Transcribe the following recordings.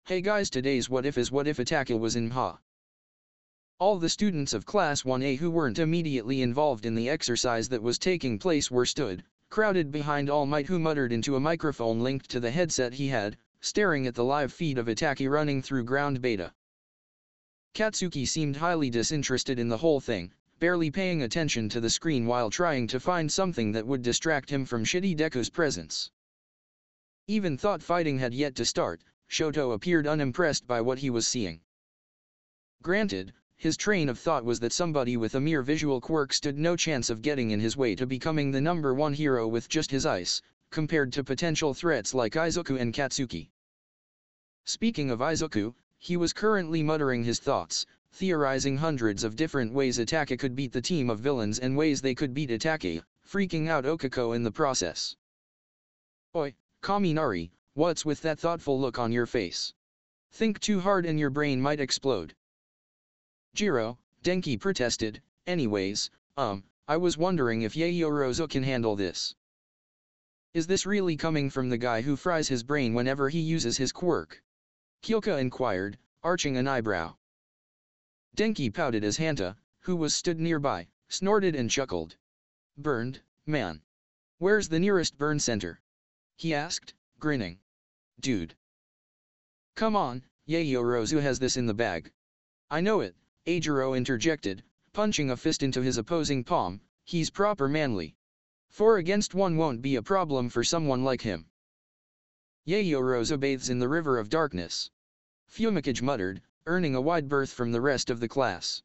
Hey guys, today's what if is what if Itachi was in MHA. All the students of Class 1A who weren't immediately involved in the exercise that was taking place were stood, crowded behind All Might, who muttered into a microphone linked to the headset he had, staring at the live feed of Itachi running through ground beta. Katsuki seemed highly disinterested in the whole thing, barely paying attention to the screen while trying to find something that would distract him from Shitty Deku's presence. Even thought fighting had yet to start, Shoto appeared unimpressed by what he was seeing. Granted, his train of thought was that somebody with a mere visual quirk stood no chance of getting in his way to becoming the #1 hero with just his ice, compared to potential threats like Izuku and Katsuki. Speaking of Izuku, he was currently muttering his thoughts, theorizing hundreds of different ways Itachi could beat the team of villains and ways they could beat Itachi, freaking out Okako in the process. Oi, Kaminari, what's with that thoughtful look on your face? Think too hard and your brain might explode. Jiro, Denki protested, anyways, I was wondering if Yaoyorozu can handle this. Is this really coming from the guy who fries his brain whenever he uses his quirk? Kyoka inquired, arching an eyebrow. Denki pouted as Hanta, who was stood nearby, snorted and chuckled. Burned, man. Where's the nearest burn center? He asked, grinning. Dude. Come on, Yaoyorozu has this in the bag. I know it, Eijiro interjected, punching a fist into his opposing palm, he's proper manly. 4 against 1 won't be a problem for someone like him. Yaoyorozu bathes in the river of darkness. Fumikage muttered, earning a wide berth from the rest of the class.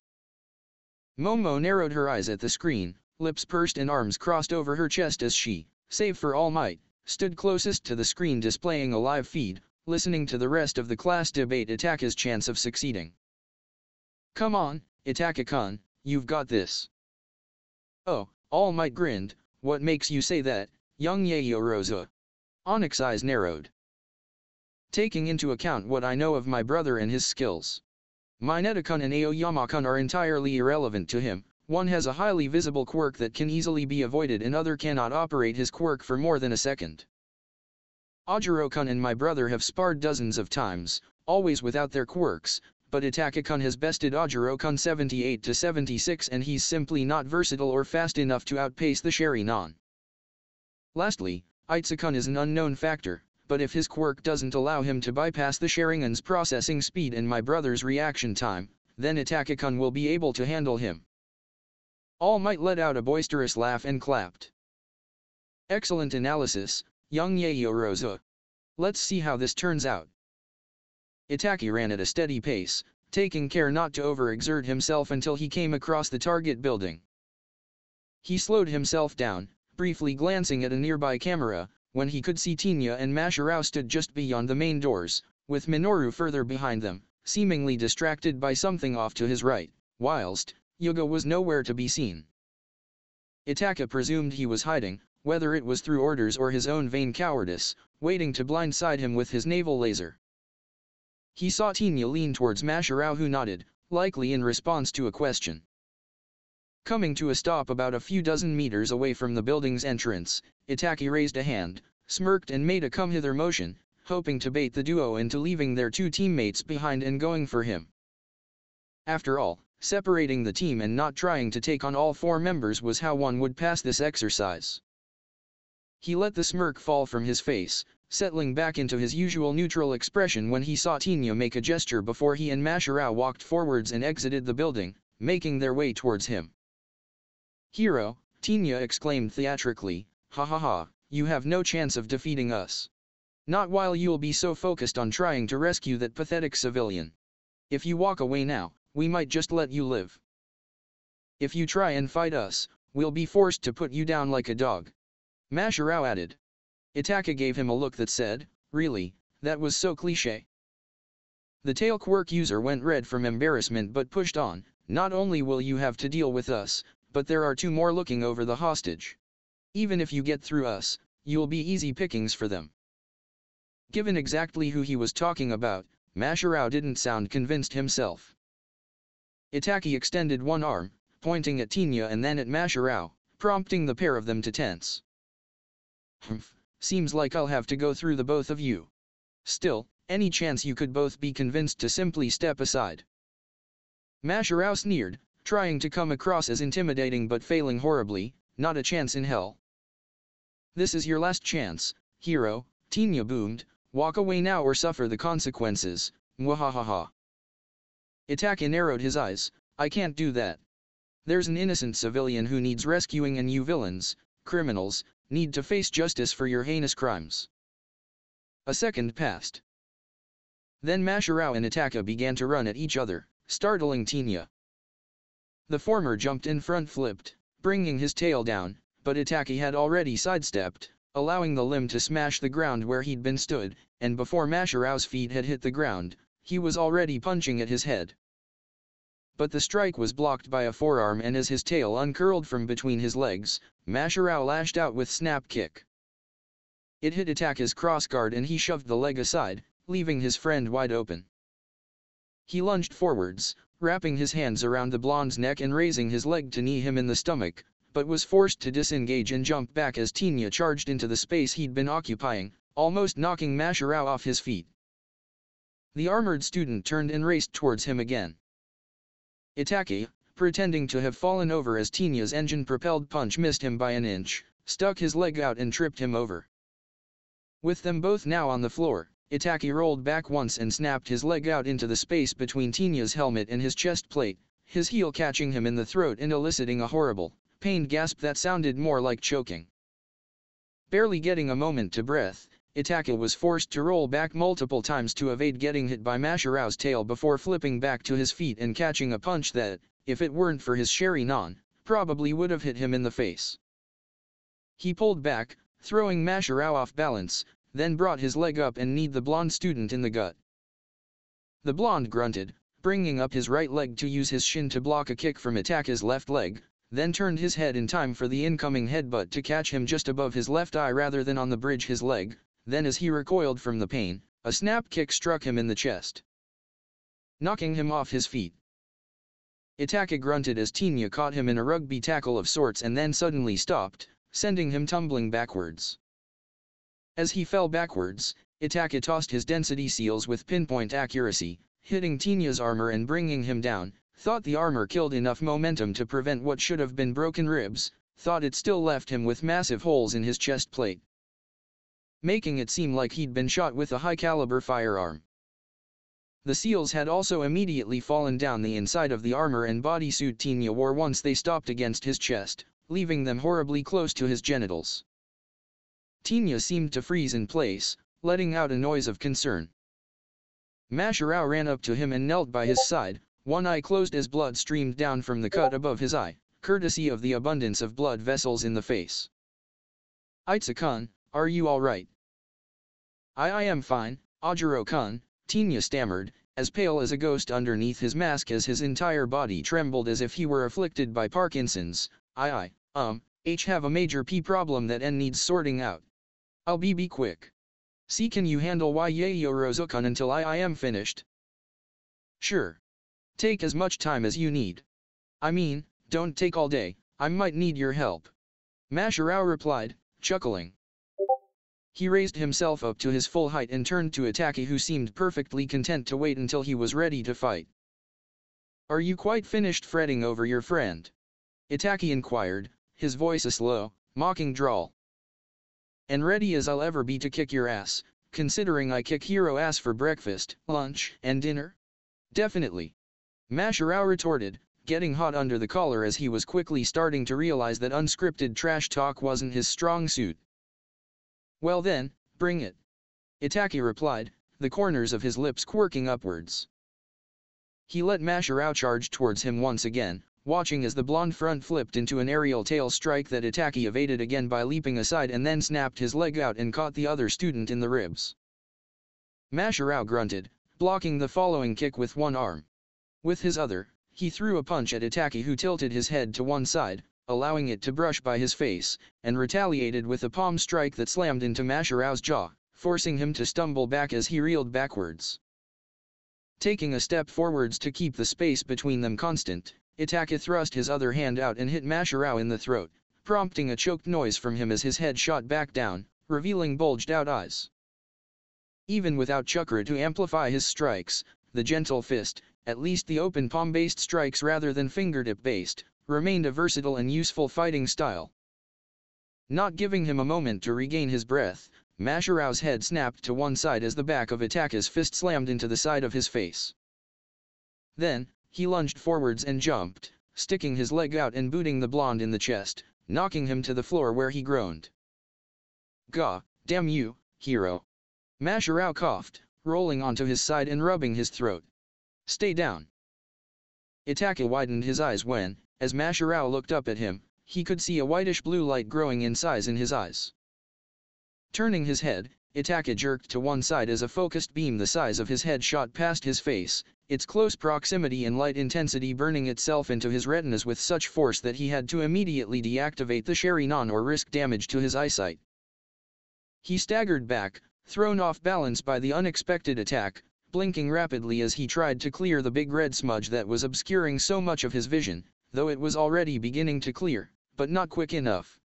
Momo narrowed her eyes at the screen, lips pursed and arms crossed over her chest as she, save for All Might, stood closest to the screen displaying a live feed, listening to the rest of the class debate Itachi's chance of succeeding. Come on, Itachi-kun, you've got this. Oh, All Might grinned, what makes you say that, young Yaoyorozu? Onyx eyes narrowed. Taking into account what I know of my brother and his skills. Mineta-kun and Aoyama-kun are entirely irrelevant to him, one has a highly visible quirk that can easily be avoided and other cannot operate his quirk for more than a second. Ajiro-kun and my brother have sparred dozens of times, always without their quirks, but Itachi-kun has bested Ajiro-kun 78-76 and he's simply not versatile or fast enough to outpace the Sharingan. Lastly, Itsu-kun is an unknown factor, but if his quirk doesn't allow him to bypass the Sharingan's processing speed and my brother's reaction time, then Itachi-kun will be able to handle him. All Might let out a boisterous laugh and clapped. Excellent analysis, young Yaoyorozu. Let's see how this turns out. Itachi ran at a steady pace, taking care not to overexert himself until he came across the target building. He slowed himself down, briefly glancing at a nearby camera, when he could see Tinya and Masharao stood just beyond the main doors, with Minoru further behind them, seemingly distracted by something off to his right, whilst Yuga was nowhere to be seen. Itachi presumed he was hiding, whether it was through orders or his own vain cowardice, waiting to blindside him with his naval laser. He saw Tinya lean towards Masharao, who nodded, likely in response to a question. Coming to a stop about a few dozen meters away from the building's entrance, Itachi raised a hand, smirked and made a come-hither motion, hoping to bait the duo into leaving their 2 teammates behind and going for him. After all, separating the team and not trying to take on all 4 members was how one would pass this exercise. He let the smirk fall from his face, settling back into his usual neutral expression when he saw Tinya make a gesture before he and Masharao walked forwards and exited the building, making their way towards him. Hero, Tinya exclaimed theatrically, ha ha ha, you have no chance of defeating us. Not while you'll be so focused on trying to rescue that pathetic civilian. If you walk away now, we might just let you live. If you try and fight us, we'll be forced to put you down like a dog. Masharao added. Itachi gave him a look that said, really, that was so cliché. The tail quirk user went red from embarrassment but pushed on, not only will you have to deal with us, but there are 2 more looking over the hostage. Even if you get through us, you'll be easy pickings for them. Given exactly who he was talking about, Masharao didn't sound convinced himself. Itachi extended one arm, pointing at Tinya and then at Masharao, prompting the pair of them to tense. Seems like I'll have to go through the both of you. Still, Any chance you could both be convinced to simply step aside? Masharao sneered, trying to come across as intimidating but failing horribly. Not a chance in hell. This is your last chance, hero, Tinya boomed. Walk away now or suffer the consequences. Mwahahaha. Itachi narrowed his eyes. I can't do that. There's an innocent civilian who needs rescuing, and you villains, criminals, need to face justice for your heinous crimes. A second passed. Then Masharao and Itachi began to run at each other, startling Tinya. The former jumped in front, flipped, bringing his tail down, but Itachi had already sidestepped, allowing the limb to smash the ground where he'd been stood, and before Masharao's feet had hit the ground, he was already punching at his head. But the strike was blocked by a forearm, and as his tail uncurled from between his legs, Masharao lashed out with snap kick. It hit Itachi's crossguard and he shoved the leg aside, leaving his friend wide open. He lunged forwards, wrapping his hands around the blonde's neck and raising his leg to knee him in the stomach, but was forced to disengage and jump back as Tinya charged into the space he'd been occupying, almost knocking Masharao off his feet. The armored student turned and raced towards him again. Itachi, pretending to have fallen over as Tinya's engine-propelled punch missed him by an inch, stuck his leg out and tripped him over. With them both now on the floor, Itachi rolled back once and snapped his leg out into the space between Tinya's helmet and his chest plate, his heel catching him in the throat and eliciting a horrible, pained gasp that sounded more like choking. Barely getting a moment to breath, Itachi was forced to roll back multiple times to evade getting hit by Masharao's tail before flipping back to his feet and catching a punch that, if it weren't for his Sharingan, probably would have hit him in the face. He pulled back, throwing Masharao off balance, then brought his leg up and kneed the blonde student in the gut. The blonde grunted, bringing up his right leg to use his shin to block a kick from Itachi's left leg, then turned his head in time for the incoming headbutt to catch him just above his left eye rather than on the bridge his leg. Then as he recoiled from the pain, a snap kick struck him in the chest, knocking him off his feet. Itachi grunted as Tinya caught him in a rugby tackle of sorts and then suddenly stopped, sending him tumbling backwards. As he fell backwards, Itachi tossed his density seals with pinpoint accuracy, hitting Tinya's armor and bringing him down, thought the armor killed enough momentum to prevent what should have been broken ribs, thought it still left him with massive holes in his chest plate, making it seem like he'd been shot with a high-caliber firearm. The seals had also immediately fallen down the inside of the armor and bodysuit Tinya wore once they stopped against his chest, leaving them horribly close to his genitals. Tinya seemed to freeze in place, letting out a noise of concern. Masharao ran up to him and knelt by his side, one eye closed as blood streamed down from the cut above his eye, courtesy of the abundance of blood vessels in the face. Itza-kun, are you all right? I am fine, Ajiro-kun, Tinya stammered, as pale as a ghost underneath his mask as his entire body trembled as if he were afflicted by Parkinson's. Have a major P problem that needs sorting out. I'll be quick. See, can you handle Yayo-rozu-kun until I am finished? Sure. Take as much time as you need. I mean, don't take all day, I might need your help. Masharao replied, chuckling. He raised himself up to his full height and turned to Itachi, who seemed perfectly content to wait until he was ready to fight. Are you quite finished fretting over your friend? Itachi inquired, his voice a slow, mocking drawl. And ready as I'll ever be to kick your ass, considering I kick hero ass for breakfast, lunch, and dinner? Definitely. Masharao retorted, getting hot under the collar as he was quickly starting to realize that unscripted trash talk wasn't his strong suit. Well then, bring it. Itachi replied, the corners of his lips quirking upwards. He let Masharao charge towards him once again, watching as the blonde front flipped into an aerial tail strike that Itachi evaded again by leaping aside and then snapped his leg out and caught the other student in the ribs. Masharao grunted, blocking the following kick with one arm. With his other, he threw a punch at Itachi, who tilted his head to one side, allowing it to brush by his face, and retaliated with a palm strike that slammed into Masharao's jaw, forcing him to stumble back as he reeled backwards. Taking a step forwards to keep the space between them constant, Itachi thrust his other hand out and hit Masharao in the throat, prompting a choked noise from him as his head shot back down, revealing bulged-out eyes. Even without chakra to amplify his strikes, the gentle fist, at least the open palm-based strikes rather than fingertip-based, remained a versatile and useful fighting style. Not giving him a moment to regain his breath, Mashirao's head snapped to one side as the back of Itachi's fist slammed into the side of his face. Then, he lunged forwards and jumped, sticking his leg out and booting the blonde in the chest, knocking him to the floor where he groaned. "Gah, damn you, hero." Mashirao coughed, rolling onto his side and rubbing his throat. "Stay down." Itachi widened his eyes when, as Mashirao looked up at him, he could see a whitish-blue light growing in size in his eyes. Turning his head, Itachi jerked to one side as a focused beam the size of his head shot past his face, its close proximity and light intensity burning itself into his retinas with such force that he had to immediately deactivate the Sharingan or risk damage to his eyesight. He staggered back, thrown off balance by the unexpected attack, blinking rapidly as he tried to clear the big red smudge that was obscuring so much of his vision, though it was already beginning to clear, but not quick enough.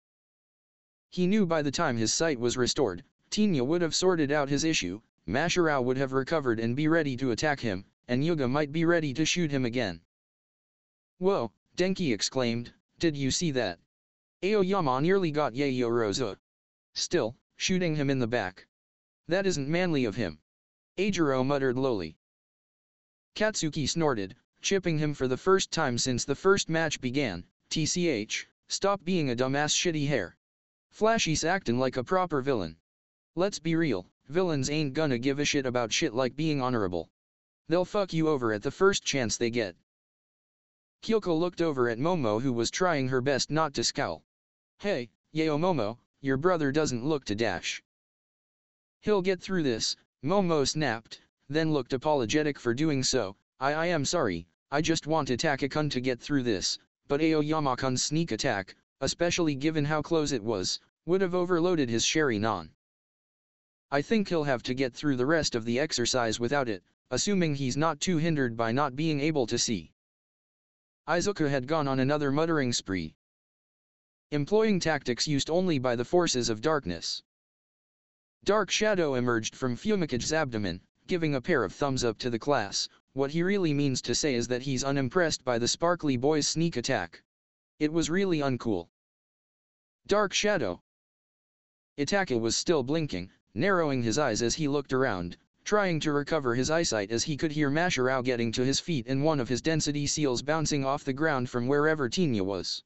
He knew by the time his sight was restored, Tenya would have sorted out his issue, Mashirao would have recovered and be ready to attack him, and Yuga might be ready to shoot him again. "Whoa," Denki exclaimed, "did you see that? Aoyama nearly got Yaoyorozu. Still, shooting him in the back. That isn't manly of him." Ajiro muttered lowly. Katsuki snorted, chipping him for the first time since the first match began. "TCH, stop being a dumbass shitty hair. Flashy's actin' like a proper villain. Let's be real, villains ain't gonna give a shit about shit like being honorable. They'll fuck you over at the first chance they get." Kyoko looked over at Momo, who was trying her best not to scowl. "Hey, Yao Momo, your brother doesn't look to dash." "He'll get through this," Momo snapped, then looked apologetic for doing so. I am sorry, I just want Itachi-kun to get through this, but Aoyama-kun's sneak attack, especially given how close it was, would have overloaded his Sharingan. I think he'll have to get through the rest of the exercise without it, assuming he's not too hindered by not being able to see." Izuku had gone on another muttering spree, employing tactics used only by the forces of darkness. Dark shadow emerged from Fumikage's abdomen, giving a pair of thumbs up to the class. What he really means to say is that he's unimpressed by the sparkly boy's sneak attack. It was really uncool. Dark shadow. Itachi was still blinking, narrowing his eyes as he looked around, trying to recover his eyesight as he could hear Mashirao getting to his feet and one of his density seals bouncing off the ground from wherever Tenya was.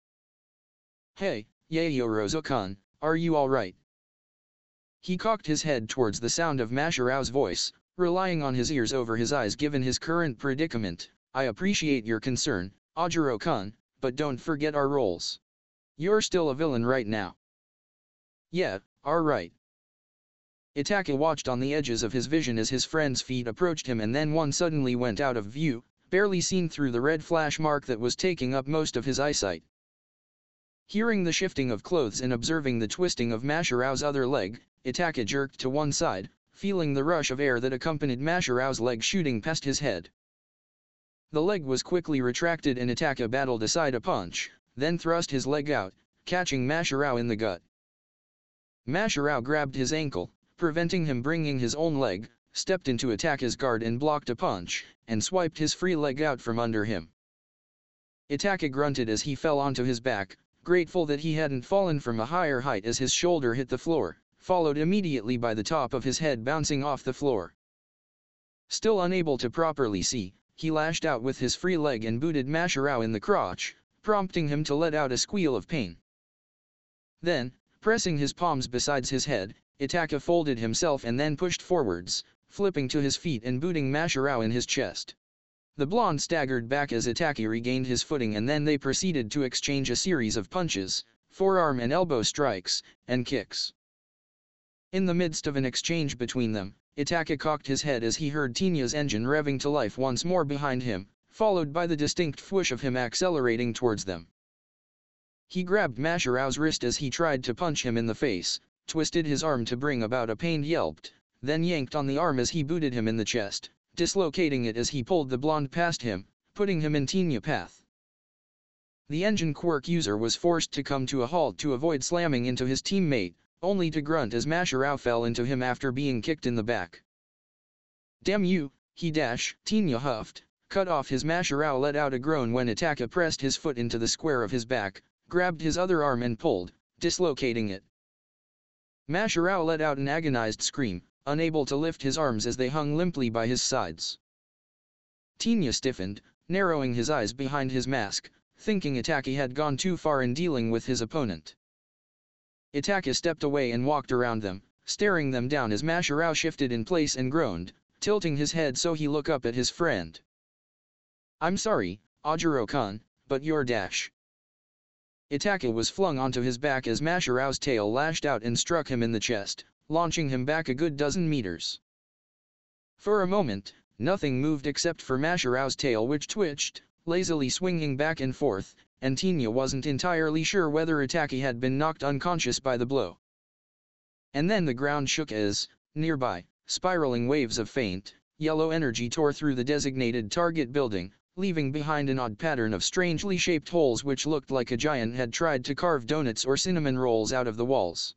"Hey, Yaoyorozu-kun, are you alright?" He cocked his head towards the sound of Mashirao's voice, relying on his ears over his eyes given his current predicament. "I appreciate your concern, Ajiro-kun, but don't forget our roles. You're still a villain right now." "Yeah, alright." Itachi watched on the edges of his vision as his friend's feet approached him and then one suddenly went out of view, barely seen through the red flash mark that was taking up most of his eyesight. Hearing the shifting of clothes and observing the twisting of Mashirao's other leg, Itachi jerked to one side, feeling the rush of air that accompanied Mashirao's leg shooting past his head. The leg was quickly retracted and Itachi battled aside a punch, then thrust his leg out, catching Mashirao in the gut. Mashirao grabbed his ankle, preventing him bringing his own leg, stepped into Itachi's guard and blocked a punch, and swiped his free leg out from under him. Itachi grunted as he fell onto his back, grateful that he hadn't fallen from a higher height as his shoulder hit the floor, followed immediately by the top of his head bouncing off the floor. Still unable to properly see, he lashed out with his free leg and booted Mashirao in the crotch, prompting him to let out a squeal of pain. Then, pressing his palms beside his head, Itachi folded himself and then pushed forwards, flipping to his feet and booting Mashirao in his chest. The blonde staggered back as Itachi regained his footing and then they proceeded to exchange a series of punches, forearm and elbow strikes, and kicks. In the midst of an exchange between them, Itachi cocked his head as he heard Tenya's engine revving to life once more behind him, followed by the distinct whoosh of him accelerating towards them. He grabbed Mashirao's wrist as he tried to punch him in the face, twisted his arm to bring about a pained yelp, then yanked on the arm as he booted him in the chest, dislocating it as he pulled the blonde past him, putting him in Tenya path. The engine quirk user was forced to come to a halt to avoid slamming into his teammate, only to grunt as Mashirao fell into him after being kicked in the back. Damn you, he dash, Tinya huffed, cut off his Masharao, let out a groan when Itachi pressed his foot into the square of his back, grabbed his other arm and pulled, dislocating it. Masharao let out an agonized scream, unable to lift his arms as they hung limply by his sides. Tinya stiffened, narrowing his eyes behind his mask, thinking Itachi had gone too far in dealing with his opponent. Itachi stepped away and walked around them, staring them down as Masharao shifted in place and groaned, tilting his head so he looked up at his friend. I'm sorry, Ajiro-kun, but you're dash. Itachi was flung onto his back as Masharao's tail lashed out and struck him in the chest, launching him back a good dozen meters. For a moment, nothing moved except for Masharao's tail, which twitched, lazily swinging back and forth, and Tinya wasn't entirely sure whether Itachi had been knocked unconscious by the blow. And then the ground shook as, nearby, spiraling waves of faint, yellow energy tore through the designated target building, leaving behind an odd pattern of strangely shaped holes which looked like a giant had tried to carve donuts or cinnamon rolls out of the walls.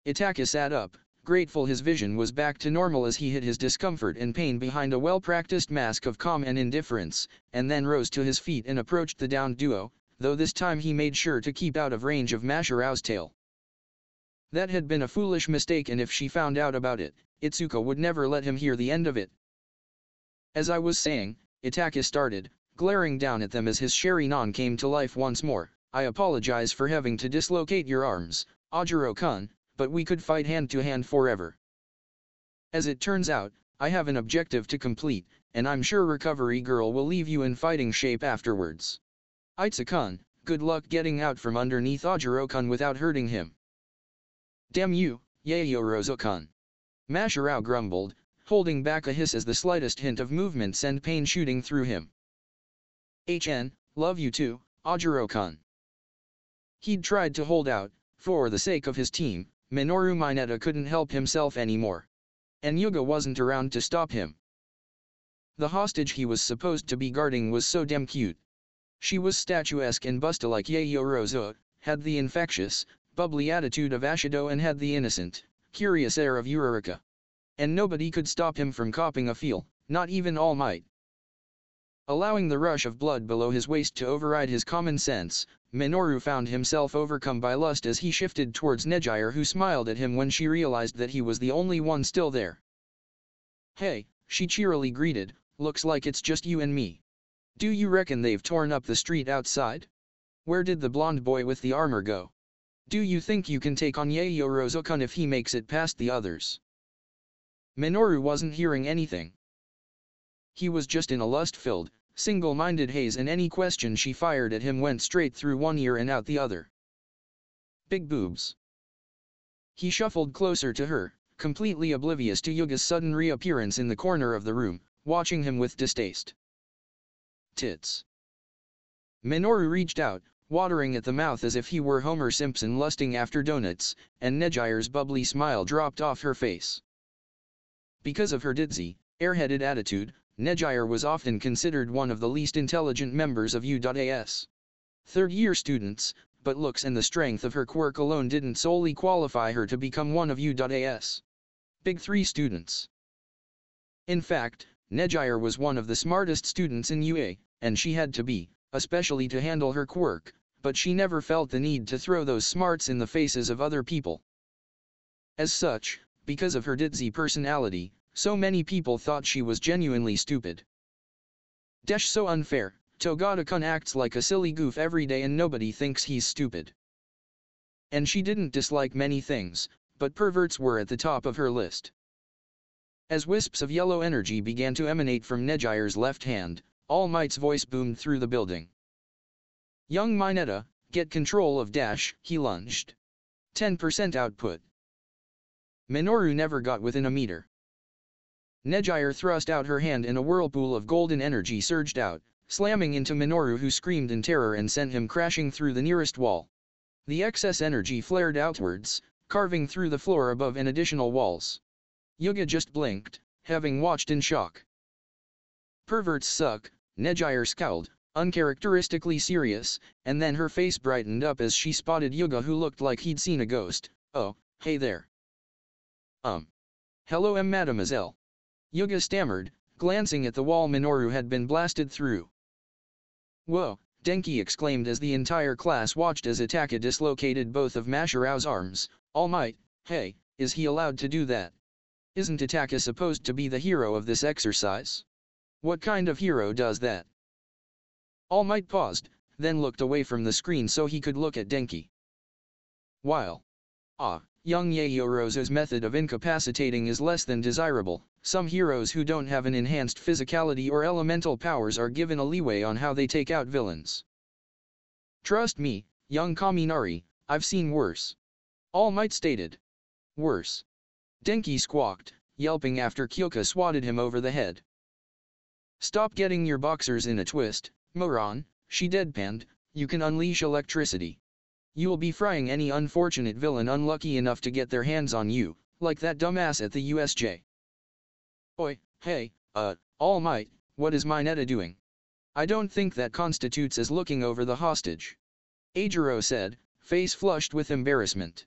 Itachi sat up, grateful his vision was back to normal as he hid his discomfort and pain behind a well-practiced mask of calm and indifference, and then rose to his feet and approached the downed duo, though this time he made sure to keep out of range of Masharao's tail. That had been a foolish mistake, and if she found out about it, Itsuko would never let him hear the end of it. As I was saying, Itachi started, glaring down at them as his Sharingan came to life once more. I apologize for having to dislocate your arms, Ajiro-kun, but we could fight hand-to-hand forever. As it turns out, I have an objective to complete, and I'm sure Recovery Girl will leave you in fighting shape afterwards. Itsuko-kun, good luck getting out from underneath Ajiro-kun without hurting him. Damn you, Yaoyorozu-kun. Masharao grumbled, holding back a hiss as the slightest hint of movement sent pain shooting through him. Love you too, Ajiro-kun. He'd tried to hold out, for the sake of his team. Minoru Mineta couldn't help himself anymore. And Yuga wasn't around to stop him. The hostage he was supposed to be guarding was so damn cute. She was statuesque and busty like Yaoyorozu, had the infectious, bubbly attitude of Ashido and had the innocent, curious air of Uraraka. And nobody could stop him from copping a feel, not even All Might. Allowing the rush of blood below his waist to override his common sense, Minoru found himself overcome by lust as he shifted towards Nejire, who smiled at him when she realized that he was the only one still there. Hey, she cheerily greeted, looks like it's just you and me. Do you reckon they've torn up the street outside? Where did the blonde boy with the armor go? Do you think you can take on Yaoyorozu-kun if he makes it past the others? Minoru wasn't hearing anything. He was just in a lust-filled, single-minded haze, and any question she fired at him went straight through one ear and out the other. Big boobs. He shuffled closer to her, completely oblivious to Yuga's sudden reappearance in the corner of the room, watching him with distaste. Tits. Minoru reached out, watering at the mouth as if he were Homer Simpson lusting after donuts, and Nejire's bubbly smile dropped off her face. Because of her ditzy, airheaded attitude, Nejire was often considered one of the least intelligent members of U.A.S. third-year students, but looks and the strength of her quirk alone didn't solely qualify her to become one of U.A.S. Big Three students. In fact, Nejire was one of the smartest students in UA, and she had to be, especially to handle her quirk, but she never felt the need to throw those smarts in the faces of other people. As such, because of her ditzy personality, so many people thought she was genuinely stupid. Desh, so unfair, Togata-kun acts like a silly goof every day and nobody thinks he's stupid. And she didn't dislike many things, but perverts were at the top of her list. As wisps of yellow energy began to emanate from Nejire's left hand, All Might's voice boomed through the building. Young Mineta, get control of Dash, he lunged. 10% output. Minoru never got within a meter. Nejire thrust out her hand and a whirlpool of golden energy surged out, slamming into Minoru, who screamed in terror and sent him crashing through the nearest wall. The excess energy flared outwards, carving through the floor above and additional walls. Yuga just blinked, having watched in shock. Perverts suck, Nejire scowled, uncharacteristically serious, and then her face brightened up as she spotted Yuga, who looked like he'd seen a ghost. Oh, hey there. Hello, mademoiselle. Yuga stammered, glancing at the wall Minoru had been blasted through. Whoa, Denki exclaimed as the entire class watched as Itachi dislocated both of Mashiro's arms. All Might, hey, is he allowed to do that? Isn't Itachi supposed to be the hero of this exercise? What kind of hero does that? All Might paused, then looked away from the screen so he could look at Denki. While young Yaoyorozu's method of incapacitating is less than desirable, some heroes who don't have an enhanced physicality or elemental powers are given a leeway on how they take out villains. Trust me, young Kaminari, I've seen worse. All Might stated. Worse. Denki squawked, yelping after Kyoka swatted him over the head. Stop getting your boxers in a twist, moron, she deadpanned, you can unleash electricity. You'll be frying any unfortunate villain unlucky enough to get their hands on you, like that dumbass at the USJ. Oi, hey, All Might, what is Mineta doing? I don't think that constitutes as looking over the hostage. Eijiro said, face flushed with embarrassment.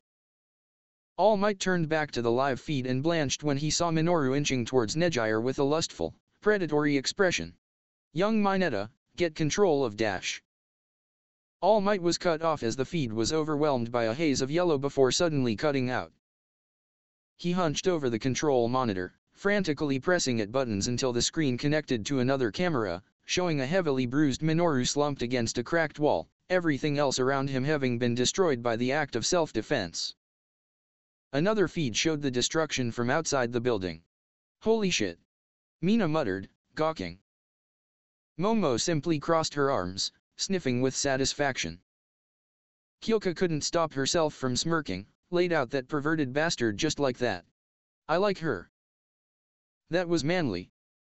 All Might turned back to the live feed and blanched when he saw Minoru inching towards Nejire with a lustful, predatory expression. Young Mineta, get control of Dash. All Might was cut off as the feed was overwhelmed by a haze of yellow before suddenly cutting out. He hunched over the control monitor, frantically pressing at buttons until the screen connected to another camera, showing a heavily bruised Minoru slumped against a cracked wall, everything else around him having been destroyed by the act of self-defense. Another feed showed the destruction from outside the building. Holy shit! Mina muttered, gawking. Momo simply crossed her arms, sniffing with satisfaction. Kyoka couldn't stop herself from smirking, laid out that perverted bastard just like that. I like her. That was manly.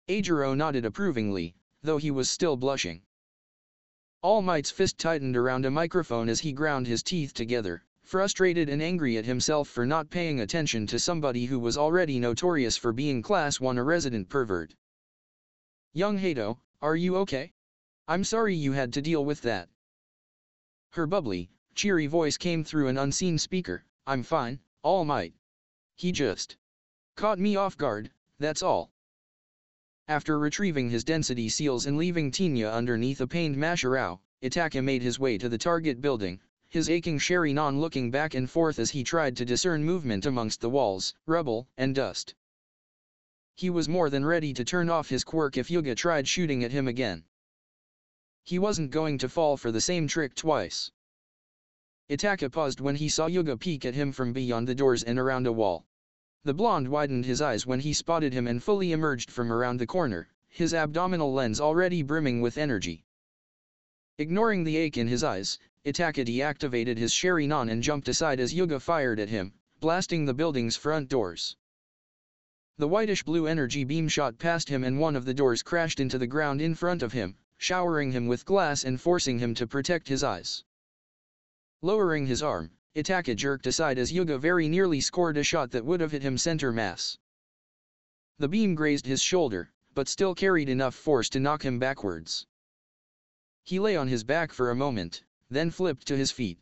Eijiro nodded approvingly, though he was still blushing. All Might's fist tightened around a microphone as he ground his teeth together, frustrated and angry at himself for not paying attention to somebody who was already notorious for being Class 1 a resident pervert. Young Hato, are you okay? I'm sorry you had to deal with that. Her bubbly, cheery voice came through an unseen speaker. I'm fine, All Might. He just caught me off guard, that's all. After retrieving his density seals and leaving Tinya underneath a pained Mashirao, Itachi made his way to the target building, his aching Sharinon looking back and forth as he tried to discern movement amongst the walls, rubble, and dust. He was more than ready to turn off his quirk if Yuga tried shooting at him again. He wasn't going to fall for the same trick twice. Itachi paused when he saw Yuga peek at him from beyond the doors and around a wall. The blonde widened his eyes when he spotted him and fully emerged from around the corner, his abdominal lens already brimming with energy. Ignoring the ache in his eyes, Itachi deactivated his Sharinon and jumped aside as Yuga fired at him, blasting the building's front doors. The whitish-blue energy beam shot past him and one of the doors crashed into the ground in front of him, showering him with glass and forcing him to protect his eyes. Lowering his arm, Itachi jerked aside as Yuga very nearly scored a shot that would have hit him center mass. The beam grazed his shoulder, but still carried enough force to knock him backwards. He lay on his back for a moment, then flipped to his feet.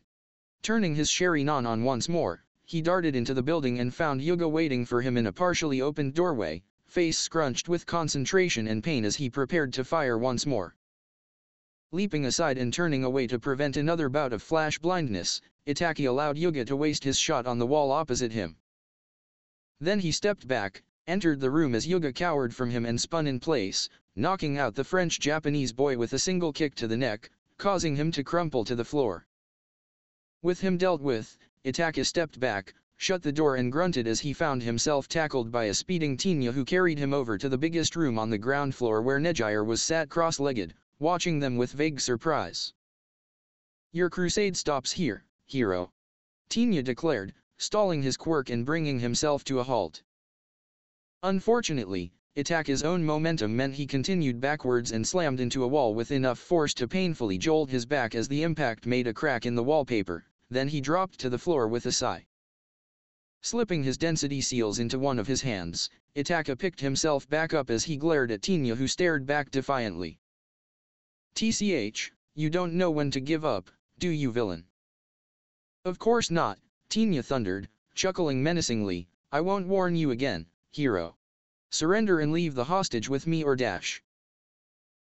Turning his Sharinon on once more, he darted into the building and found Yuga waiting for him in a partially opened doorway, face scrunched with concentration and pain as he prepared to fire once more. Leaping aside and turning away to prevent another bout of flash blindness, Itachi allowed Yuga to waste his shot on the wall opposite him. Then he stepped back, entered the room as Yuga cowered from him and spun in place, knocking out the French-Japanese boy with a single kick to the neck, causing him to crumple to the floor. With him dealt with, Itachi stepped back, shut the door and grunted as he found himself tackled by a speeding Tinya who carried him over to the biggest room on the ground floor where Nejire was sat cross-legged, watching them with vague surprise. Your crusade stops here, hero. Tinya declared, stalling his quirk and bringing himself to a halt. Unfortunately, Itachi's own momentum meant he continued backwards and slammed into a wall with enough force to painfully jolt his back as the impact made a crack in the wallpaper, then he dropped to the floor with a sigh. Slipping his density seals into one of his hands, Itachi picked himself back up as he glared at Tinya who stared back defiantly. TCH, you don't know when to give up, do you villain? Of course not, Tinya thundered, chuckling menacingly, I won't warn you again, hero. Surrender and leave the hostage with me or dash.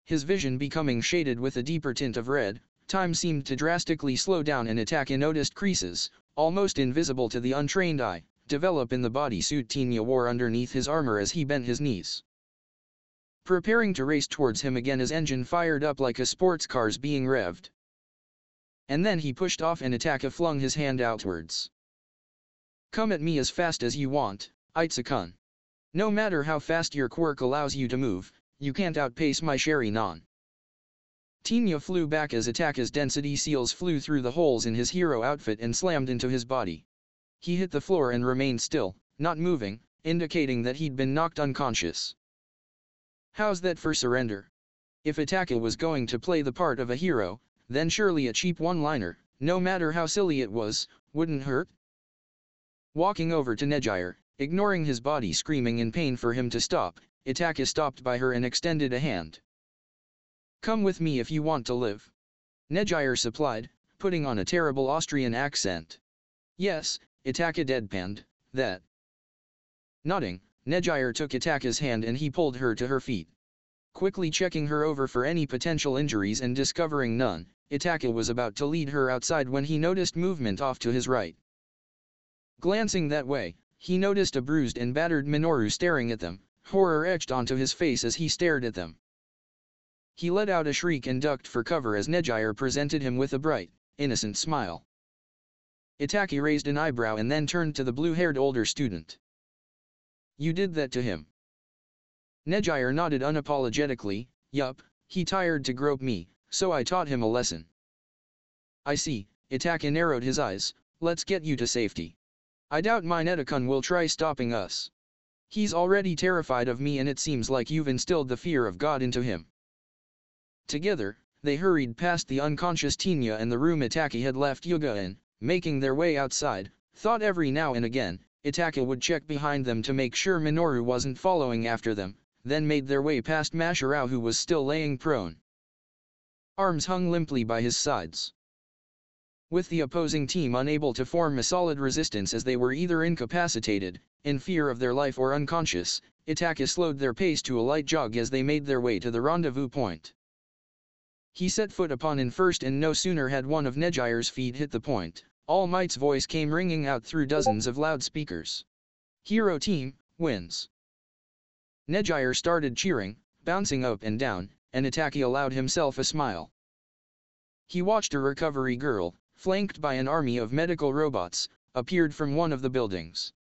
His vision becoming shaded with a deeper tint of red, time seemed to drastically slow down and Itachi noticed creases, almost invisible to the untrained eye, develop in the bodysuit Tenya wore underneath his armor as he bent his knees. Preparing to race towards him again, his engine fired up like a sports car's being revved. And then he pushed off and Itachi flung his hand outwards. Come at me as fast as you want, Itachi-kun. No matter how fast your quirk allows you to move, you can't outpace my Sherry-non. Tenya flew back as Itachi's density seals flew through the holes in his hero outfit and slammed into his body. He hit the floor and remained still, not moving, indicating that he'd been knocked unconscious. How's that for surrender? If Itachi was going to play the part of a hero, then surely a cheap one-liner, no matter how silly it was, wouldn't hurt? Walking over to Nejire, ignoring his body screaming in pain for him to stop, Itachi stopped by her and extended a hand. Come with me if you want to live. Nejire supplied, putting on a terrible Austrian accent. Yes, Itachi deadpanned, that. Nodding, Nejire took Itachi's hand and he pulled her to her feet. Quickly checking her over for any potential injuries and discovering none, Itachi was about to lead her outside when he noticed movement off to his right. Glancing that way, he noticed a bruised and battered Minoru staring at them, horror etched onto his face as he stared at them. He let out a shriek and ducked for cover as Nejire presented him with a bright, innocent smile. Itachi raised an eyebrow and then turned to the blue-haired older student. You did that to him? Nejire nodded unapologetically. Yup, he tired to grope me, so I taught him a lesson. I see, Itachi narrowed his eyes. Let's get you to safety. I doubt my Netakun will try stopping us. He's already terrified of me and it seems like you've instilled the fear of God into him. Together, they hurried past the unconscious Tenya and the room Itachi had left Yuga in, making their way outside. Thought every now and again, Itachi would check behind them to make sure Minoru wasn't following after them, then made their way past Masharao who was still laying prone. Arms hung limply by his sides. With the opposing team unable to form a solid resistance as they were either incapacitated, in fear of their life or unconscious, Itachi slowed their pace to a light jog as they made their way to the rendezvous point. He set foot upon it first and no sooner had one of Nejire's feet hit the point, All Might's voice came ringing out through dozens of loudspeakers. Hero team, wins. Nejire started cheering, bouncing up and down, and Itachi allowed himself a smile. He watched a recovery girl, flanked by an army of medical robots, appeared from one of the buildings.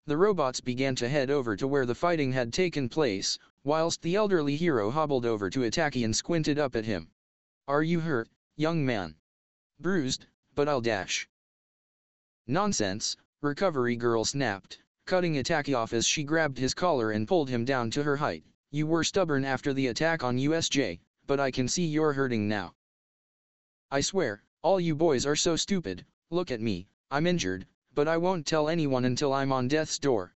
The robots began to head over to where the fighting had taken place, whilst the elderly hero hobbled over to Itachi and squinted up at him. Are you hurt, young man? Bruised, but I'll dash. Nonsense, recovery girl snapped, cutting Itachi off as she grabbed his collar and pulled him down to her height. You were stubborn after the attack on USJ, but I can see you're hurting now. I swear, all you boys are so stupid. Look at me, I'm injured, but I won't tell anyone until I'm on death's door.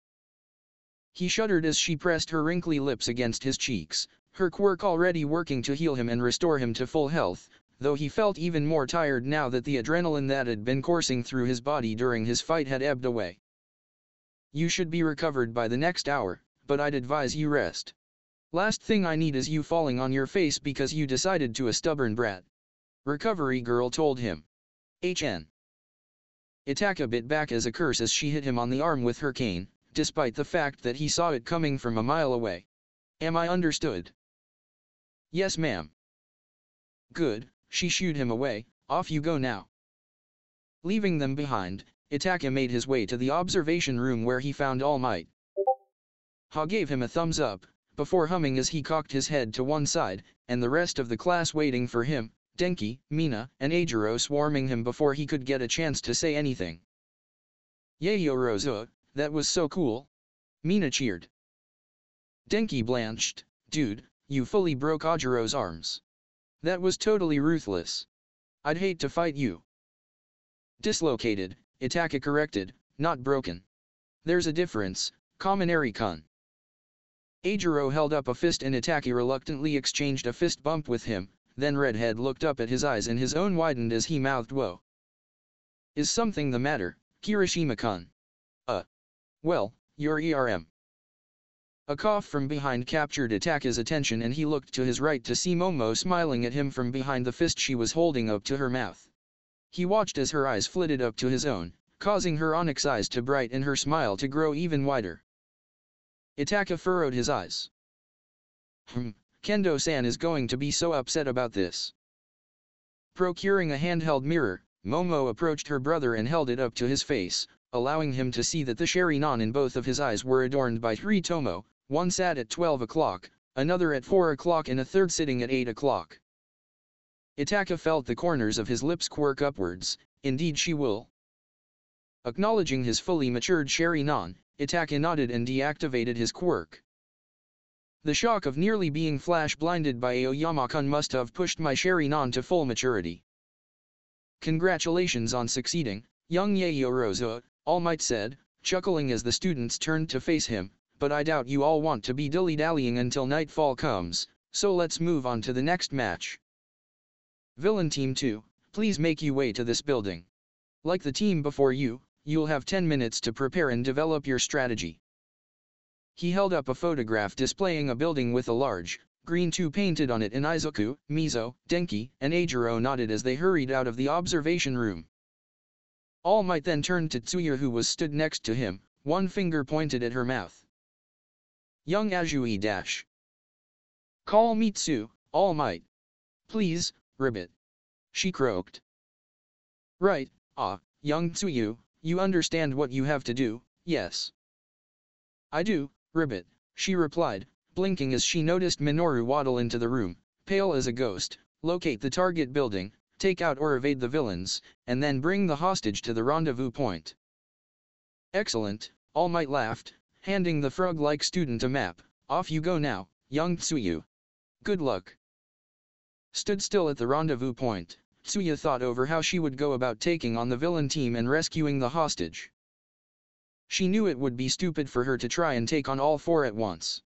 He shuddered as she pressed her wrinkly lips against his cheeks, her quirk already working to heal him and restore him to full health, though he felt even more tired now that the adrenaline that had been coursing through his body during his fight had ebbed away. You should be recovered by the next hour, but I'd advise you rest. Last thing I need is you falling on your face because you decided to a stubborn brat. Recovery girl told him. HN. Itachi bit back as a curse as she hit him on the arm with her cane, despite the fact that he saw it coming from a mile away. Am I understood? Yes ma'am. Good, she shooed him away. Off you go now. Leaving them behind, Itachi made his way to the observation room where he found All Might. Ha gave him a thumbs up, before humming as he cocked his head to one side, and the rest of the class waiting for him, Denki, Mina, and Ajiro swarming him before he could get a chance to say anything. Yayo Rosa, that was so cool. Mina cheered. Denki blanched. Dude, you fully broke Ajiro's arms. That was totally ruthless. I'd hate to fight you. Dislocated, Itachi corrected, not broken. There's a difference, Kaminari-kun. Ajiro held up a fist and Itachi reluctantly exchanged a fist bump with him, then Redhead looked up at his eyes and his own widened as he mouthed whoa. Is something the matter, Kirishima-kun? Well, you're ERM. A cough from behind captured Itachi's attention, and he looked to his right to see Momo smiling at him from behind the fist she was holding up to her mouth. He watched as her eyes flitted up to his own, causing her onyx eyes to brighten and her smile to grow even wider. Itachi furrowed his eyes. Kendo-san is going to be so upset about this. Procuring a handheld mirror, Momo approached her brother and held it up to his face, allowing him to see that the sherinon in both of his eyes were adorned by 3 tomo, one sat at 12 o'clock, another at 4 o'clock and a third sitting at 8 o'clock. Itachi felt the corners of his lips quirk upwards. Indeed she will. Acknowledging his fully matured sherinon, Itachi nodded and deactivated his quirk. The shock of nearly being flash-blinded by Aoyama-kun must have pushed my sherinon to full maturity. Congratulations on succeeding, young Yaoyorozu, All Might said, chuckling as the students turned to face him, but I doubt you all want to be dilly-dallying until nightfall comes, so let's move on to the next match. Villain Team 2, please make your way to this building. Like the team before you, you'll have 10 minutes to prepare and develop your strategy. He held up a photograph displaying a building with a large, green 2 painted on it, and Izuku, Mizo, Denki, and Eijiro nodded as they hurried out of the observation room. All Might then turned to Tsuya, who was stood next to him, one finger pointed at her mouth. Young Azui dash. Call me Tsu, All Might. Please, Ribbit. She croaked. Right, young Tsuyu, you understand what you have to do, yes? I do, Ribbit, she replied, blinking as she noticed Minoru waddle into the room, pale as a ghost, locate the target building, take out or evade the villains, and then bring the hostage to the rendezvous point. Excellent, All Might laughed, handing the frog-like student a map. Off you go now, young Tsuyu. Good luck. Stood still at the rendezvous point, Tsuya thought over how she would go about taking on the villain team and rescuing the hostage. She knew it would be stupid for her to try and take on all 4 at once.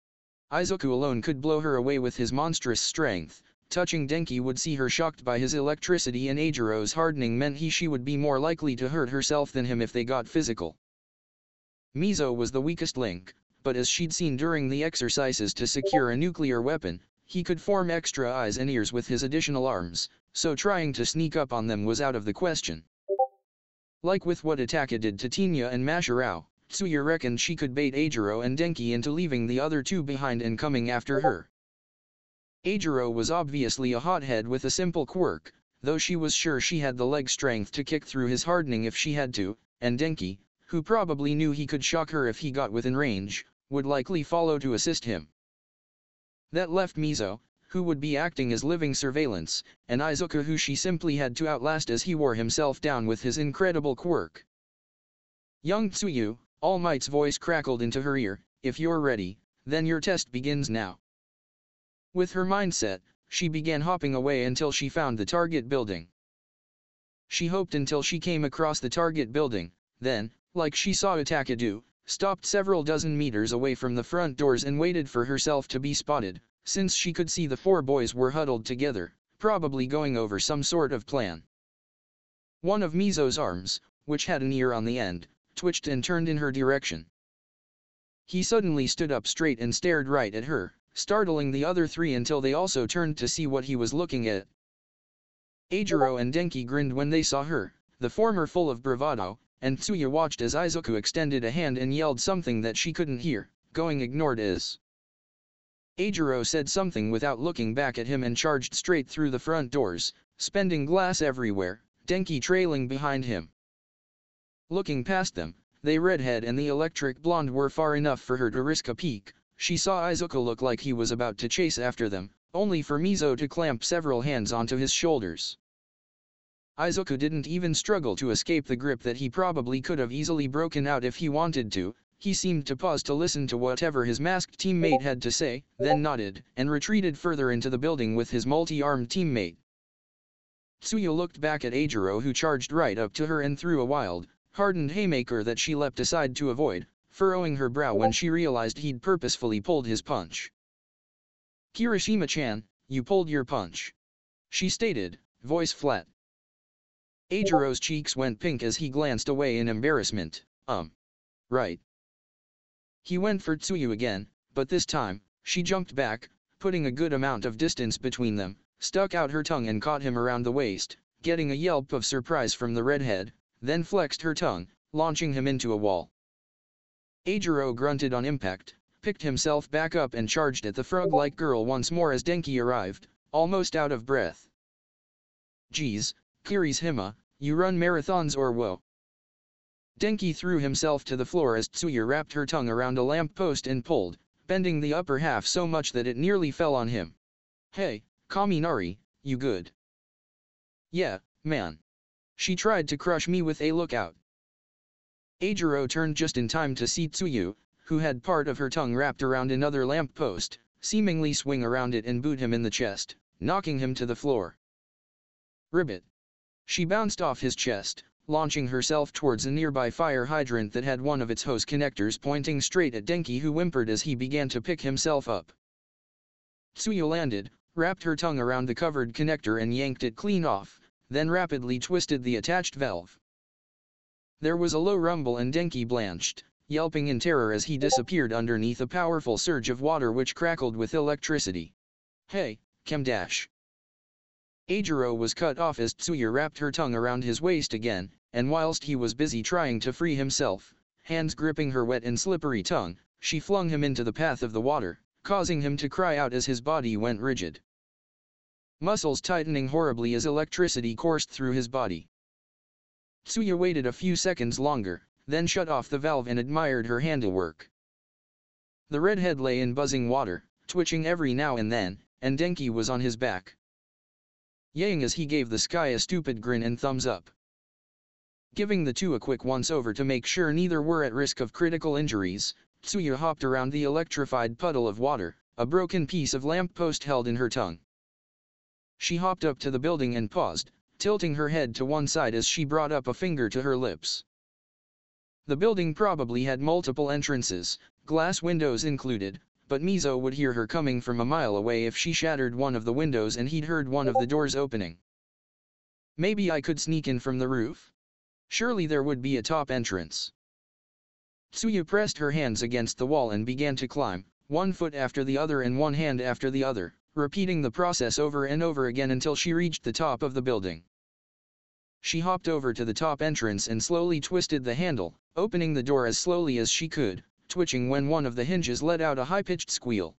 Izuku alone could blow her away with his monstrous strength. Touching Denki would see her shocked by his electricity, and Eijiro's hardening meant she would be more likely to hurt herself than him if they got physical. Mizo was the weakest link, but as she'd seen during the exercises to secure a nuclear weapon, he could form extra eyes and ears with his additional arms, so trying to sneak up on them was out of the question. Like with what Itachi did to Tinya and Mashirao, Tsuya reckoned she could bait Eijiro and Denki into leaving the other 2 behind and coming after her. Eijiro was obviously a hothead with a simple quirk, though she was sure she had the leg strength to kick through his hardening if she had to, and Denki, who probably knew he could shock her if he got within range, would likely follow to assist him. That left Mizo, who would be acting as living surveillance, and Izuku, who she simply had to outlast as he wore himself down with his incredible quirk. Young Tsuyu, All Might's voice crackled into her ear, if you're ready, then your test begins now. With her mindset, she began hopping away until she found the target building. She hoped until she came across the target building, then, like she saw Itachi do, stopped several dozen meters away from the front doors and waited for herself to be spotted, since she could see the 4 boys were huddled together, probably going over some sort of plan. One of Mizo's arms, which had an ear on the end, twitched and turned in her direction. He suddenly stood up straight and stared right at her, startling the other 3 until they also turned to see what he was looking at. Eijiro and Denki grinned when they saw her, the former full of bravado, and Tsuya watched as Izuku extended a hand and yelled something that she couldn't hear, going ignored as. Eijiro said something without looking back at him and charged straight through the front doors, spending glass everywhere, Denki trailing behind him. Looking past them, the redhead and the electric blonde were far enough for her to risk a peek. She saw Izuku look like he was about to chase after them, only for Mizo to clamp several hands onto his shoulders. Izuku didn't even struggle to escape the grip that he probably could have easily broken out if he wanted to. He seemed to pause to listen to whatever his masked teammate had to say, then nodded, and retreated further into the building with his multi-armed teammate. Tsuya looked back at Eijiro, who charged right up to her and threw a wild, hardened haymaker that she leapt aside to avoid, furrowing her brow when she realized he'd purposefully pulled his punch. Kirishima-chan, you pulled your punch, she stated, voice flat. Eijiro's cheeks went pink as he glanced away in embarrassment. Right. He went for Tsuyu again, but this time, she jumped back, putting a good amount of distance between them, stuck out her tongue and caught him around the waist, getting a yelp of surprise from the redhead, then flexed her tongue, launching him into a wall. Ajiro grunted on impact, picked himself back up and charged at the frog-like girl once more as Denki arrived, almost out of breath. "Geez, Kirishima, you run marathons or whoa?" Denki threw himself to the floor as Tsuyu wrapped her tongue around a lamp post and pulled, bending the upper half so much that it nearly fell on him. "Hey, Kaminari, you good?" "Yeah, man. She tried to crush me with a lookout." Ajiro turned just in time to see Tsuyu, who had part of her tongue wrapped around another lamp post, seemingly swing around it and boot him in the chest, knocking him to the floor. "Ribbit." She bounced off his chest, launching herself towards a nearby fire hydrant that had one of its hose connectors pointing straight at Denki, who whimpered as he began to pick himself up. Tsuyu landed, wrapped her tongue around the covered connector and yanked it clean off, then rapidly twisted the attached valve. There was a low rumble and Denki blanched, yelping in terror as he disappeared underneath a powerful surge of water which crackled with electricity. "Hey, Chemdash." Ajiro was cut off as Tsuyu wrapped her tongue around his waist again, and whilst he was busy trying to free himself, hands gripping her wet and slippery tongue, she flung him into the path of the water, causing him to cry out as his body went rigid. Muscles tightening horribly as electricity coursed through his body. Tsuyu waited a few seconds longer, then shut off the valve and admired her handiwork. The redhead lay in buzzing water, twitching every now and then, and Denki was on his back, yaying as he gave the sky a stupid grin and thumbs up. Giving the two a quick once-over to make sure neither were at risk of critical injuries, Tsuyu hopped around the electrified puddle of water, a broken piece of lamppost held in her tongue. She hopped up to the building and paused, tilting her head to one side as she brought up a finger to her lips. The building probably had multiple entrances, glass windows included, but Mizo would hear her coming from a mile away if she shattered one of the windows and he'd heard one of the doors opening. "Maybe I could sneak in from the roof? Surely there would be a top entrance." Tsuyu pressed her hands against the wall and began to climb, one foot after the other and one hand after the other, repeating the process over and over again until she reached the top of the building. She hopped over to the top entrance and slowly twisted the handle, opening the door as slowly as she could, twitching when one of the hinges let out a high-pitched squeal.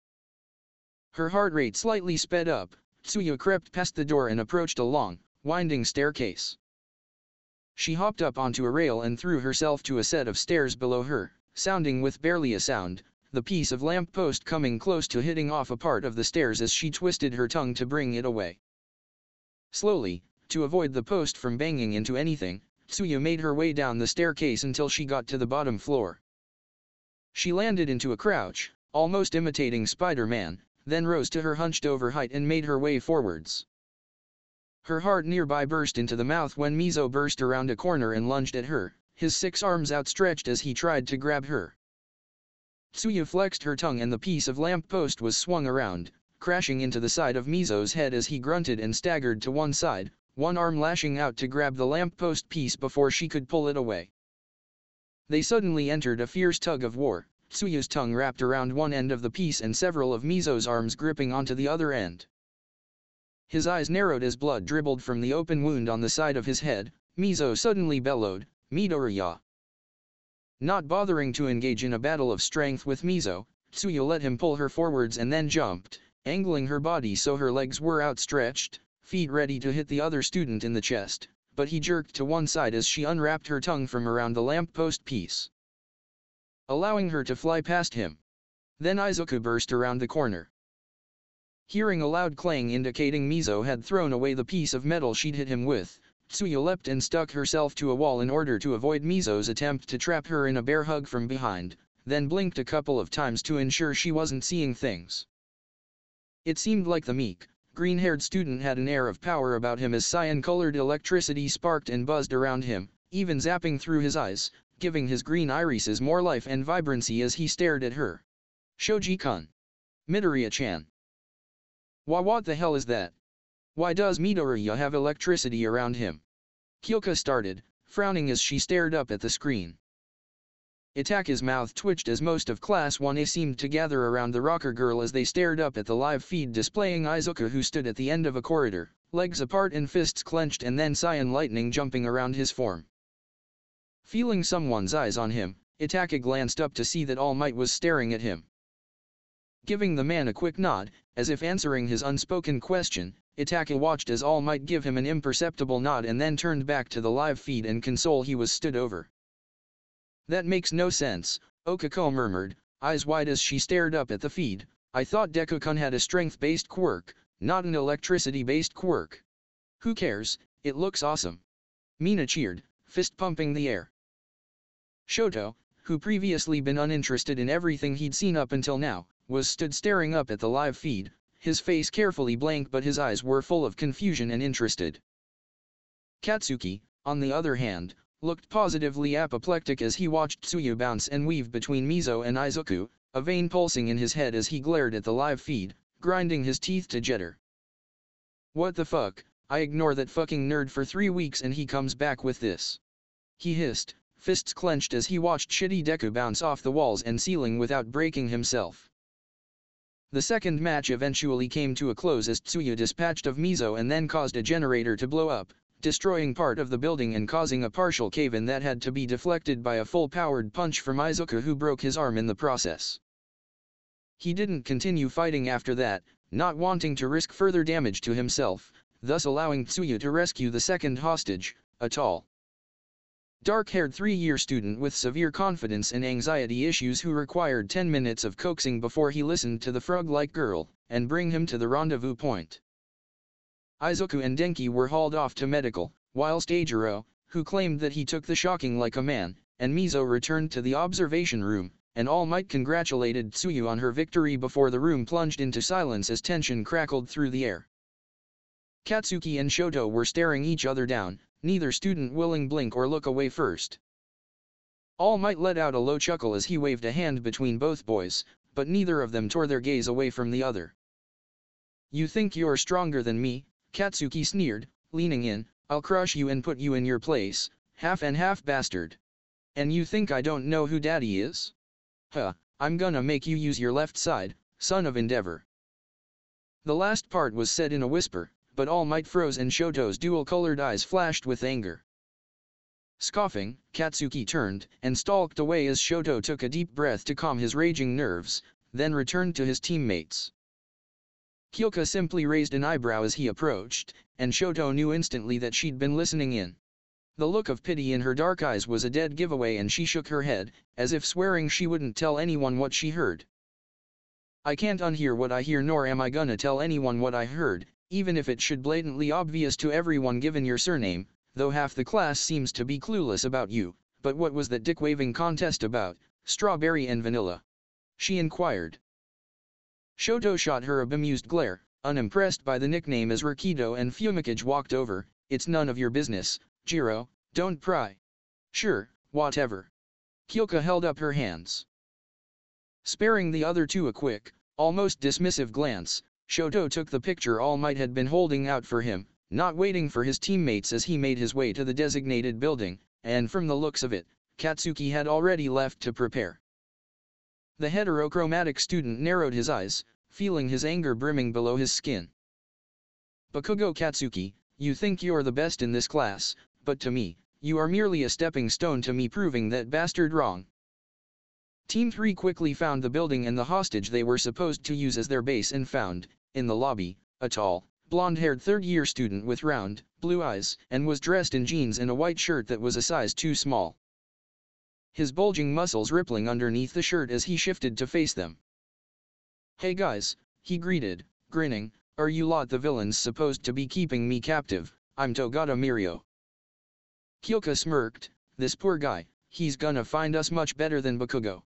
Her heart rate slightly sped up. Tsuyu crept past the door and approached a long, winding staircase. She hopped up onto a rail and threw herself to a set of stairs below her, sounding with barely a sound, the piece of lamp post coming close to hitting off a part of the stairs as she twisted her tongue to bring it away. Slowly, to avoid the post from banging into anything, Tsuyu made her way down the staircase until she got to the bottom floor. She landed into a crouch, almost imitating Spider-Man, then rose to her hunched-over height and made her way forwards. Her heart nearby burst into the mouth when Mizo burst around a corner and lunged at her, his 6 arms outstretched as he tried to grab her. Tsuyu flexed her tongue and the piece of lamp post was swung around, crashing into the side of Mizo's head as he grunted and staggered to one side, one arm lashing out to grab the lamppost piece before she could pull it away. They suddenly entered a fierce tug of war, Tsuyu's tongue wrapped around one end of the piece and several of Mizo's arms gripping onto the other end. His eyes narrowed as blood dribbled from the open wound on the side of his head. Mizo suddenly bellowed, "Midoriya!" Not bothering to engage in a battle of strength with Mizo, Tsuyu let him pull her forwards and then jumped, angling her body so her legs were outstretched, feet ready to hit the other student in the chest, but he jerked to one side as she unwrapped her tongue from around the lamppost piece, allowing her to fly past him. Then Izuku burst around the corner. Hearing a loud clang indicating Mizo had thrown away the piece of metal she'd hit him with, Tsuyu leapt and stuck herself to a wall in order to avoid Mizo's attempt to trap her in a bear hug from behind, then blinked a couple of times to ensure she wasn't seeing things. It seemed like the meek, green-haired student had an air of power about him as cyan-colored electricity sparked and buzzed around him, even zapping through his eyes, giving his green irises more life and vibrancy as he stared at her. "Shoji-kun. Midoriya-chan. What the hell is that? Why does Midoriya have electricity around him?" Kyoka started, frowning as she stared up at the screen. Itachi's mouth twitched as most of Class 1A seemed to gather around the rocker girl as they stared up at the live feed displaying Izuku, who stood at the end of a corridor, legs apart and fists clenched, and then cyan lightning jumping around his form. Feeling someone's eyes on him, Itachi glanced up to see that All Might was staring at him. Giving the man a quick nod, as if answering his unspoken question, Itachi watched as All Might give him an imperceptible nod and then turned back to the live feed and console he was stood over. "That makes no sense," Okako murmured, eyes wide as she stared up at the feed. "I thought Deku-kun had a strength-based quirk, not an electricity-based quirk." "Who cares, it looks awesome." Mina cheered, fist pumping the air. Shoto, who previously been uninterested in everything he'd seen up until now, was stood staring up at the live feed, his face carefully blank but his eyes were full of confusion and interested. Katsuki, on the other hand, looked positively apoplectic as he watched Tsuyu bounce and weave between Mizo and Izuku, a vein pulsing in his head as he glared at the live feed, grinding his teeth to jetter. "What the fuck, I ignore that fucking nerd for 3 weeks and he comes back with this," he hissed, fists clenched as he watched shitty Deku bounce off the walls and ceiling without breaking himself. The second match eventually came to a close as Tsuyu dispatched of Mizo and then caused a generator to blow up, destroying part of the building and causing a partial cave-in that had to be deflected by a full-powered punch from Izuku, who broke his arm in the process. He didn't continue fighting after that, not wanting to risk further damage to himself, thus allowing Tsuyu to rescue the second hostage, a tall, dark-haired 3-year student with severe confidence and anxiety issues who required 10 minutes of coaxing before he listened to the frog-like girl, and bring him to the rendezvous point. Izuku and Denki were hauled off to medical, whilst Eijiro, who claimed that he took the shocking like a man, and Mizo returned to the observation room, and All Might congratulated Tsuyu on her victory before the room plunged into silence as tension crackled through the air. Katsuki and Shoto were staring each other down, neither student willing blink or look away first. All Might let out a low chuckle as he waved a hand between both boys, but neither of them tore their gaze away from the other. "You think you're stronger than me?" Katsuki sneered, leaning in. "I'll crush you and put you in your place, half and half bastard. And you think I don't know who Daddy is? Huh, I'm gonna make you use your left side, son of Endeavor." The last part was said in a whisper, but All Might froze and Shoto's dual-colored eyes flashed with anger. Scoffing, Katsuki turned and stalked away as Shoto took a deep breath to calm his raging nerves, then returned to his teammates. Kyoka simply raised an eyebrow as he approached, and Shoto knew instantly that she'd been listening in. The look of pity in her dark eyes was a dead giveaway and she shook her head, as if swearing she wouldn't tell anyone what she heard. "I can't unhear what I hear, nor am I gonna tell anyone what I heard, even if it should blatantly obvious to everyone given your surname, though half the class seems to be clueless about you. But what was that dick-waving contest about, strawberry and vanilla?" she inquired. Shoto shot her a bemused glare, unimpressed by the nickname as Rakido and Fumikage walked over. "It's none of your business, Jiro, don't pry." "Sure, whatever." Kyoka held up her hands. Sparing the other two a quick, almost dismissive glance, Shoto took the picture All Might had been holding out for him, not waiting for his teammates as he made his way to the designated building, and from the looks of it, Katsuki had already left to prepare. The heterochromatic student narrowed his eyes, feeling his anger brimming below his skin. "Bakugo Katsuki, you think you're the best in this class, but to me, you are merely a stepping stone to me proving that bastard wrong." Team 3 quickly found the building and the hostage they were supposed to use as their base and found, in the lobby, a tall, blonde-haired third-year student with round, blue eyes, and was dressed in jeans and a white shirt that was a size too small. His bulging muscles rippling underneath the shirt as he shifted to face them. "Hey guys," he greeted, grinning, "are you lot the villains supposed to be keeping me captive? I'm Togata Mirio." Kyoka smirked, "This poor guy, he's gonna find us much better than Bakugo."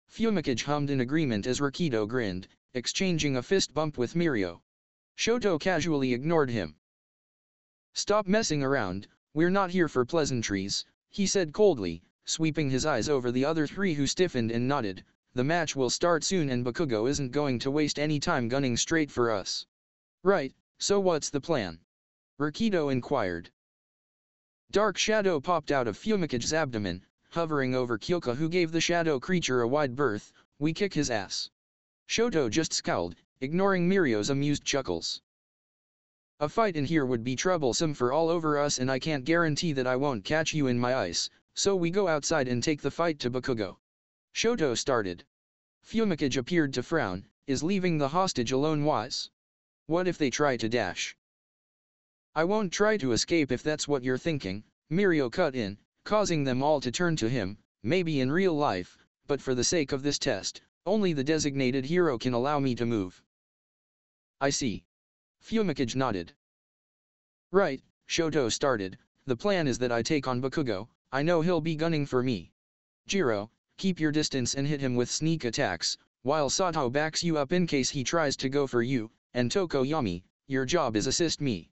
Fumikage hummed in agreement as Rakido grinned, exchanging a fist bump with Mirio. Shoto casually ignored him. "Stop messing around, we're not here for pleasantries," he said coldly, sweeping his eyes over the other three who stiffened and nodded. "The match will start soon and Bakugo isn't going to waste any time gunning straight for us." "Right, so what's the plan?" Rakido inquired. Dark shadow popped out of Fumikage's abdomen, hovering over Kyoka, who gave the shadow creature a wide berth. "We kick his ass." Shoto just scowled, ignoring Mirio's amused chuckles. "A fight in here would be troublesome for all over us, and I can't guarantee that I won't catch you in my ice, so we go outside and take the fight to Bakugo." Shoto started. Fumikage appeared to frown. "Is leaving the hostage alone wise? What if they try to dash?" "I won't try to escape if that's what you're thinking," Mirio cut in, causing them all to turn to him. "Maybe in real life, but for the sake of this test, only the designated hero can allow me to move." "I see." Fumikage nodded. "Right," Shoto started. "The plan is that I take on Bakugo. I know he'll be gunning for me. Jiro, keep your distance and hit him with sneak attacks, while Sato backs you up in case he tries to go for you, and Tokoyami, your job is assist me.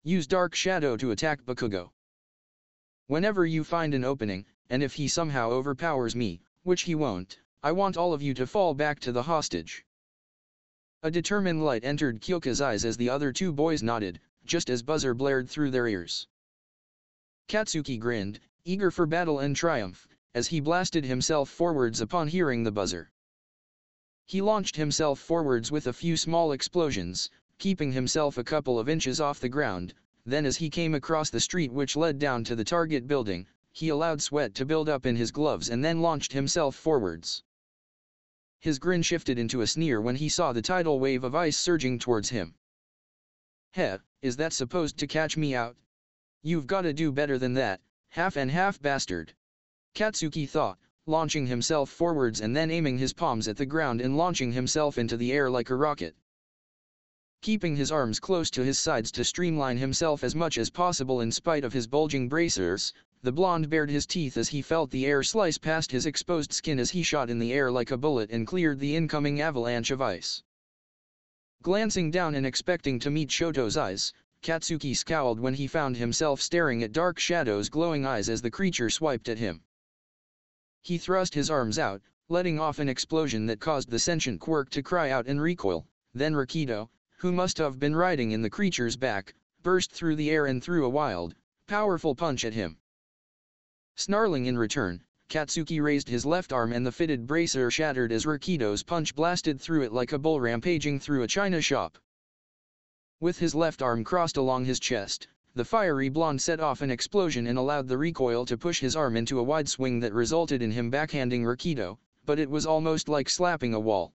Use Dark Shadow to attack Bakugo. Whenever you find an opening, and if he somehow overpowers me, which he won't, I want all of you to fall back to the hostage." A determined light entered Kyoka's eyes as the other two boys nodded, just as buzzer blared through their ears. Katsuki grinned, eager for battle and triumph, as he blasted himself forwards upon hearing the buzzer. He launched himself forwards with a few small explosions, keeping himself a couple of inches off the ground. Then as he came across the street which led down to the target building, he allowed sweat to build up in his gloves and then launched himself forwards. His grin shifted into a sneer when he saw the tidal wave of ice surging towards him. "Heh, is that supposed to catch me out? You've gotta do better than that, half and half bastard," Katsuki thought, launching himself forwards and then aiming his palms at the ground and launching himself into the air like a rocket. Keeping his arms close to his sides to streamline himself as much as possible in spite of his bulging bracers, the blonde bared his teeth as he felt the air slice past his exposed skin as he shot in the air like a bullet and cleared the incoming avalanche of ice. Glancing down and expecting to meet Shoto's eyes, Katsuki scowled when he found himself staring at Dark Shadow's glowing eyes as the creature swiped at him. He thrust his arms out, letting off an explosion that caused the sentient quirk to cry out and recoil. Then Rakido, who must have been riding in the creature's back, burst through the air and threw a wild, powerful punch at him. Snarling in return, Katsuki raised his left arm and the fitted bracer shattered as Rakido's punch blasted through it like a bull rampaging through a china shop. With his left arm crossed along his chest, the fiery blonde set off an explosion and allowed the recoil to push his arm into a wide swing that resulted in him backhanding Rakido, but it was almost like slapping a wall.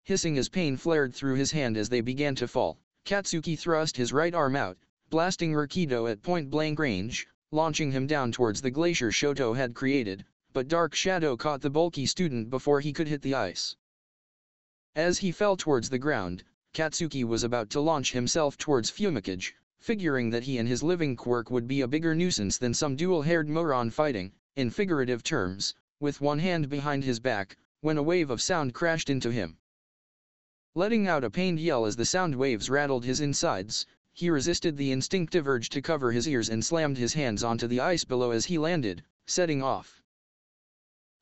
Hissing as pain flared through his hand as they began to fall, Katsuki thrust his right arm out, blasting Rakido at point-blank range, launching him down towards the glacier Shoto had created, but Dark Shadow caught the bulky student before he could hit the ice. As he fell towards the ground, Katsuki was about to launch himself towards Fumikage, figuring that he and his living quirk would be a bigger nuisance than some dual-haired moron fighting, in figurative terms, with one hand behind his back, when a wave of sound crashed into him. Letting out a pained yell as the sound waves rattled his insides, he resisted the instinctive urge to cover his ears and slammed his hands onto the ice below as he landed, setting off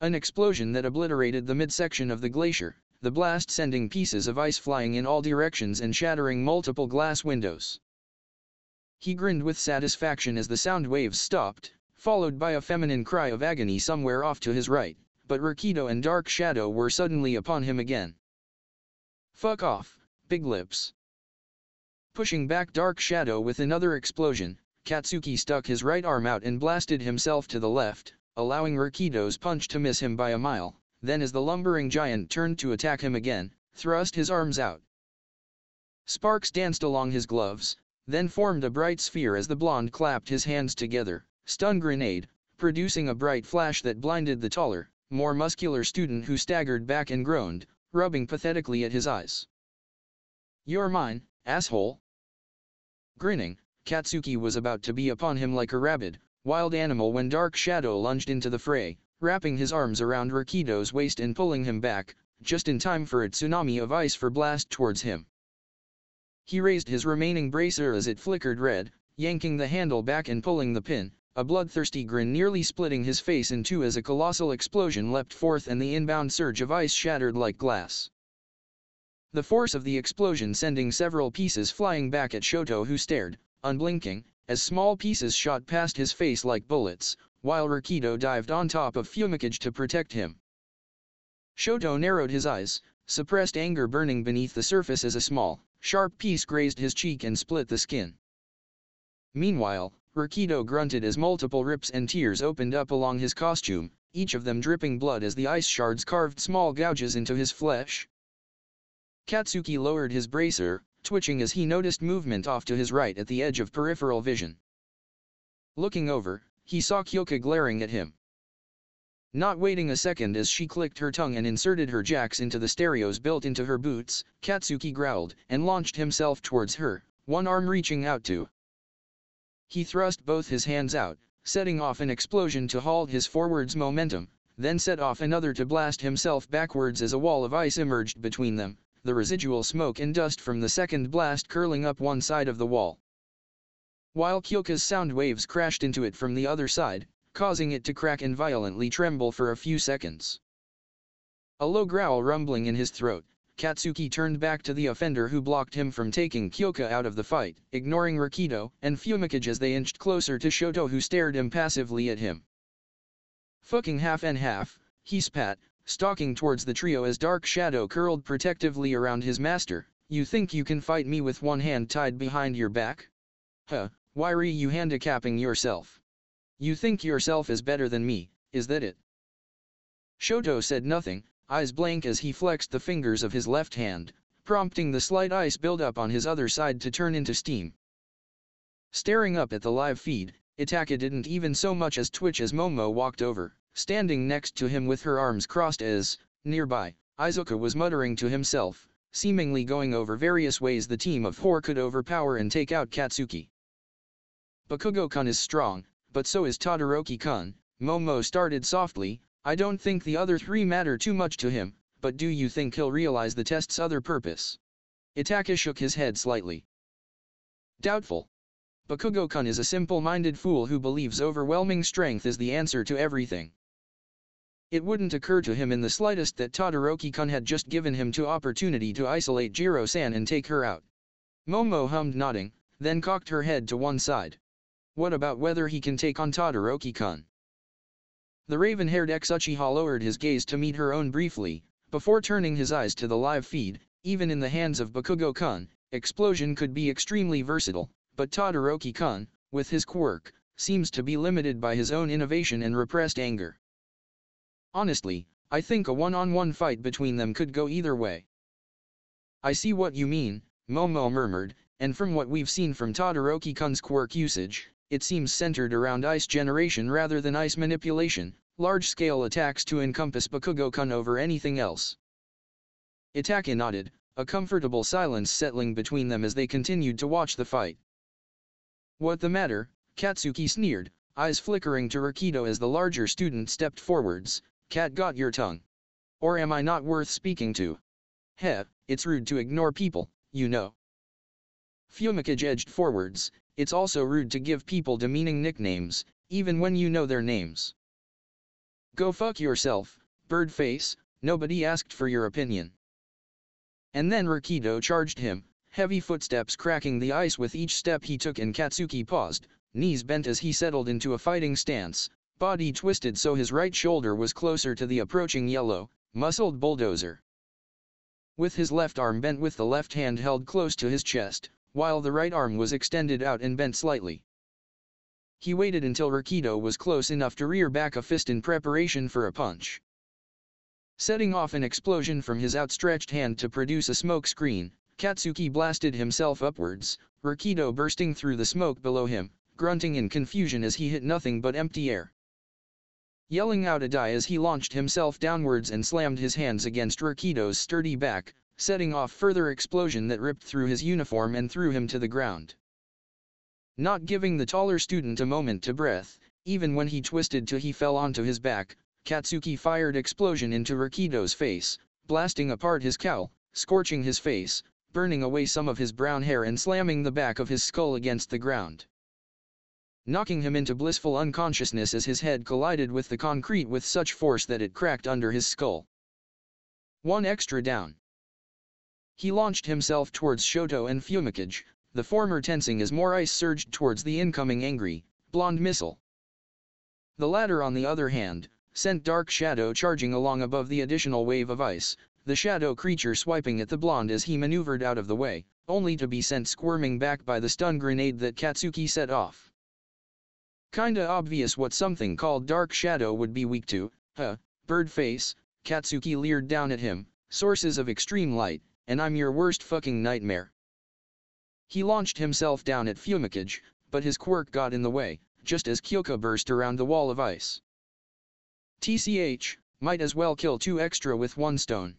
an explosion that obliterated the midsection of the glacier, the blast sending pieces of ice flying in all directions and shattering multiple glass windows. He grinned with satisfaction as the sound waves stopped, followed by a feminine cry of agony somewhere off to his right, but Rakido and Dark Shadow were suddenly upon him again. "Fuck off, big lips." Pushing back Dark Shadow with another explosion, Katsuki stuck his right arm out and blasted himself to the left, allowing Rakido's punch to miss him by a mile. Then as the lumbering giant turned to attack him again, thrust his arms out. Sparks danced along his gloves, then formed a bright sphere as the blonde clapped his hands together, stun grenade, producing a bright flash that blinded the taller, more muscular student who staggered back and groaned, rubbing pathetically at his eyes. "You're mine, asshole." Grinning, Katsuki was about to be upon him like a rabid, wild animal when Dark Shadow lunged into the fray, wrapping his arms around Rakido's waist and pulling him back, just in time for a tsunami of ice for blast towards him. He raised his remaining bracer as it flickered red, yanking the handle back and pulling the pin, a bloodthirsty grin nearly splitting his face in two as a colossal explosion leapt forth and the inbound surge of ice shattered like glass. The force of the explosion sending several pieces flying back at Shoto, who stared, unblinking, as small pieces shot past his face like bullets, while Rakido dived on top of Fumikage to protect him. Shoto narrowed his eyes, suppressed anger burning beneath the surface as a small, sharp piece grazed his cheek and split the skin. Meanwhile, Rakido grunted as multiple rips and tears opened up along his costume, each of them dripping blood as the ice shards carved small gouges into his flesh. Katsuki lowered his bracer, twitching as he noticed movement off to his right at the edge of peripheral vision. Looking over, he saw Kyoka glaring at him. Not waiting a second as she clicked her tongue and inserted her jacks into the stereos built into her boots, Katsuki growled and launched himself towards her, one arm reaching out to. He thrust both his hands out, setting off an explosion to halt his forwards momentum, then set off another to blast himself backwards as a wall of ice emerged between them, the residual smoke and dust from the second blast curling up one side of the wall. While Kyoka's sound waves crashed into it from the other side, causing it to crack and violently tremble for a few seconds. A low growl rumbling in his throat, Katsuki turned back to the offender who blocked him from taking Kyoka out of the fight, ignoring Rakido and Fumikage as they inched closer to Shoto who stared impassively at him. Fucking half and half, he spat, stalking towards the trio as dark shadow curled protectively around his master. You think you can fight me with one hand tied behind your back? Huh, why are you handicapping yourself? You think yourself is better than me, is that it? Shoto said nothing, eyes blank as he flexed the fingers of his left hand, prompting the slight ice buildup on his other side to turn into steam. Staring up at the live feed, Itachi didn't even so much as twitch as Momo walked over, standing next to him with her arms crossed as, nearby, Izuka was muttering to himself, seemingly going over various ways the team of four could overpower and take out Katsuki. Bakugo-kun is strong, but so is Todoroki-kun, Momo started softly. I don't think the other three matter too much to him, but do you think he'll realize the test's other purpose? Itachi shook his head slightly. Doubtful. Bakugo-kun is a simple-minded fool who believes overwhelming strength is the answer to everything. It wouldn't occur to him in the slightest that Todoroki-kun had just given him two opportunity to isolate Jiro-san and take her out. Momo hummed nodding, then cocked her head to one side. What about whether he can take on Todoroki-kun? The raven-haired ex-Uchiha lowered his gaze to meet her own briefly, before turning his eyes to the live feed. Even in the hands of Bakugo-kun, explosion could be extremely versatile, but Todoroki-kun, with his quirk, seems to be limited by his own innovation and repressed anger. Honestly, I think a one-on-one fight between them could go either way. I see what you mean, Momo murmured, and from what we've seen from Todoroki-kun's quirk usage, it seems centered around ice generation rather than ice manipulation, large-scale attacks to encompass Bakugo-kun over anything else. Itachi nodded, a comfortable silence settling between them as they continued to watch the fight. What the matter? Katsuki sneered, eyes flickering to Rakido as the larger student stepped forwards. Cat, got your tongue? Or am I not worth speaking to? Heh, it's rude to ignore people, you know. Fumikage edged forwards. It's also rude to give people demeaning nicknames, even when you know their names. Go fuck yourself, birdface, nobody asked for your opinion. And then Rakido charged him, heavy footsteps cracking the ice with each step he took, and Katsuki paused, knees bent as he settled into a fighting stance, body twisted so his right shoulder was closer to the approaching yellow, muscled bulldozer. With his left arm bent with the left hand held close to his chest, while the right arm was extended out and bent slightly. He waited until Rakido was close enough to rear back a fist in preparation for a punch. Setting off an explosion from his outstretched hand to produce a smoke screen, Katsuki blasted himself upwards, Rakido bursting through the smoke below him, grunting in confusion as he hit nothing but empty air. Yelling out a die as he launched himself downwards and slammed his hands against Rakido's sturdy back, setting off further explosion that ripped through his uniform and threw him to the ground. Not giving the taller student a moment to breath, even when he twisted to he fell onto his back, Katsuki fired explosion into Rakido's face, blasting apart his cowl, scorching his face, burning away some of his brown hair and slamming the back of his skull against the ground, knocking him into blissful unconsciousness as his head collided with the concrete with such force that it cracked under his skull. One extra down. He launched himself towards Shoto and Fumikage, the former tensing as more ice surged towards the incoming angry, blonde missile. The latter on the other hand, sent Dark Shadow charging along above the additional wave of ice, the shadow creature swiping at the blonde as he maneuvered out of the way, only to be sent squirming back by the stun grenade that Katsuki set off. Kinda obvious what something called Dark Shadow would be weak to, huh, bird face, Katsuki leered down at him, sources of extreme light, and I'm your worst fucking nightmare. He launched himself down at Fumikage, but his quirk got in the way, just as Kyoka burst around the wall of ice. TCH, might as well kill 2 extra with 1 stone.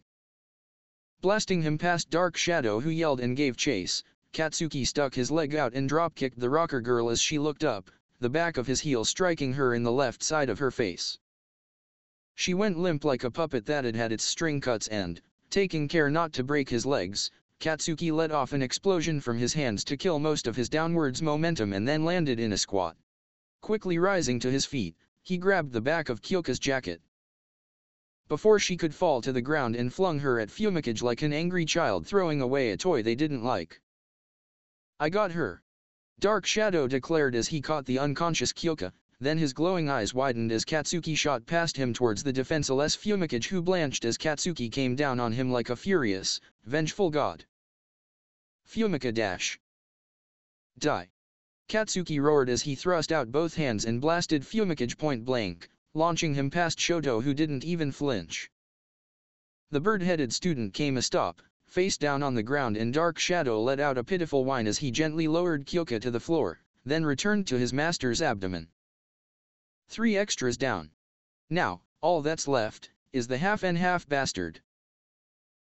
Blasting him past Dark Shadow who yelled and gave chase, Katsuki stuck his leg out and drop-kicked the rocker girl as she looked up, the back of his heel striking her in the left side of her face. She went limp like a puppet that had had its string cuts and, taking care not to break his legs, Katsuki let off an explosion from his hands to kill most of his downwards momentum and then landed in a squat. Quickly rising to his feet, he grabbed the back of Kyoka's jacket before she could fall to the ground and flung her at Fumikage like an angry child throwing away a toy they didn't like. I got her. Dark Shadow declared as he caught the unconscious Kyoka, then his glowing eyes widened as Katsuki shot past him towards the defenseless Fumikage who blanched as Katsuki came down on him like a furious, vengeful god. Fumika dash. Die. Katsuki roared as he thrust out both hands and blasted Fumikage point blank, launching him past Shoto who didn't even flinch. The bird-headed student came a stop, face down on the ground and Dark Shadow let out a pitiful whine as he gently lowered Kyoka to the floor, then returned to his master's abdomen. 3 extras down. Now, all that's left, is the half-and-half bastard.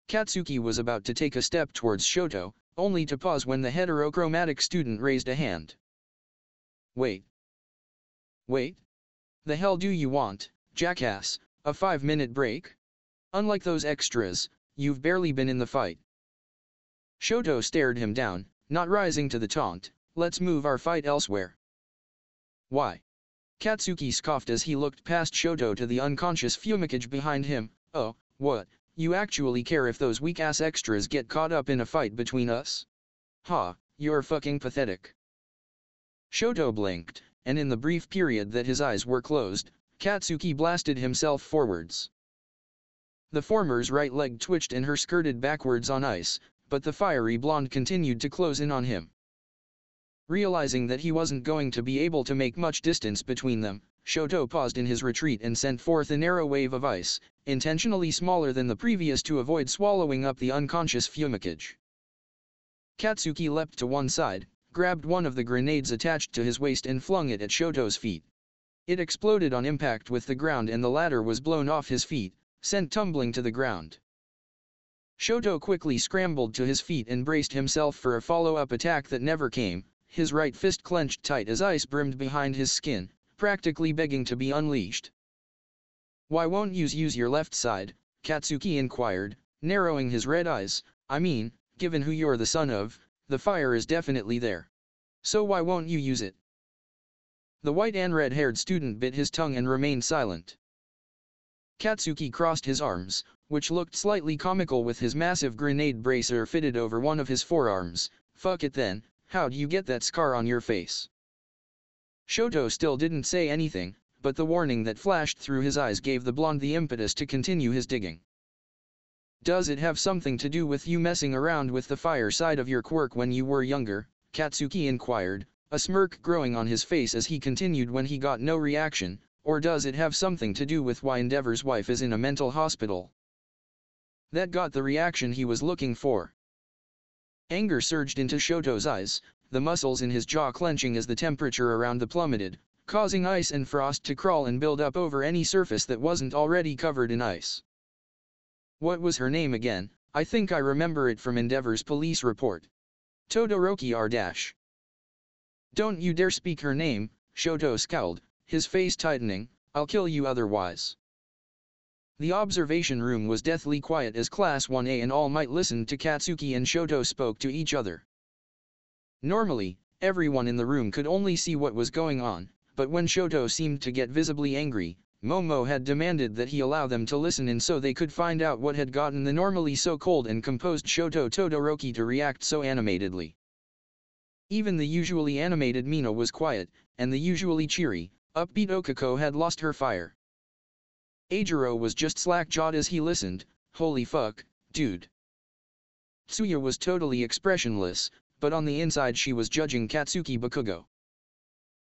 Katsuki was about to take a step towards Shoto, only to pause when the heterochromatic student raised a hand. Wait. Wait? The hell do you want, jackass, a 5-minute break? Unlike those extras, you've barely been in the fight. Shoto stared him down, not rising to the taunt, let's move our fight elsewhere. Why? Katsuki scoffed as he looked past Shoto to the unconscious Fumikage behind him. Oh, what, you actually care if those weak-ass extras get caught up in a fight between us? Ha, you're fucking pathetic. Shoto blinked, and in the brief period that his eyes were closed, Katsuki blasted himself forwards. The former's right leg twitched and her skirted backwards on ice, but the fiery blonde continued to close in on him. Realizing that he wasn't going to be able to make much distance between them, Shoto paused in his retreat and sent forth a narrow wave of ice, intentionally smaller than the previous to avoid swallowing up the unconscious Fumikage. Katsuki leapt to one side, grabbed one of the grenades attached to his waist and flung it at Shoto's feet. It exploded on impact with the ground and the latter was blown off his feet, sent tumbling to the ground. Shoto quickly scrambled to his feet and braced himself for a follow-up attack that never came, his right fist clenched tight as ice brimmed behind his skin, practically begging to be unleashed. Why won't you use your left side? Katsuki inquired, narrowing his red eyes. I mean, given who you're the son of, the fire is definitely there. So why won't you use it? The white and red-haired student bit his tongue and remained silent. Katsuki crossed his arms, which looked slightly comical with his massive grenade bracer fitted over one of his forearms. Fuck it then, how'd you get that scar on your face? Shoto still didn't say anything, but the warning that flashed through his eyes gave the blonde the impetus to continue his digging. Does it have something to do with you messing around with the fire side of your quirk when you were younger? Katsuki inquired, a smirk growing on his face as he continued when he got no reaction, or does it have something to do with why Endeavor's wife is in a mental hospital? That got the reaction he was looking for. Anger surged into Shoto's eyes, the muscles in his jaw clenching as the temperature around the plummeted, causing ice and frost to crawl and build up over any surface that wasn't already covered in ice. What was her name again? I think I remember it from Endeavor's police report. Todoroki R-. Don't you dare speak her name, Shoto scowled, his face tightening, I'll kill you otherwise. The observation room was deathly quiet as Class 1A and All Might listened to Katsuki and Shoto spoke to each other. Normally, everyone in the room could only see what was going on, but when Shoto seemed to get visibly angry, Momo had demanded that he allow them to listen in so they could find out what had gotten the normally so cold and composed Shoto Todoroki to react so animatedly. Even the usually animated Mina was quiet, and the usually cheery, Upbeat Okako had lost her fire. Ajiro was just slack-jawed as he listened. Holy fuck, dude. Tsuya was totally expressionless, but on the inside she was judging Katsuki Bakugo.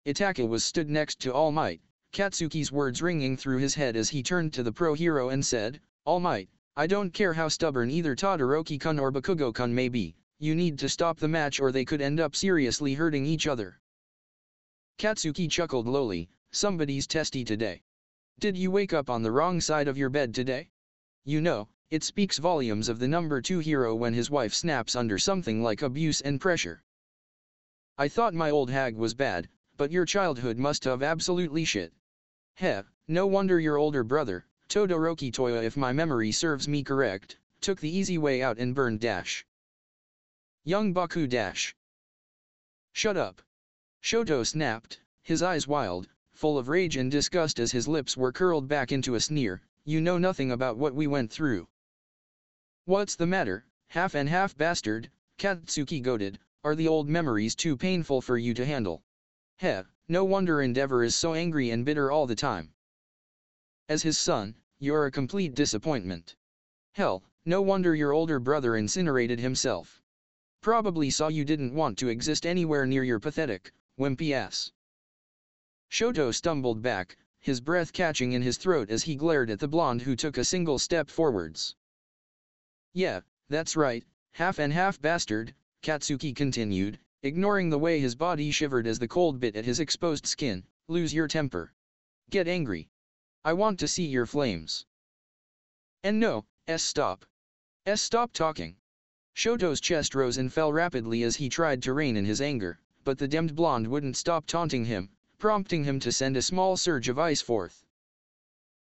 Itachi was stood next to All Might, Katsuki's words ringing through his head as he turned to the pro-hero and said, All Might, I don't care how stubborn either Todoroki-kun or Bakugo-kun may be, you need to stop the match or they could end up seriously hurting each other. Katsuki chuckled lowly, somebody's testy today. Did you wake up on the wrong side of your bed today? You know, it speaks volumes of the number 2 hero when his wife snaps under something like abuse and pressure. I thought my old hag was bad, but your childhood must have absolutely shit. Heh, no wonder your older brother, Todoroki Toya if my memory serves me correct, took the easy way out and burned dash. Young Baku dash. Shut up. Shoto snapped, his eyes wild, full of rage and disgust as his lips were curled back into a sneer, you know nothing about what we went through. What's the matter, half and half bastard, Katsuki goaded, are the old memories too painful for you to handle? Heh, no wonder Endeavor is so angry and bitter all the time. As his son, you're a complete disappointment. Hell, no wonder your older brother incinerated himself. Probably saw you didn't want to exist anywhere near your pathetic, wimpy ass. Shoto stumbled back, his breath catching in his throat as he glared at the blonde who took a single step forwards. Yeah, that's right, half and half bastard, Katsuki continued, ignoring the way his body shivered as the cold bit at his exposed skin, lose your temper. Get angry. I want to see your flames. And no, stop. Stop talking. Shoto's chest rose and fell rapidly as he tried to rein in his anger, but the demmed blonde wouldn't stop taunting him, prompting him to send a small surge of ice forth.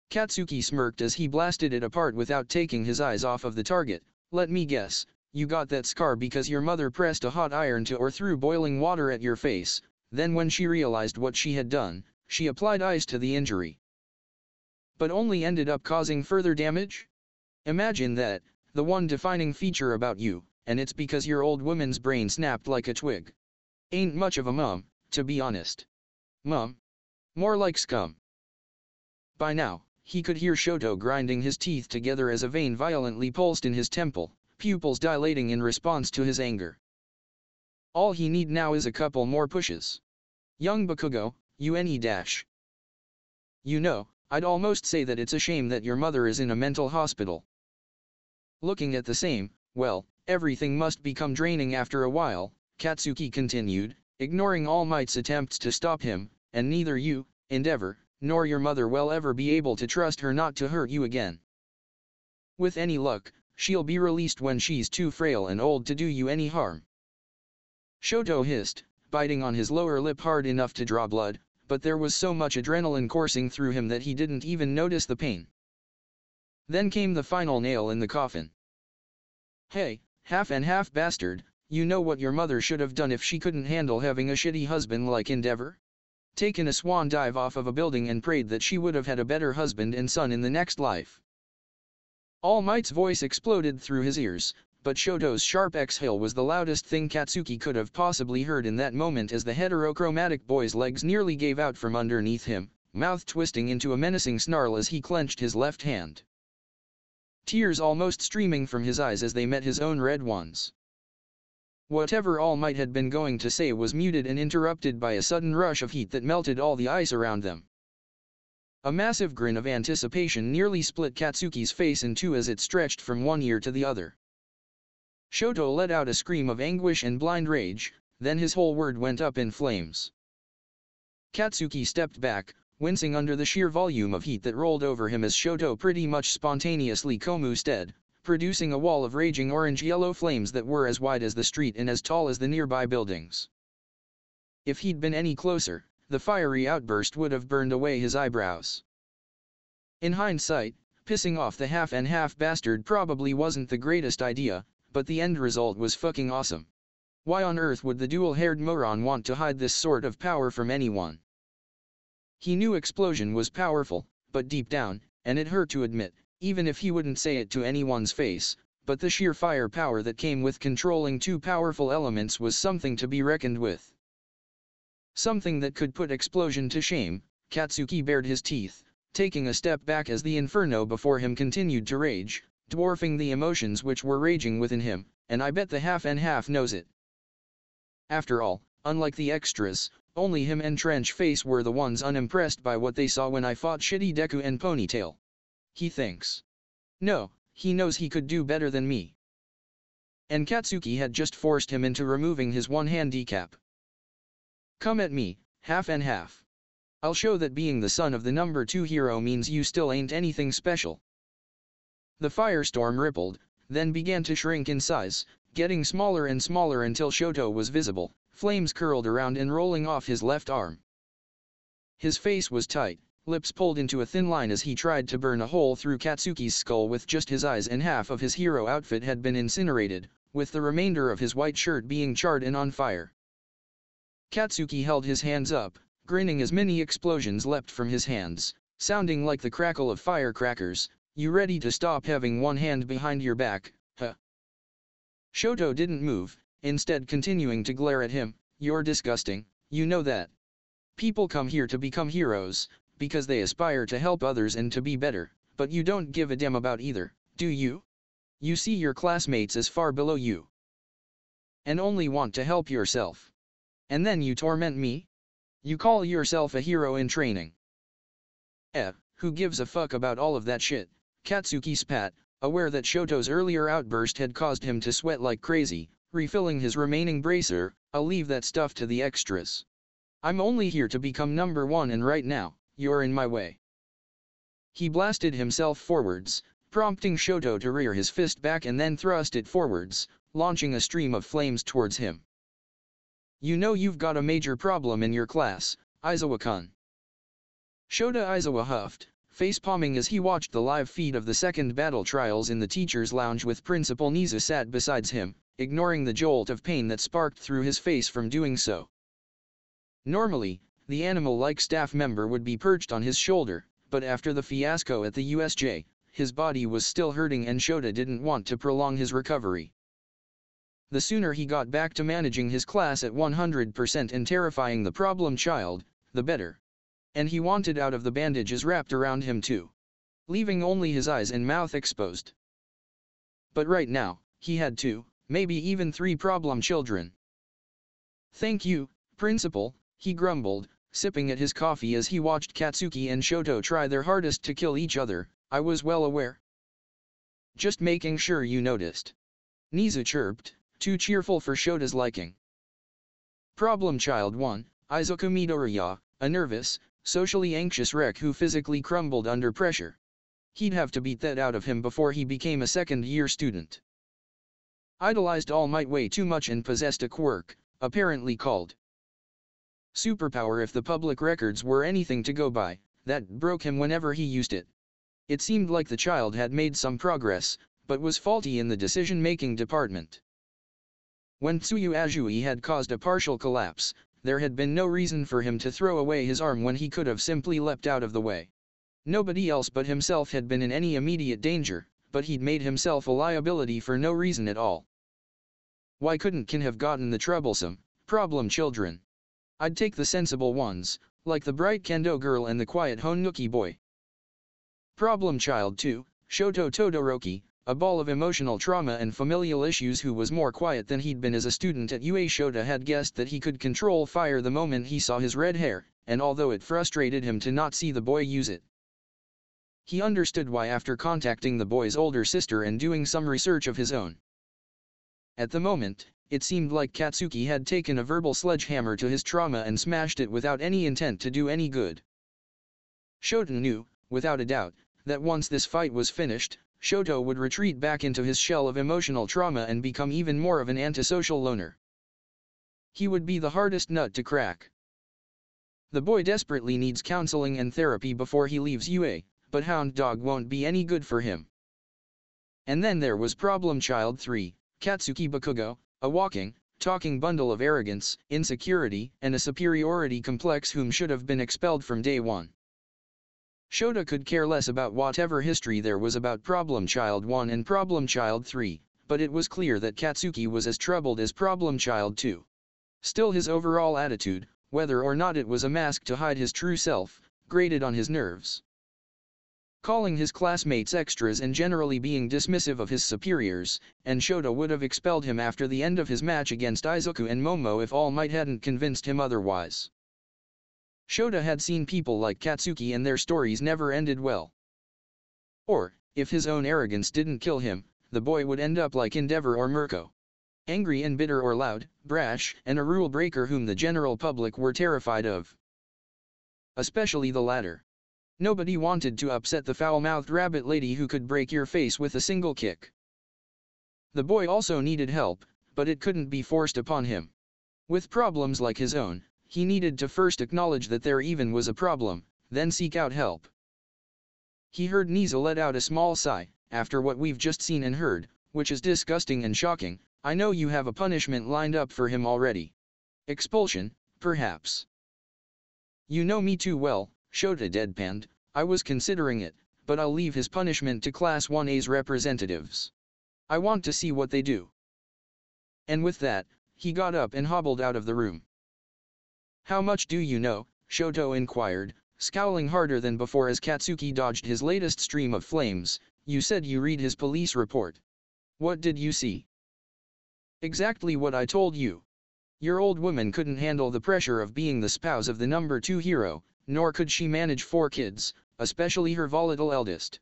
Katsuki smirked as he blasted it apart without taking his eyes off of the target. Let me guess, you got that scar because your mother pressed a hot iron to or threw boiling water at your face, then when she realized what she had done, she applied ice to the injury. But only ended up causing further damage? Imagine that, the one defining feature about you, and it's because your old woman's brain snapped like a twig. Ain't much of a mum, to be honest. Mum? More like scum. By now, he could hear Shoto grinding his teeth together as a vein violently pulsed in his temple, pupils dilating in response to his anger. All he need now is a couple more pushes. Young Bakugo, UNE dash. You know, I'd almost say that it's a shame that your mother is in a mental hospital. Looking at the same, well, everything must become draining after a while, Katsuki continued, ignoring All Might's attempts to stop him, and neither you, Endeavor, nor your mother will ever be able to trust her not to hurt you again. With any luck, she'll be released when she's too frail and old to do you any harm. Shoto hissed, biting on his lower lip hard enough to draw blood, but there was so much adrenaline coursing through him that he didn't even notice the pain. Then came the final nail in the coffin. Hey, half and half bastard, you know what your mother should have done if she couldn't handle having a shitty husband like Endeavor? Taken a swan dive off of a building and prayed that she would have had a better husband and son in the next life. All Might's voice exploded through his ears, but Shoto's sharp exhale was the loudest thing Katsuki could have possibly heard in that moment as the heterochromatic boy's legs nearly gave out from underneath him, mouth twisting into a menacing snarl as he clenched his left hand. Tears almost streaming from his eyes as they met his own red ones. Whatever All Might had been going to say was muted and interrupted by a sudden rush of heat that melted all the ice around them. A massive grin of anticipation nearly split Katsuki's face in two as it stretched from one ear to the other. Shoto let out a scream of anguish and blind rage, then his whole world went up in flames. Katsuki stepped back, wincing under the sheer volume of heat that rolled over him as Shoto pretty much spontaneously commusted, producing a wall of raging orange-yellow flames that were as wide as the street and as tall as the nearby buildings. If he'd been any closer, the fiery outburst would have burned away his eyebrows. In hindsight, pissing off the half and half bastard probably wasn't the greatest idea, but the end result was fucking awesome. Why on earth would the dual-haired moron want to hide this sort of power from anyone? He knew explosion was powerful, but deep down, and it hurt to admit, even if he wouldn't say it to anyone's face, but the sheer firepower that came with controlling two powerful elements was something to be reckoned with. Something that could put explosion to shame. Katsuki bared his teeth, taking a step back as the inferno before him continued to rage, dwarfing the emotions which were raging within him, and I bet the half and half knows it. After all, unlike the extras, only him and Trench Face were the ones unimpressed by what they saw when I fought Shitty Deku and Ponytail. He thinks. No, he knows he could do better than me. And Katsuki had just forced him into removing his one handicap. Come at me, half and half. I'll show that being the son of the number 2 hero means you still ain't anything special. The firestorm rippled, then began to shrink in size, getting smaller and smaller until Shoto was visible, flames curled around and rolling off his left arm. His face was tight, lips pulled into a thin line as he tried to burn a hole through Katsuki's skull with just his eyes, and half of his hero outfit had been incinerated, with the remainder of his white shirt being charred and on fire. Katsuki held his hands up, grinning as many explosions leapt from his hands, sounding like the crackle of firecrackers. You ready to stop having one hand behind your back, huh? Shoto didn't move, instead continuing to glare at him. You're disgusting, you know that. People come here to become heroes, because they aspire to help others and to be better, but you don't give a damn about either, do you? You see your classmates as far below you, and only want to help yourself. And then you torment me? You call yourself a hero in training. Who gives a fuck about all of that shit? Katsuki spat, aware that Shoto's earlier outburst had caused him to sweat like crazy, refilling his remaining bracer. I'll leave that stuff to the extras. I'm only here to become number 1, and right now, you're in my way. He blasted himself forwards, prompting Shoto to rear his fist back and then thrust it forwards, launching a stream of flames towards him. You know you've got a major problem in your class, Aizawa-kun. Shota Aizawa huffed, face-palming as he watched the live feed of the second battle trials in the teacher's lounge with Principal Nizu sat beside him, ignoring the jolt of pain that sparked through his face from doing so. Normally, the animal-like staff member would be perched on his shoulder, but after the fiasco at the USJ, his body was still hurting and Shota didn't want to prolong his recovery. The sooner he got back to managing his class at 100% and terrifying the problem child, the better. And he wanted out of the bandages wrapped around him too, leaving only his eyes and mouth exposed. But right now, he had 2, maybe even 3 problem children. Thank you, Principal, he grumbled, sipping at his coffee as he watched Katsuki and Shoto try their hardest to kill each other. I was well aware. Just making sure you noticed. Nizu chirped, too cheerful for Shota's liking. Problem child 1, Izuku Midoriya, a nervous, socially anxious wreck who physically crumbled under pressure. He'd have to beat that out of him before he became a second-year student. Idolized All Might way too much and possessed a quirk, apparently called superpower if the public records were anything to go by, that broke him whenever he used it. It seemed like the child had made some progress, but was faulty in the decision-making department. When Tsuyu Ajui had caused a partial collapse, there had been no reason for him to throw away his arm when he could have simply leapt out of the way. Nobody else but himself had been in any immediate danger, but he'd made himself a liability for no reason at all. Why couldn't Kin have gotten the troublesome, problem children? I'd take the sensible ones, like the bright Kendo girl and the quiet Honuki boy. Problem child 2, Shoto Todoroki, a ball of emotional trauma and familial issues who was more quiet than he'd been as a student at UA. Shota had guessed that he could control fire the moment he saw his red hair, and although it frustrated him to not see the boy use it, he understood why after contacting the boy's older sister and doing some research of his own. At the moment, it seemed like Katsuki had taken a verbal sledgehammer to his trauma and smashed it without any intent to do any good. Shota knew, without a doubt, that once this fight was finished, Shoto would retreat back into his shell of emotional trauma and become even more of an antisocial loner. He would be the hardest nut to crack. The boy desperately needs counseling and therapy before he leaves UA, but Hound Dog won't be any good for him. And then there was Problem Child 3, Katsuki Bakugo, a walking, talking bundle of arrogance, insecurity, and a superiority complex whom should have been expelled from day one. Shota could care less about whatever history there was about Problem Child 1 and Problem Child 3, but it was clear that Katsuki was as troubled as Problem Child 2. Still, his overall attitude, whether or not it was a mask to hide his true self, grated on his nerves. Calling his classmates extras and generally being dismissive of his superiors, and Shota would have expelled him after the end of his match against Izuku and Momo if All Might hadn't convinced him otherwise. Shota had seen people like Katsuki and their stories never ended well. Or, if his own arrogance didn't kill him, the boy would end up like Endeavor or Mirko. Angry and bitter or loud, brash, and a rule breaker whom the general public were terrified of. Especially the latter. Nobody wanted to upset the foul-mouthed rabbit lady who could break your face with a single kick. The boy also needed help, but it couldn't be forced upon him. With problems like his own, he needed to first acknowledge that there even was a problem, then seek out help. He heard Nisa let out a small sigh. After what we've just seen and heard, which is disgusting and shocking, I know you have a punishment lined up for him already. Expulsion, perhaps. You know me too well, Shota deadpanned. I was considering it, but I'll leave his punishment to Class 1A's representatives. I want to see what they do. And with that, he got up and hobbled out of the room. How much do you know? Shoto inquired, scowling harder than before as Katsuki dodged his latest stream of flames. You said you read his police report. What did you see? Exactly what I told you. Your old woman couldn't handle the pressure of being the spouse of the number 2 hero, nor could she manage 4 kids, especially her volatile eldest.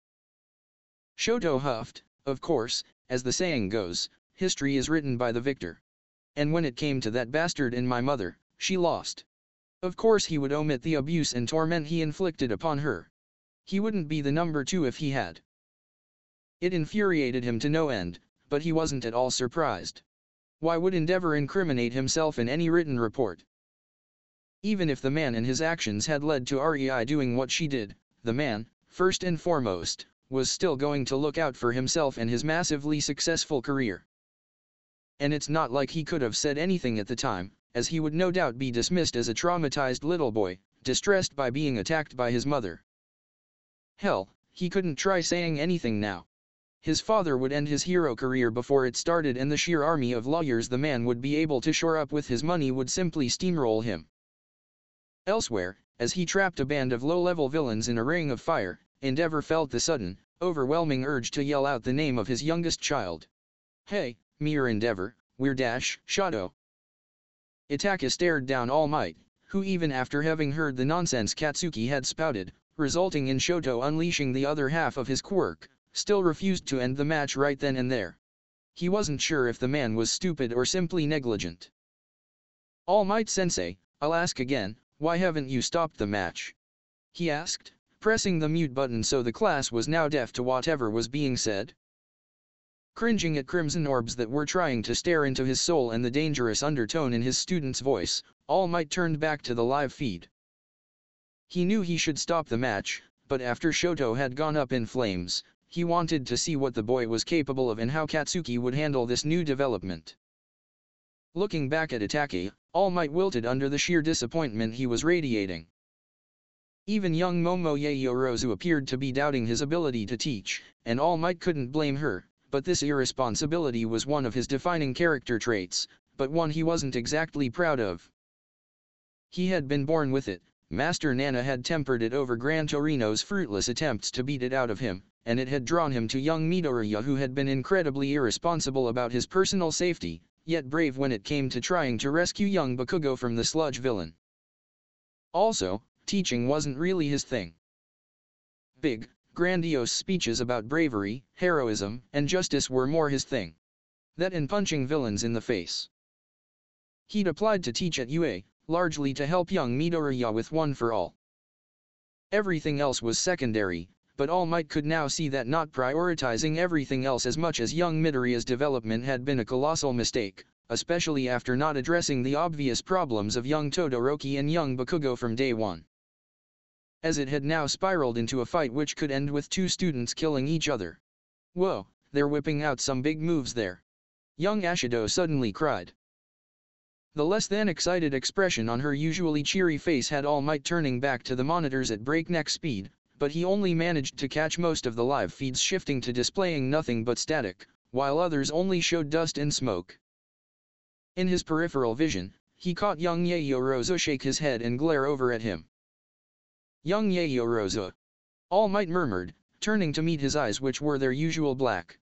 Shoto huffed. Of course, as the saying goes, history is written by the victor. And when it came to that bastard and my mother, she lost. Of course he would omit the abuse and torment he inflicted upon her. He wouldn't be the number 2 if he had. It infuriated him to no end, but he wasn't at all surprised. Why would Endeavor incriminate himself in any written report? Even if the man and his actions had led to Rei doing what she did, the man, first and foremost, was still going to look out for himself and his massively successful career. And it's not like he could have said anything at the time, as he would no doubt be dismissed as a traumatized little boy, distressed by being attacked by his mother. Hell, he couldn't try saying anything now. His father would end his hero career before it started, and the sheer army of lawyers the man would be able to shore up with his money would simply steamroll him. Elsewhere, as he trapped a band of low-level villains in a ring of fire, Endeavor felt the sudden, overwhelming urge to yell out the name of his youngest child. Hey, mere Endeavor, we're Shoto. Itachi stared down All Might, who even after having heard the nonsense Katsuki had spouted, resulting in Shoto unleashing the other half of his quirk, still refused to end the match right then and there. He wasn't sure if the man was stupid or simply negligent. All Might Sensei, I'll ask again, why haven't you stopped the match? He asked, pressing the mute button so the class was now deaf to whatever was being said. Cringing at crimson orbs that were trying to stare into his soul and the dangerous undertone in his student's voice, All Might turned back to the live feed. He knew he should stop the match, but after Shoto had gone up in flames, he wanted to see what the boy was capable of and how Katsuki would handle this new development. Looking back at Itachi, All Might wilted under the sheer disappointment he was radiating. Even young Momo Yayorozu appeared to be doubting his ability to teach, and All Might couldn't blame her, but this irresponsibility was one of his defining character traits, but one he wasn't exactly proud of. He had been born with it. Master Nana had tempered it over Gran Torino's fruitless attempts to beat it out of him, and it had drawn him to young Midoriya, who had been incredibly irresponsible about his personal safety, yet brave when it came to trying to rescue young Bakugo from the sludge villain. Also, teaching wasn't really his thing. Big, grandiose speeches about bravery, heroism, and justice were more his thing. That and punching villains in the face. He'd applied to teach at UA, largely to help young Midoriya with One for All. Everything else was secondary, but All Might could now see that not prioritizing everything else as much as young Midoriya's development had been a colossal mistake, especially after not addressing the obvious problems of young Todoroki and young Bakugo from day one. As it had now spiraled into a fight which could end with 2 students killing each other. Whoa, they're whipping out some big moves there. Young Ashido suddenly cried. The less than excited expression on her usually cheery face had All Might turning back to the monitors at breakneck speed, but he only managed to catch most of the live feeds shifting to displaying nothing but static, while others only showed dust and smoke. In his peripheral vision, he caught young Yaoyorozu shake his head and glare over at him. Young Yaoyorozu! All Might murmured, turning to meet his eyes, which were their usual black.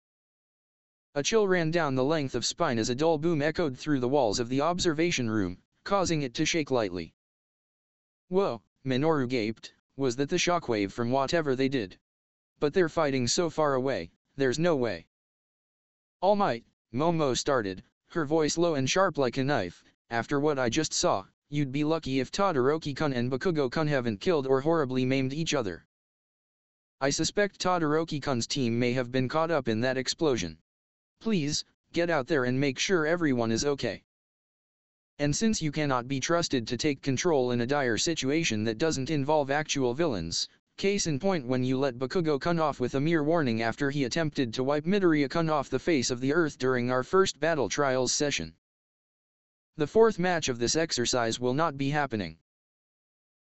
A chill ran down the length of spine as a dull boom echoed through the walls of the observation room, causing it to shake lightly. Whoa, Minoru gaped, was that the shockwave from whatever they did? But they're fighting so far away, there's no way. All Might, Momo started, her voice low and sharp like a knife, after what I just saw, you'd be lucky if Todoroki-kun and Bakugo-kun haven't killed or horribly maimed each other. I suspect Todoroki-kun's team may have been caught up in that explosion. Please, get out there and make sure everyone is okay. And since you cannot be trusted to take control in a dire situation that doesn't involve actual villains, case in point when you let Bakugo-kun off with a mere warning after he attempted to wipe Midoriya-kun off the face of the earth during our first battle trials session. The fourth match of this exercise will not be happening.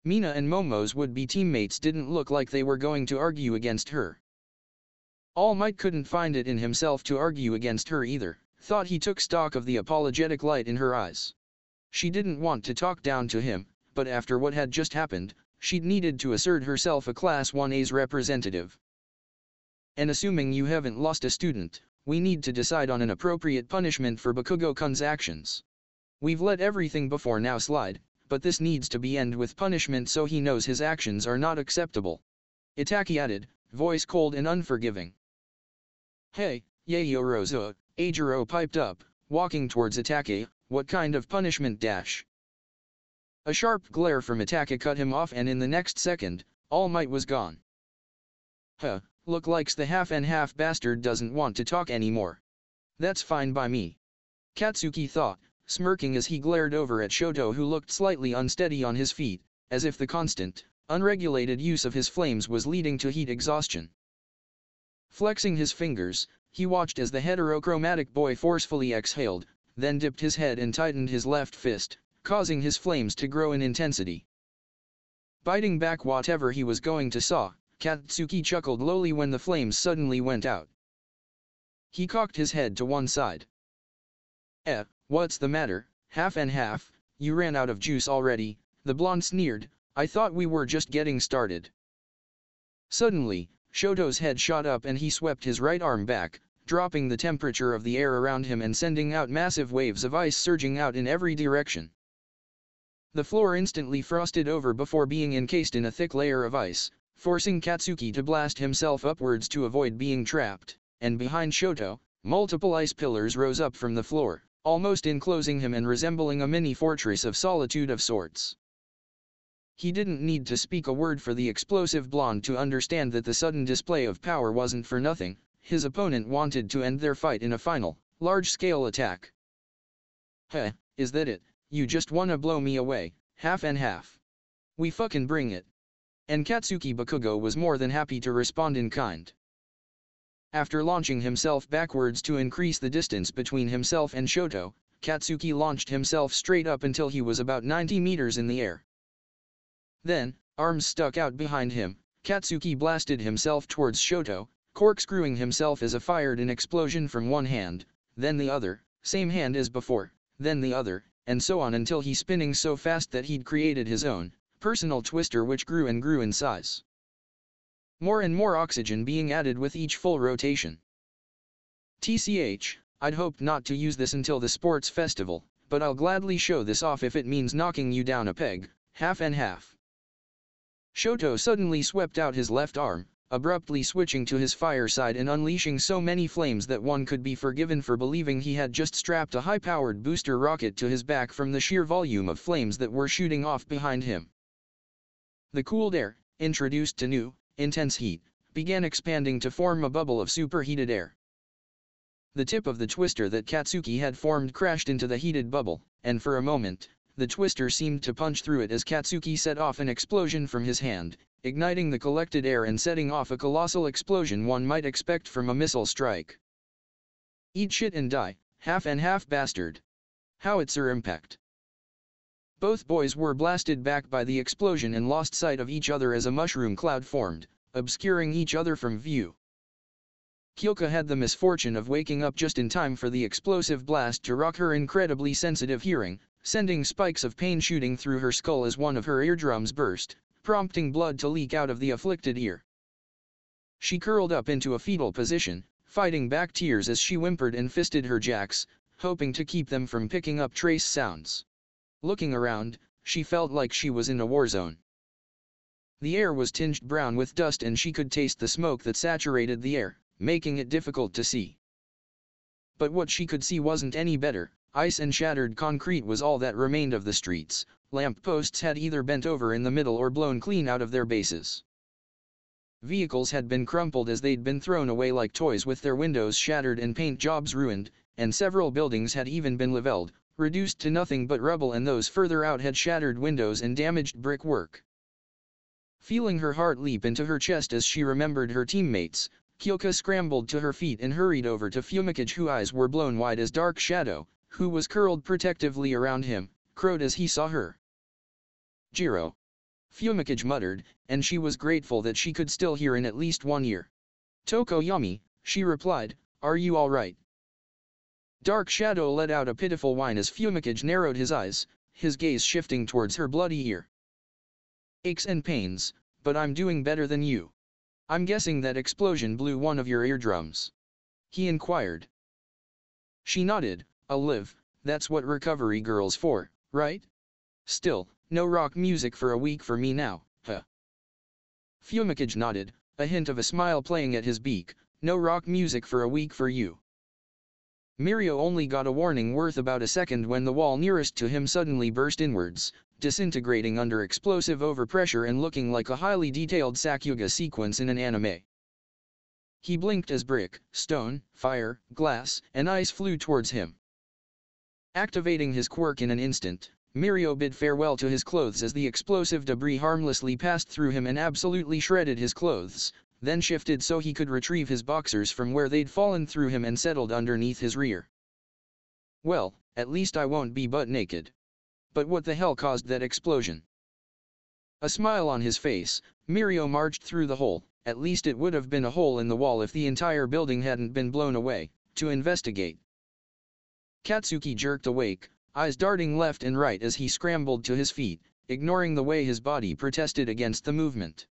Mina and Momo's would-be teammates didn't look like they were going to argue against her. All Might couldn't find it in himself to argue against her either, thought he took stock of the apologetic light in her eyes. She didn't want to talk down to him, but after what had just happened, she'd needed to assert herself a Class 1A's representative. And assuming you haven't lost a student, we need to decide on an appropriate punishment for Bakugo-kun's actions. We've let everything before now slide, but this needs to be end with punishment so he knows his actions are not acceptable. Itachi added, voice cold and unforgiving. Hey, Yaoyorozu, Eijiro piped up, walking towards Itachi, what kind of punishment dash? A sharp glare from Itachi cut him off, and in the next second, All Might was gone. Huh, look likes the half-and-half bastard doesn't want to talk anymore. That's fine by me. Katsuki thought, smirking as he glared over at Shoto, who looked slightly unsteady on his feet, as if the constant, unregulated use of his flames was leading to heat exhaustion. Flexing his fingers, he watched as the heterochromatic boy forcefully exhaled, then dipped his head and tightened his left fist, causing his flames to grow in intensity. Biting back whatever he was going to saw, Katsuki chuckled lowly when the flames suddenly went out. He cocked his head to one side. What's the matter, half and half, you ran out of juice already, the blonde sneered, I thought we were just getting started. Suddenly, Shoto's head shot up and he swept his right arm back, dropping the temperature of the air around him and sending out massive waves of ice surging out in every direction. The floor instantly frosted over before being encased in a thick layer of ice, forcing Katsuki to blast himself upwards to avoid being trapped, and behind Shoto, multiple ice pillars rose up from the floor, almost enclosing him and resembling a mini fortress of solitude of sorts. He didn't need to speak a word for the explosive blonde to understand that the sudden display of power wasn't for nothing. His opponent wanted to end their fight in a final, large-scale attack. Heh, is that it? You just wanna blow me away, half and half. We fucking bring it. And Katsuki Bakugo was more than happy to respond in kind. After launching himself backwards to increase the distance between himself and Shoto, Katsuki launched himself straight up until he was about 90 meters in the air. Then, arms stuck out behind him, Katsuki blasted himself towards Shoto, corkscrewing himself as a fired an explosion from one hand, then the other, same hand as before, then the other, and so on until he spinning so fast that he'd created his own personal twister which grew and grew in size. More and more oxygen being added with each full rotation. TCH, I'd hoped not to use this until the sports festival, but I'll gladly show this off if it means knocking you down a peg, half and half. Shoto suddenly swept out his left arm, abruptly switching to his fire side and unleashing so many flames that one could be forgiven for believing he had just strapped a high-powered booster rocket to his back from the sheer volume of flames that were shooting off behind him. The cooled air, introduced to new, intense heat, began expanding to form a bubble of superheated air. The tip of the twister that Katsuki had formed crashed into the heated bubble, and for a moment, the twister seemed to punch through it as Katsuki set off an explosion from his hand, igniting the collected air and setting off a colossal explosion one might expect from a missile strike. Eat shit and die, half and half bastard. Howitzer impact. Both boys were blasted back by the explosion and lost sight of each other as a mushroom cloud formed, obscuring each other from view. Kyoka had the misfortune of waking up just in time for the explosive blast to rock her incredibly sensitive hearing, sending spikes of pain shooting through her skull as one of her eardrums burst, prompting blood to leak out of the afflicted ear. She curled up into a fetal position, fighting back tears as she whimpered and fisted her jacks, hoping to keep them from picking up trace sounds. Looking around, she felt like she was in a war zone. The air was tinged brown with dust and she could taste the smoke that saturated the air, making it difficult to see. But what she could see wasn't any better. Ice and shattered concrete was all that remained of the streets. Lamp posts had either bent over in the middle or blown clean out of their bases. Vehicles had been crumpled as they'd been thrown away like toys with their windows shattered and paint jobs ruined, and several buildings had even been leveled, reduced to nothing but rubble, and those further out had shattered windows and damaged brickwork. Feeling her heart leap into her chest as she remembered her teammates, Kyoka scrambled to her feet and hurried over to Fumikage, whose eyes were blown wide as Dark Shadow, who was curled protectively around him, crowed as he saw her. "Jiro," Fumikage muttered, and she was grateful that she could still hear in at least one ear. "Tokoyami," she replied, "are you all right?" Dark Shadow let out a pitiful whine as Fumikage narrowed his eyes, his gaze shifting towards her bloody ear. "Aches and pains, but I'm doing better than you. I'm guessing that explosion blew one of your eardrums?" he inquired. She nodded. "Live, that's what recovery girl's for, right? Still, no rock music for a week for me now, huh?" Fumikage nodded, a hint of a smile playing at his beak. "No rock music for a week for you." Mirio only got a warning worth about a second when the wall nearest to him suddenly burst inwards, disintegrating under explosive overpressure and looking like a highly detailed Sakuga sequence in an anime. He blinked as brick, stone, fire, glass, and ice flew towards him. Activating his quirk in an instant, Mirio bid farewell to his clothes as the explosive debris harmlessly passed through him and absolutely shredded his clothes, then shifted so he could retrieve his boxers from where they'd fallen through him and settled underneath his rear. "Well, at least I won't be butt naked. But what the hell caused that explosion?" A smile on his face, Mirio marched through the hole, at least it would have been a hole in the wall if the entire building hadn't been blown away, to investigate. Katsuki jerked awake, eyes darting left and right as he scrambled to his feet, ignoring the way his body protested against the movement.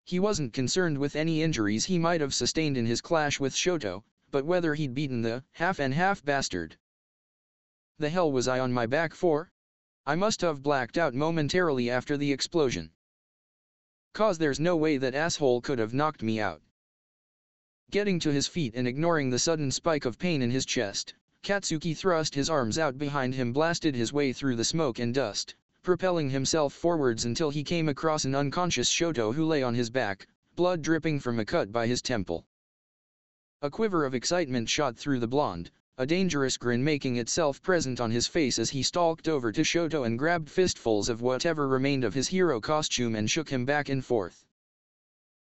He wasn't concerned with any injuries he might have sustained in his clash with Shoto, but whether he'd beaten the half-and-half bastard. "The hell was I on my back for? I must have blacked out momentarily after the explosion. 'Cause there's no way that asshole could have knocked me out." Getting to his feet and ignoring the sudden spike of pain in his chest, Katsuki thrust his arms out behind him, blasted his way through the smoke and dust, propelling himself forwards until he came across an unconscious Shoto who lay on his back, blood dripping from a cut by his temple. A quiver of excitement shot through the blonde, a dangerous grin making itself present on his face as he stalked over to Shoto and grabbed fistfuls of whatever remained of his hero costume and shook him back and forth.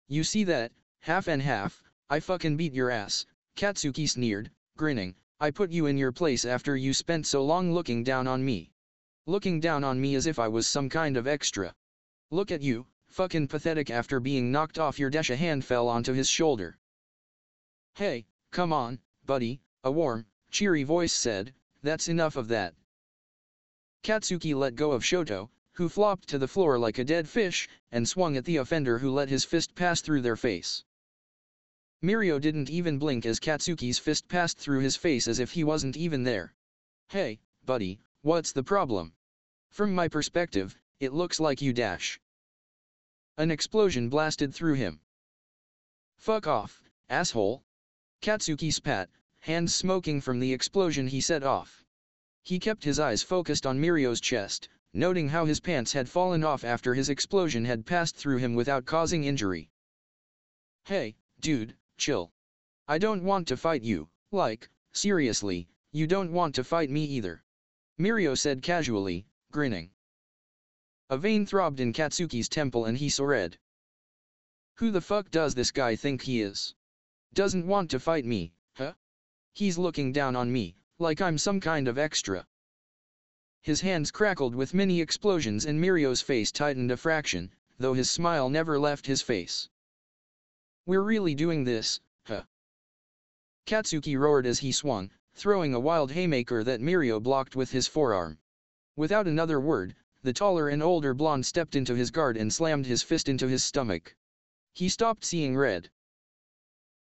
"You see that, half and half, I fucking beat your ass," Katsuki sneered, grinning. "I put you in your place after you spent so long looking down on me. Looking down on me as if I was some kind of extra. Look at you, fucking pathetic." After being knocked off your dash, a hand fell onto his shoulder. "Hey, come on, buddy," a warm, cheery voice said, "that's enough of that." Katsuki let go of Shoto, who flopped to the floor like a dead fish, and swung at the offender who let his fist pass through their face. Mirio didn't even blink as Katsuki's fist passed through his face as if he wasn't even there. "Hey, buddy, what's the problem? From my perspective, it looks like you dash." An explosion blasted through him. "Fuck off, asshole." Katsuki spat, hands smoking from the explosion he set off. He kept his eyes focused on Mirio's chest, noting how his pants had fallen off after his explosion had passed through him without causing injury. "Hey, dude, chill. I don't want to fight you, like, seriously, you don't want to fight me either," Mirio said casually, grinning. A vein throbbed in Katsuki's temple and he saw red. "Who the fuck does this guy think he is? Doesn't want to fight me, huh? He's looking down on me, like I'm some kind of extra." His hands crackled with mini explosions and Mirio's face tightened a fraction, though his smile never left his face. "We're really doing this, huh?" Katsuki roared as he swung, throwing a wild haymaker that Mirio blocked with his forearm. Without another word, the taller and older blonde stepped into his guard and slammed his fist into his stomach. He stopped seeing red.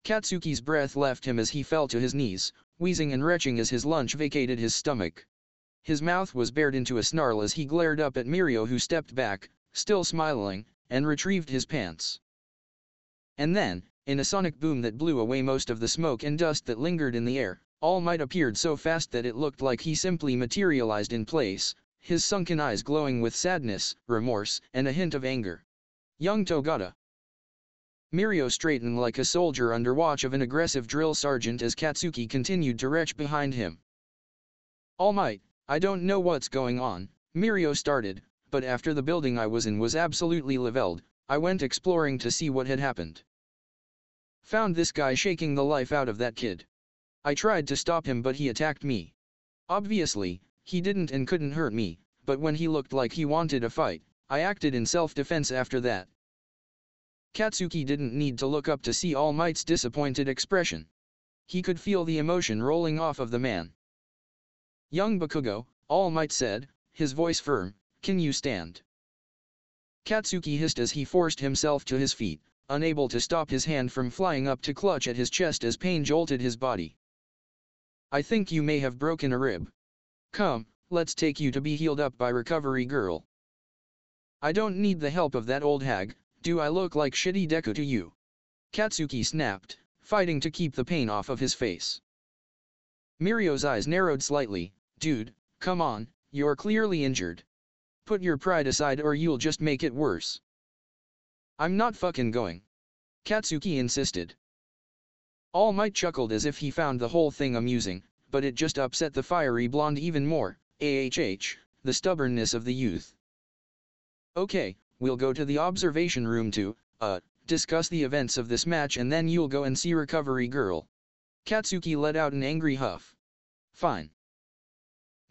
Katsuki's breath left him as he fell to his knees, wheezing and retching as his lunch vacated his stomach. His mouth was bared into a snarl as he glared up at Mirio, who stepped back, still smiling, and retrieved his pants. And then, in a sonic boom that blew away most of the smoke and dust that lingered in the air, All Might appeared so fast that it looked like he simply materialized in place, his sunken eyes glowing with sadness, remorse, and a hint of anger. Young Togata. Mirio straightened like a soldier under watch of an aggressive drill sergeant as Katsuki continued to retch behind him. All Might, I don't know what's going on, Mirio started, but after the building I was in was absolutely leveled, I went exploring to see what had happened. Found this guy shaking the life out of that kid. I tried to stop him but he attacked me. Obviously, he didn't and couldn't hurt me, but when he looked like he wanted a fight, I acted in self-defense after that. Katsuki didn't need to look up to see All Might's disappointed expression. He could feel the emotion rolling off of the man. Young Bakugo, All Might said, his voice firm, can you stand? Katsuki hissed as he forced himself to his feet, unable to stop his hand from flying up to clutch at his chest as pain jolted his body. I think you may have broken a rib. Come, let's take you to be healed up by Recovery Girl. I don't need the help of that old hag, do I look like shitty Deku to you? Katsuki snapped, fighting to keep the pain off of his face. Mirio's eyes narrowed slightly. Dude, come on, you're clearly injured. Put your pride aside or you'll just make it worse. I'm not fucking going. Katsuki insisted. All Might chuckled as if he found the whole thing amusing, but it just upset the fiery blonde even more. The stubbornness of the youth. Okay, we'll go to the observation room to, discuss the events of this match and then you'll go and see Recovery Girl. Katsuki let out an angry huff. Fine.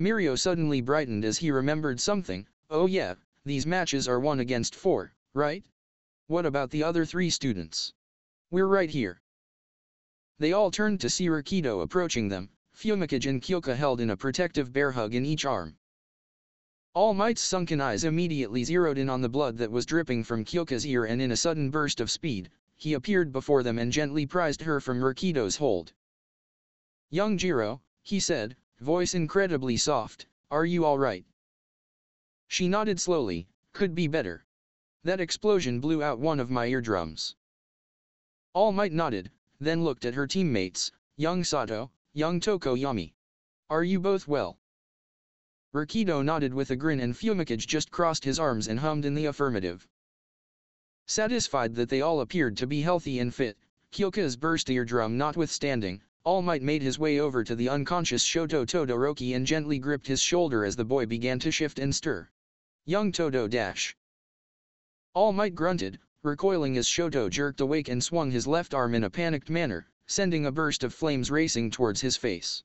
Mirio suddenly brightened as he remembered something. Oh yeah, these matches are 1 against 4, right? What about the other 3 students? We're right here. They all turned to see Rakido approaching them, Fumikage and Kyoka held in a protective bear hug in each arm. All Might's sunken eyes immediately zeroed in on the blood that was dripping from Kyoka's ear, and in a sudden burst of speed, he appeared before them and gently prized her from Rakido's hold. Young Jiro, he said, voice incredibly soft, are you alright? She nodded slowly, could be better. That explosion blew out one of my eardrums. All Might nodded, then looked at her teammates, young Sato, young Tokoyami. Are you both well? Rakido nodded with a grin and Fumikage just crossed his arms and hummed in the affirmative. Satisfied that they all appeared to be healthy and fit, Kyoka's burst eardrum notwithstanding, All Might made his way over to the unconscious Shoto Todoroki and gently gripped his shoulder as the boy began to shift and stir. Young Todo dash. All Might grunted, recoiling as Shoto jerked awake and swung his left arm in a panicked manner, sending a burst of flames racing towards his face.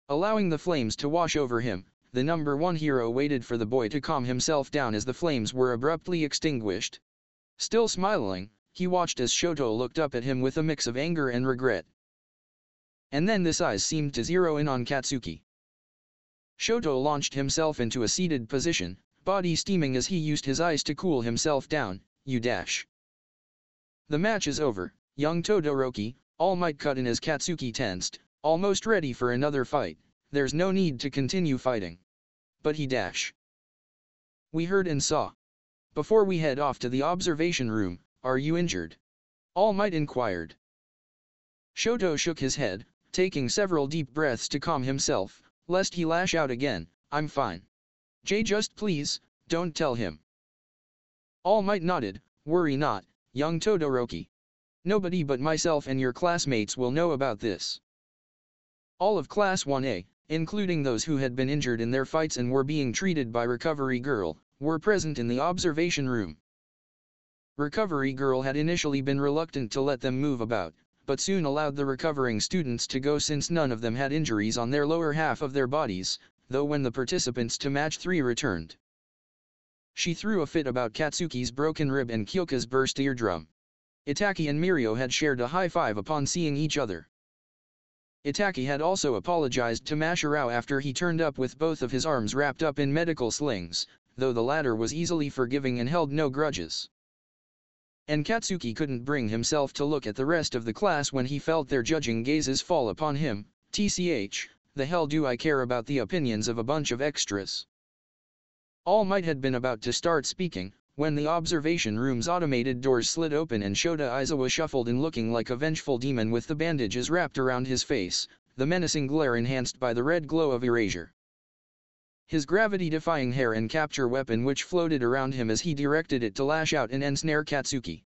Allowing the flames to wash over him, the number 1 hero waited for the boy to calm himself down as the flames were abruptly extinguished. Still smiling, he watched as Shoto looked up at him with a mix of anger and regret. And then his eyes seemed to zero in on Katsuki. Shoto launched himself into a seated position, body steaming as he used his eyes to cool himself down. You dash. The match is over, young Todoroki, All Might cut in as Katsuki tensed, almost ready for another fight. There's no need to continue fighting. But he dash. We heard and saw. Before we head off to the observation room, are you injured? All Might inquired. Shoto shook his head, taking several deep breaths to calm himself, lest he lash out again. I'm fine. Just please, don't tell him. All Might nodded, worry not, young Todoroki. Nobody but myself and your classmates will know about this. All of Class 1A, including those who had been injured in their fights and were being treated by Recovery Girl, were present in the observation room. Recovery Girl had initially been reluctant to let them move about, but soon allowed the recovering students to go since none of them had injuries on their lower half of their bodies, though when the participants to match 3 returned, she threw a fit about Katsuki's broken rib and Kyoka's burst eardrum. Itachi and Mirio had shared a high five upon seeing each other. Itachi had also apologized to Mashirao after he turned up with both of his arms wrapped up in medical slings, though the latter was easily forgiving and held no grudges. And Katsuki couldn't bring himself to look at the rest of the class when he felt their judging gazes fall upon him. TCH, the hell do I care about the opinions of a bunch of extras? All Might had been about to start speaking, when the observation room's automated doors slid open and Shota Aizawa shuffled in looking like a vengeful demon with the bandages wrapped around his face, the menacing glare enhanced by the red glow of erasure. His gravity-defying hair and capture weapon which floated around him as he directed it to lash out and ensnare Katsuki.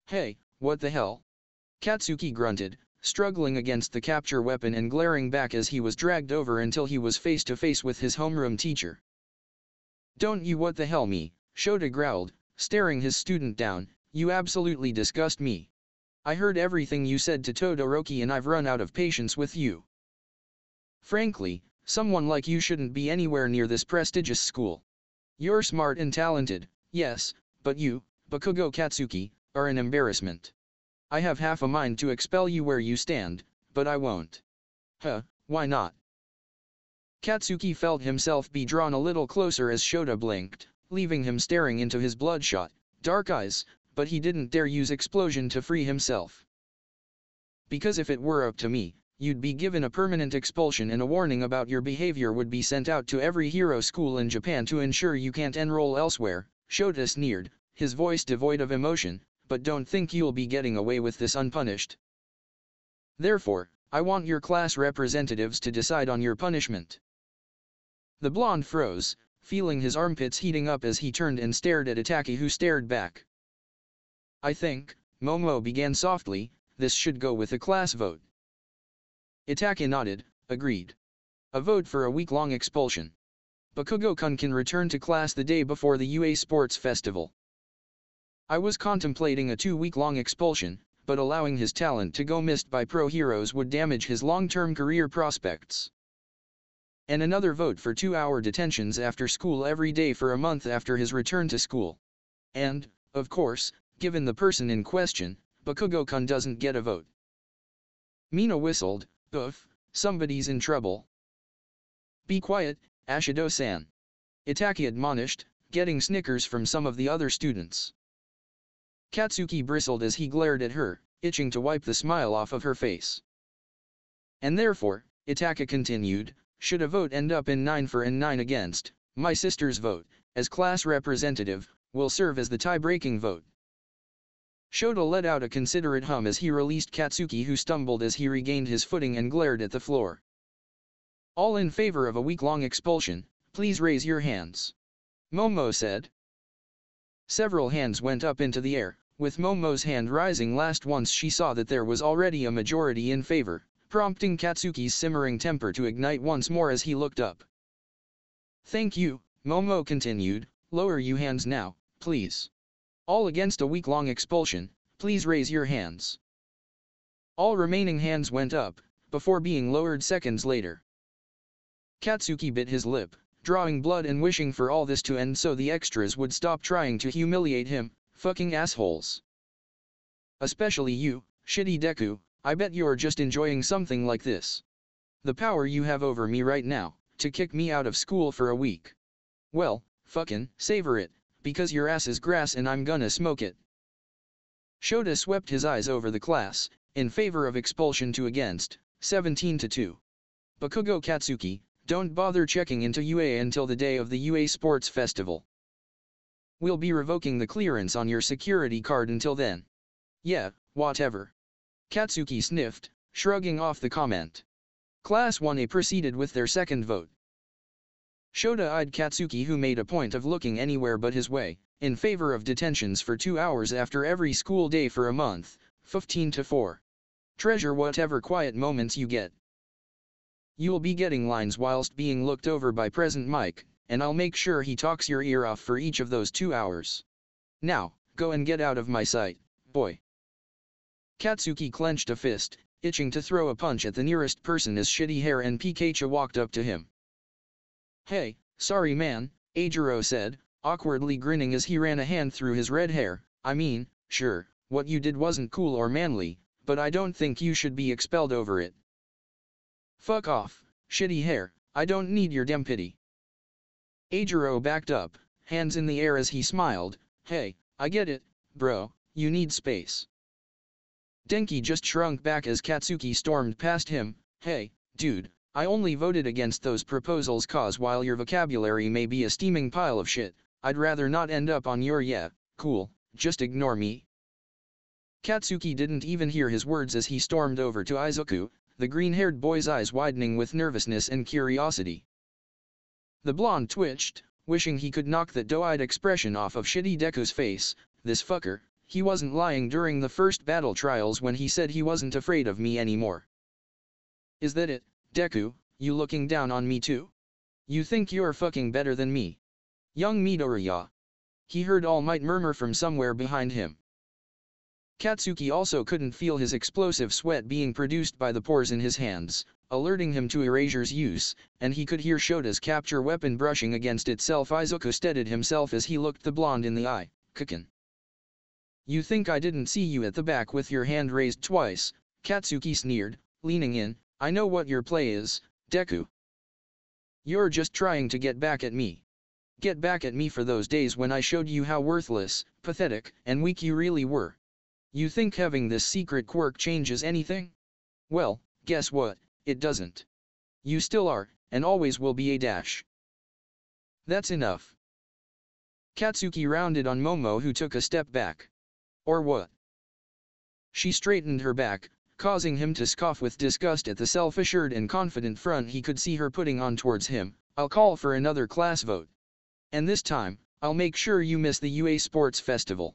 Hey, what the hell? Katsuki grunted, struggling against the capture weapon and glaring back as he was dragged over until he was face to face with his homeroom teacher. Don't you what the hell me? Shota growled, staring his student down, you absolutely disgust me. I heard everything you said to Todoroki and I've run out of patience with you. Frankly, someone like you shouldn't be anywhere near this prestigious school. You're smart and talented, yes, but you, Bakugo Katsuki, are an embarrassment. I have half a mind to expel you where you stand, but I won't. Huh, why not? Katsuki felt himself be drawn a little closer as Shota blinked, leaving him staring into his bloodshot, dark eyes, but he didn't dare use explosion to free himself. Because if it were up to me, you'd be given a permanent expulsion and a warning about your behavior would be sent out to every hero school in Japan to ensure you can't enroll elsewhere, Shota sneered, his voice devoid of emotion, but don't think you'll be getting away with this unpunished. Therefore, I want your class representatives to decide on your punishment. The blonde froze, feeling his armpits heating up as he turned and stared at Itachi who stared back. I think, Momo began softly, this should go with a class vote. Itachi nodded, agreed. A vote for a week-long expulsion. Bakugo-kun can return to class the day before the UA Sports Festival. I was contemplating a 2-week-long expulsion, but allowing his talent to go missed by pro heroes would damage his long-term career prospects. And another vote for 2-hour detentions after school every day for a month after his return to school. And, of course, given the person in question, Bakugo-kun doesn't get a vote. Mina whistled, oof, somebody's in trouble. Be quiet, Ashido-san. Itachi admonished, getting snickers from some of the other students. Katsuki bristled as he glared at her, itching to wipe the smile off of her face. And therefore, Itachi continued, should a vote end up in 9 for and 9 against, my sister's vote, as class representative, will serve as the tie-breaking vote. Shota let out a considerate hum as he released Katsuki who stumbled as he regained his footing and glared at the floor. All in favor of a week-long expulsion, please raise your hands. Momo said. Several hands went up into the air, with Momo's hand rising last once she saw that there was already a majority in favor, prompting Katsuki's simmering temper to ignite once more as he looked up. Thank you, Momo continued, lower you hands now, please. All against a week-long expulsion, please raise your hands. All remaining hands went up, before being lowered seconds later. Katsuki bit his lip, drawing blood and wishing for all this to end so the extras would stop trying to humiliate him, fucking assholes. Especially you, shitty Deku, I bet you're just enjoying something like this. The power you have over me right now, to kick me out of school for a week. Well, fucking, savor it, because your ass is grass and I'm gonna smoke it. Shota swept his eyes over the class, in favor of expulsion to against, 17-2. Bakugo Katsuki, don't bother checking into UA until the day of the UA Sports Festival. We'll be revoking the clearance on your security card until then. Yeah, whatever. Katsuki sniffed, shrugging off the comment. Class 1A proceeded with their second vote. Shota eyed Katsuki who made a point of looking anywhere but his way, in favor of detentions for 2 hours after every school day for a month, 15-4. Treasure whatever quiet moments you get. You'll be getting lines whilst being looked over by Present Mike, and I'll make sure he talks your ear off for each of those 2 hours. Now, go and get out of my sight, boy. Katsuki clenched a fist, itching to throw a punch at the nearest person as shitty hair and Pikachu walked up to him. Hey, sorry man, Ajiro said, awkwardly grinning as he ran a hand through his red hair, I mean, sure, what you did wasn't cool or manly, but I don't think you should be expelled over it. Fuck off, shitty hair, I don't need your damn pity. Ajiro backed up, hands in the air as he smiled, hey, I get it, bro, you need space. Denki just shrunk back as Katsuki stormed past him, hey, dude, I only voted against those proposals cause while your vocabulary may be a steaming pile of shit, I'd rather not end up on your yeah, cool, just ignore me. Katsuki didn't even hear his words as he stormed over to Izuku, the green-haired boy's eyes widening with nervousness and curiosity. The blonde twitched, wishing he could knock that doe-eyed expression off of shitty Deku's face. This fucker, he wasn't lying during the first battle trials when he said he wasn't afraid of me anymore. Is that it, Deku, you looking down on me too? You think you're fucking better than me? Young Midoriya. He heard All Might murmur from somewhere behind him. Katsuki also couldn't feel his explosive sweat being produced by the pores in his hands, alerting him to Erasure's use, and he could hear Shota's capture weapon brushing against itself. Izuku steadied himself as he looked the blonde in the eye. Kakin. You think I didn't see you at the back with your hand raised twice, Katsuki sneered, leaning in, I know what your play is, Deku. You're just trying to get back at me. Get back at me for those days when I showed you how worthless, pathetic, and weak you really were. You think having this secret quirk changes anything? Well, guess what, it doesn't. You still are, and always will be a dash. That's enough. Katsuki rounded on Momo, who took a step back. Or what? She straightened her back, causing him to scoff with disgust at the self-assured and confident front he could see her putting on towards him. I'll call for another class vote. And this time, I'll make sure you miss the UA Sports Festival.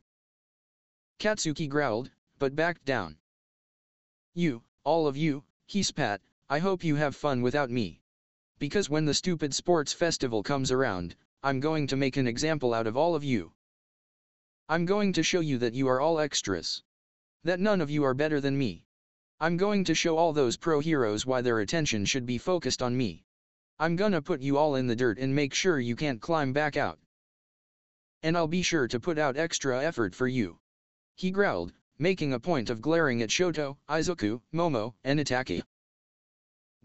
Katsuki growled, but backed down. You, all of you, he spat, I hope you have fun without me. Because when the stupid sports festival comes around, I'm going to make an example out of all of you. I'm going to show you that you are all extras. That none of you are better than me. I'm going to show all those pro heroes why their attention should be focused on me. I'm gonna put you all in the dirt and make sure you can't climb back out. And I'll be sure to put out extra effort for you. He growled, making a point of glaring at Shoto, Izuku, Momo, and Itachi.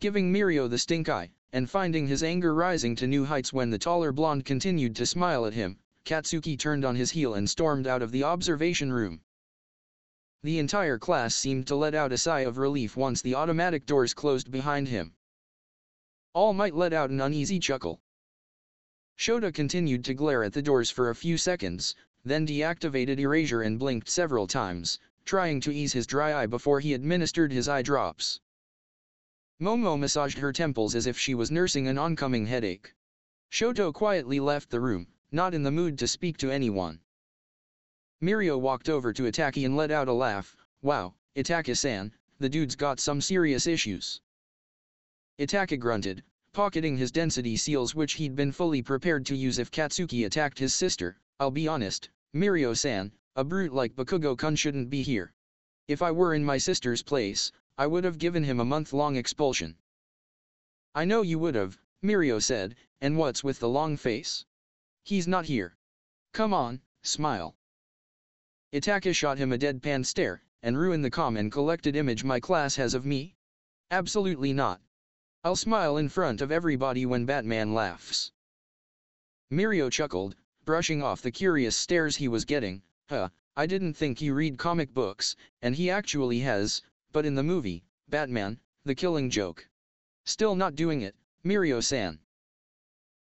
Giving Mirio the stink eye, and finding his anger rising to new heights when the taller blonde continued to smile at him, Katsuki turned on his heel and stormed out of the observation room. The entire class seemed to let out a sigh of relief once the automatic doors closed behind him. All Might let out an uneasy chuckle. Shota continued to glare at the doors for a few seconds, then deactivated Erasure and blinked several times, trying to ease his dry eye before he administered his eye drops. Momo massaged her temples as if she was nursing an oncoming headache. Shoto quietly left the room, not in the mood to speak to anyone. Mirio walked over to Itachi and let out a laugh. Wow, Itachi-san, the dude's got some serious issues. Itachi grunted, pocketing his density seals which he'd been fully prepared to use if Katsuki attacked his sister. I'll be honest, Mirio-san, a brute like Bakugo-kun shouldn't be here. If I were in my sister's place, I would have given him a month-long expulsion. I know you would have, Mirio said, and what's with the long face? He's not here. Come on, smile. Itachi shot him a deadpan stare, and ruin the calm and collected image my class has of me? Absolutely not. I'll smile in front of everybody when Batman laughs. Mirio chuckled, brushing off the curious stares he was getting. I didn't think you read comic books, and he actually has, but in the movie, Batman, the Killing Joke. Still not doing it, Mirio-san.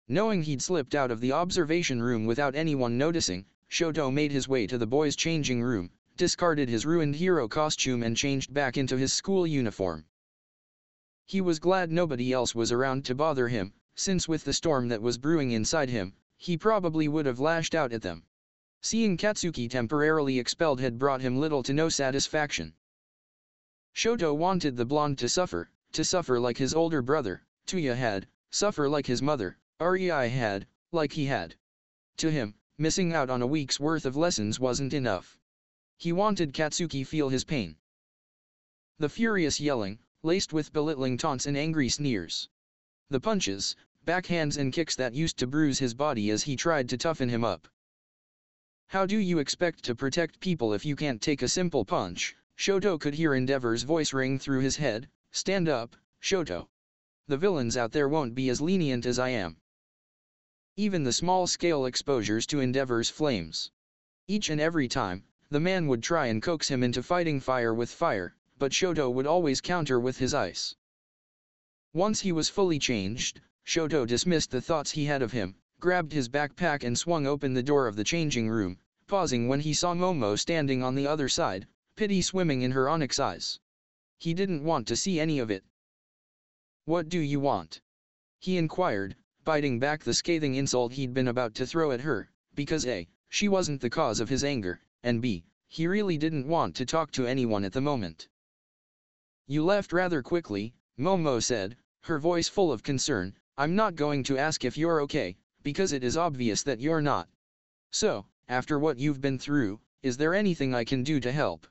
Knowing he'd slipped out of the observation room without anyone noticing, Shoto made his way to the boys' changing room, discarded his ruined hero costume and changed back into his school uniform. He was glad nobody else was around to bother him, since with the storm that was brewing inside him, he probably would have lashed out at them. Seeing Katsuki temporarily expelled had brought him little to no satisfaction. Shoto wanted the blonde to suffer like his older brother, Tuya had, suffer like his mother, Rei had, like he had. To him, missing out on a week's worth of lessons wasn't enough. He wanted Katsuki feel his pain. The furious yelling, laced with belittling taunts and angry sneers. The punches, backhands and kicks that used to bruise his body as he tried to toughen him up. How do you expect to protect people if you can't take a simple punch? Shoto could hear Endeavor's voice ring through his head. Stand up, Shoto. The villains out there won't be as lenient as I am. Even the small-scale exposures to Endeavor's flames. Each and every time, the man would try and coax him into fighting fire with fire, but Shoto would always counter with his ice. Once he was fully changed, Shoto dismissed the thoughts he had of him, grabbed his backpack and swung open the door of the changing room, pausing when he saw Momo standing on the other side, pity swimming in her onyx eyes. He didn't want to see any of it. "What do you want?" he inquired, biting back the scathing insult he'd been about to throw at her, because A, she wasn't the cause of his anger, and B, he really didn't want to talk to anyone at the moment. "You left rather quickly," Momo said, her voice full of concern. "I'm not going to ask if you're okay, because it is obvious that you're not. So, after what you've been through, is there anything I can do to help?"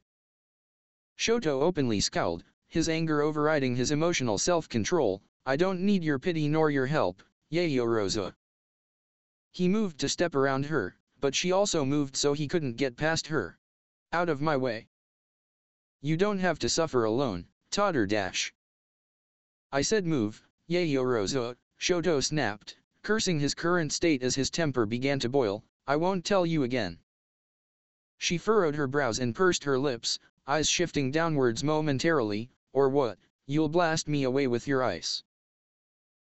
Shoto openly scowled, his anger overriding his emotional self-control. "I don't need your pity nor your help, Yaoyorozu." He moved to step around her, but she also moved so he couldn't get past her. "Out of my way. You don't have to suffer alone, Totter Dash." "I said move, Yaoyorozu," Shoto snapped, cursing his current state as his temper began to boil. "I won't tell you again." She furrowed her brows and pursed her lips, eyes shifting downwards momentarily. "Or what, you'll blast me away with your ice?"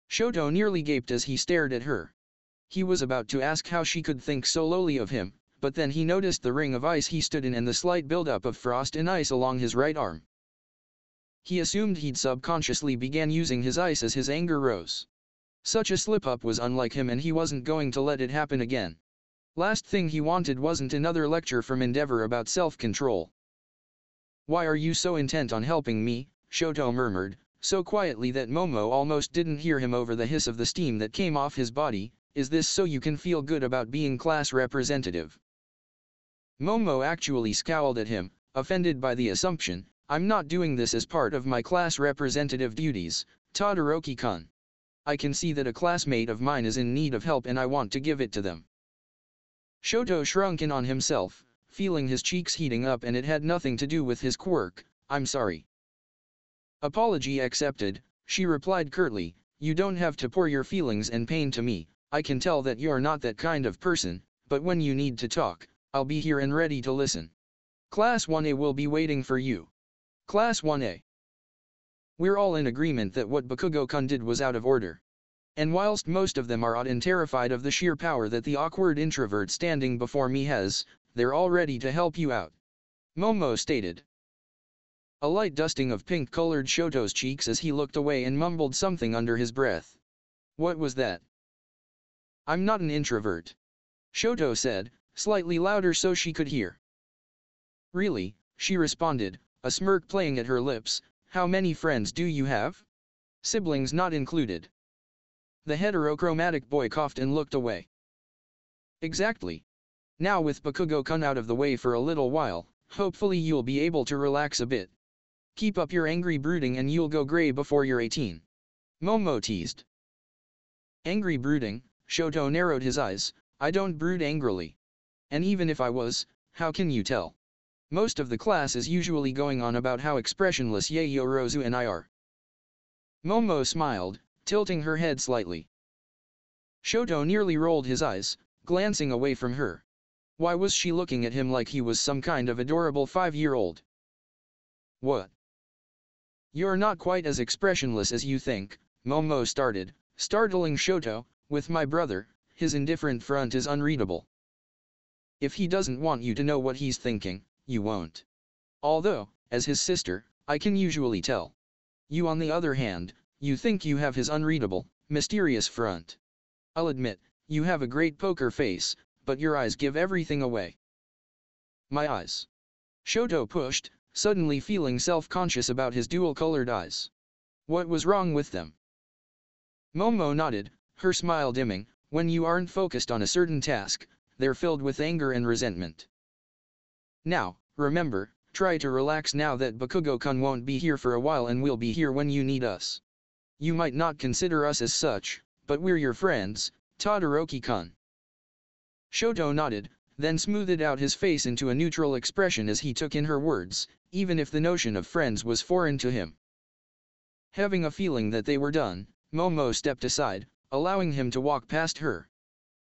Shoto nearly gaped as he stared at her. He was about to ask how she could think so lowly of him, but then he noticed the ring of ice he stood in and the slight buildup of frost and ice along his right arm. He assumed he'd subconsciously began using his ice as his anger rose. Such a slip-up was unlike him and he wasn't going to let it happen again. Last thing he wanted wasn't another lecture from Endeavor about self-control. "Why are you so intent on helping me?" Shoto murmured, so quietly that Momo almost didn't hear him over the hiss of the steam that came off his body. "Is this so you can feel good about being class representative?" Momo actually scowled at him, offended by the assumption. "I'm not doing this as part of my class representative duties, Todoroki-kun. I can see that a classmate of mine is in need of help and I want to give it to them." Shoto shrunk in on himself, feeling his cheeks heating up, and it had nothing to do with his quirk. "I'm sorry." "Apology accepted," she replied curtly. "You don't have to pour your feelings and pain to me. I can tell that you're not that kind of person, but when you need to talk, I'll be here and ready to listen. Class 1A will be waiting for you." Class 1A. We're all in agreement that what Bakugo-kun did was out of order. And whilst most of them are odd and terrified of the sheer power that the awkward introvert standing before me has, they're all ready to help you out," Momo stated. A light dusting of pink colored Shoto's cheeks as he looked away and mumbled something under his breath. "What was that?" "I'm not an introvert," Shoto said, slightly louder so she could hear. "Really?" she responded, a smirk playing at her lips. "How many friends do you have? Siblings not included." The heterochromatic boy coughed and looked away. "Exactly. Now with Bakugo-kun out of the way for a little while, hopefully you'll be able to relax a bit. Keep up your angry brooding and you'll go gray before you're 18. Momo teased. "Angry brooding?" Shoto narrowed his eyes. "I don't brood angrily. And even if I was, how can you tell? Most of the class is usually going on about how expressionless Yaoyorozu and I are." Momo smiled, tilting her head slightly. Shoto nearly rolled his eyes, glancing away from her. Why was she looking at him like he was some kind of adorable 5-year-old? "What? You're not quite as expressionless as you think," Momo started, startling Shoto. "With my brother, his indifferent front is unreadable. If he doesn't want you to know what he's thinking, you won't. Although, as his sister, I can usually tell. You on the other hand, you think you have his unreadable, mysterious front. I'll admit, you have a great poker face, but your eyes give everything away." "My eyes?" Shoto pushed, suddenly feeling self-conscious about his dual-colored eyes. What was wrong with them? Momo nodded, her smile dimming. "When you aren't focused on a certain task, they're filled with anger and resentment. Now, remember, try to relax now that Bakugo-kun won't be here for a while and we'll be here when you need us. You might not consider us as such, but we're your friends, Todoroki-kun." Shoto nodded, then smoothed out his face into a neutral expression as he took in her words, even if the notion of friends was foreign to him. Having a feeling that they were done, Momo stepped aside, allowing him to walk past her.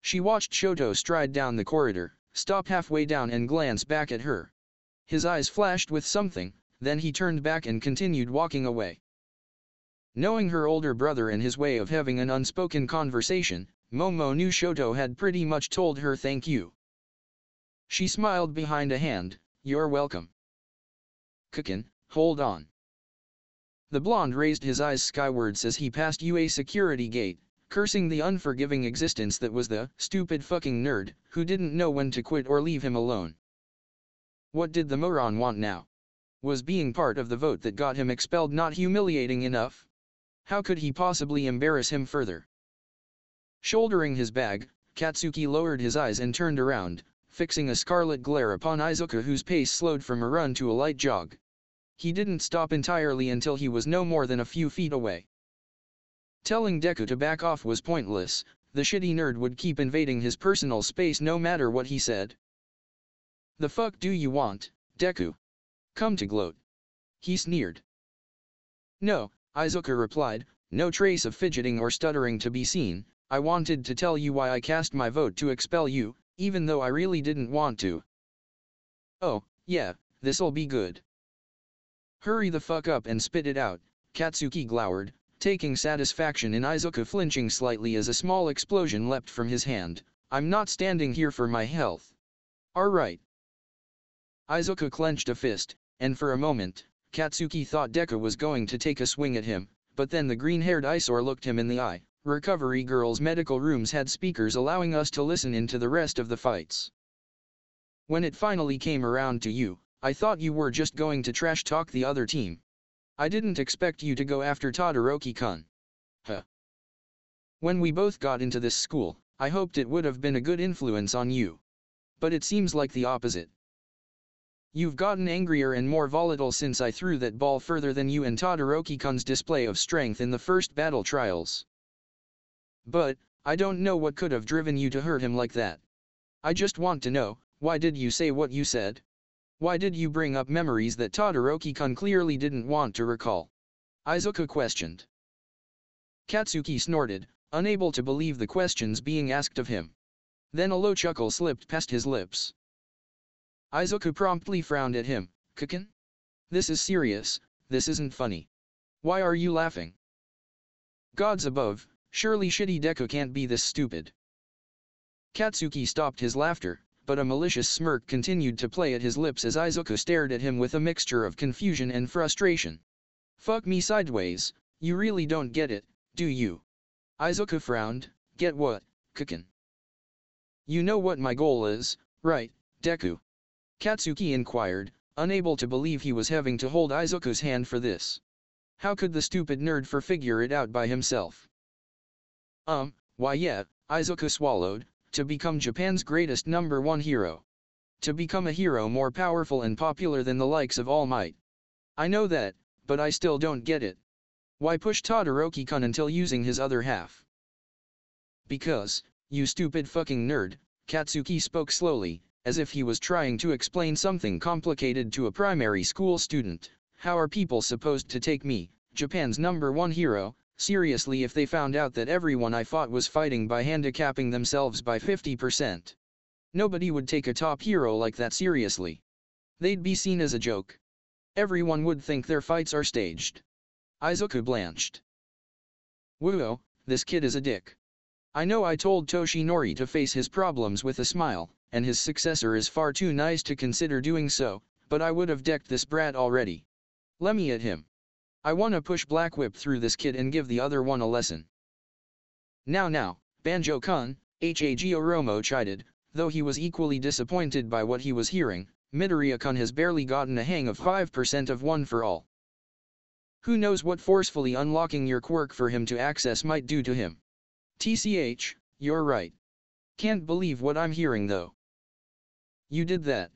She watched Shoto stride down the corridor, stop halfway down and glance back at her. His eyes flashed with something, then he turned back and continued walking away. Knowing her older brother and his way of having an unspoken conversation, Momo knew Shoto had pretty much told her thank you. She smiled behind a hand, "You're welcome." "Kukin, hold on." The blonde raised his eyes skywards as he passed UA security gate, cursing the unforgiving existence that was the stupid fucking nerd, who didn't know when to quit or leave him alone. What did the moron want now? Was being part of the vote that got him expelled not humiliating enough? How could he possibly embarrass him further? Shouldering his bag, Katsuki lowered his eyes and turned around, fixing a scarlet glare upon Izuku, whose pace slowed from a run to a light jog. He didn't stop entirely until he was no more than a few feet away. Telling Deku to back off was pointless, the shitty nerd would keep invading his personal space no matter what he said. "The fuck do you want, Deku? Come to gloat?" he sneered. "No," Izuku replied, no trace of fidgeting or stuttering to be seen. "I wanted to tell you why I cast my vote to expel you, even though I really didn't want to." "Oh, yeah, this'll be good. Hurry the fuck up and spit it out," Katsuki glowered, taking satisfaction in Izuku flinching slightly as a small explosion leapt from his hand. "I'm not standing here for my health. Alright." Izuku clenched a fist, and for a moment, Katsuki thought Deku was going to take a swing at him, but then the green-haired eyesore looked him in the eye. "Recovery girls' medical rooms had speakers allowing us to listen into the rest of the fights. When it finally came around to you, I thought you were just going to trash-talk the other team. I didn't expect you to go after Todoroki-kun. Huh. When we both got into this school, I hoped it would have been a good influence on you. But it seems like the opposite. You've gotten angrier and more volatile since I threw that ball further than you and Todoroki-kun's display of strength in the first battle trials. But, I don't know what could have driven you to hurt him like that. I just want to know, why did you say what you said? Why did you bring up memories that Todoroki-kun clearly didn't want to recall?" Izuku questioned. Katsuki snorted, unable to believe the questions being asked of him. Then a low chuckle slipped past his lips. Izuku promptly frowned at him. "Kukin? This is serious, this isn't funny. Why are you laughing? Gods above, surely shitty Deku can't be this stupid." Katsuki stopped his laughter, but a malicious smirk continued to play at his lips as Izuku stared at him with a mixture of confusion and frustration. "Fuck me sideways, you really don't get it, do you?" Izuku frowned. "Get what, Kukin?" "You know what my goal is, right, Deku?" Katsuki inquired, unable to believe he was having to hold Izuku's hand for this. How could the stupid nerd figure it out by himself? Why yeah, Izuku swallowed, to become Japan's greatest #1 hero. To become a hero more powerful and popular than the likes of All Might. I know that, but I still don't get it. Why push Todoroki-kun until using his other half? Because, you stupid fucking nerd, Katsuki spoke slowly, as if he was trying to explain something complicated to a primary school student. How are people supposed to take me, Japan's #1 hero, seriously if they found out that everyone I fought was fighting by handicapping themselves by 50%? Nobody would take a top hero like that seriously. They'd be seen as a joke. Everyone would think their fights are staged. Izuku blanched. Whoa, this kid is a dick. I know I told Toshinori to face his problems with a smile, and his successor is far too nice to consider doing so, but I would have decked this brat already. Let me at him. I wanna push Black Whip through this kid and give the other one a lesson. Now, Banjo-kun, Hag Oromo chided, though he was equally disappointed by what he was hearing. Midoriya-kun has barely gotten a hang of 5% of One for All. Who knows what forcefully unlocking your quirk for him to access might do to him. TCH, you're right. Can't believe what I'm hearing though. You did that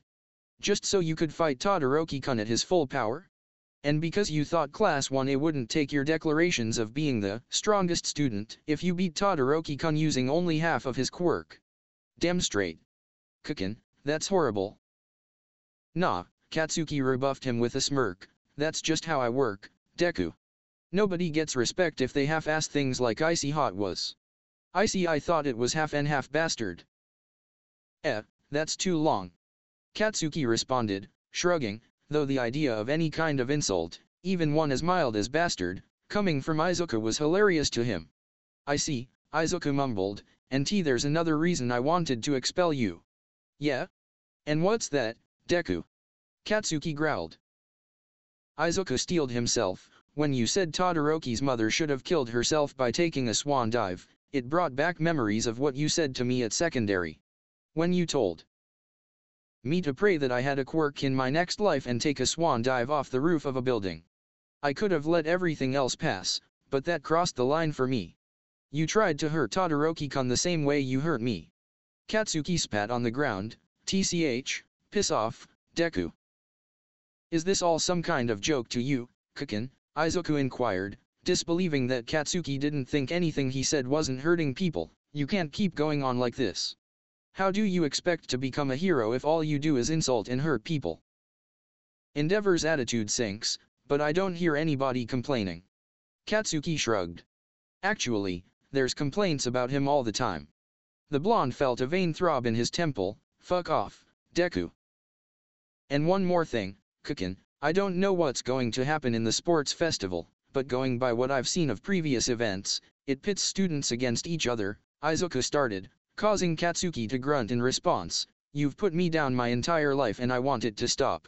just so you could fight Todoroki-kun at his full power? And because you thought Class 1A wouldn't take your declarations of being the strongest student if you beat Todoroki-kun using only half of his quirk? Damn straight. Kukin, that's horrible. Nah, Katsuki rebuffed him with a smirk, that's just how I work, Deku. Nobody gets respect if they half-ass things like icy hot was. I thought it was half and half bastard. That's too long. Katsuki responded, shrugging, though the idea of any kind of insult, even one as mild as bastard, coming from Izuku was hilarious to him. I see, Izuku mumbled, and there's another reason I wanted to expel you. Yeah? And what's that, Deku? Katsuki growled. Izuku steeled himself. When you said Todoroki's mother should have killed herself by taking a swan dive, it brought back memories of what you said to me at secondary. When you told me to pray that I had a quirk in my next life and take a swan dive off the roof of a building. I could have let everything else pass, but that crossed the line for me. You tried to hurt Todoroki-kun the same way you hurt me. Katsuki spat on the ground. Piss off, Deku. Is this all some kind of joke to you, Kakin? Izuku inquired, disbelieving that Katsuki didn't think anything he said wasn't hurting people. You can't keep going on like this. How do you expect to become a hero if all you do is insult and hurt people? Endeavor's attitude sinks, but I don't hear anybody complaining. Katsuki shrugged. Actually, there's complaints about him all the time. The blonde felt a vein throb in his temple. Fuck off, Deku. And one more thing, Kakin, I don't know what's going to happen in the sports festival, but going by what I've seen of previous events, it pits students against each other. Izuku started, causing Katsuki to grunt in response. You've put me down my entire life and I want it to stop.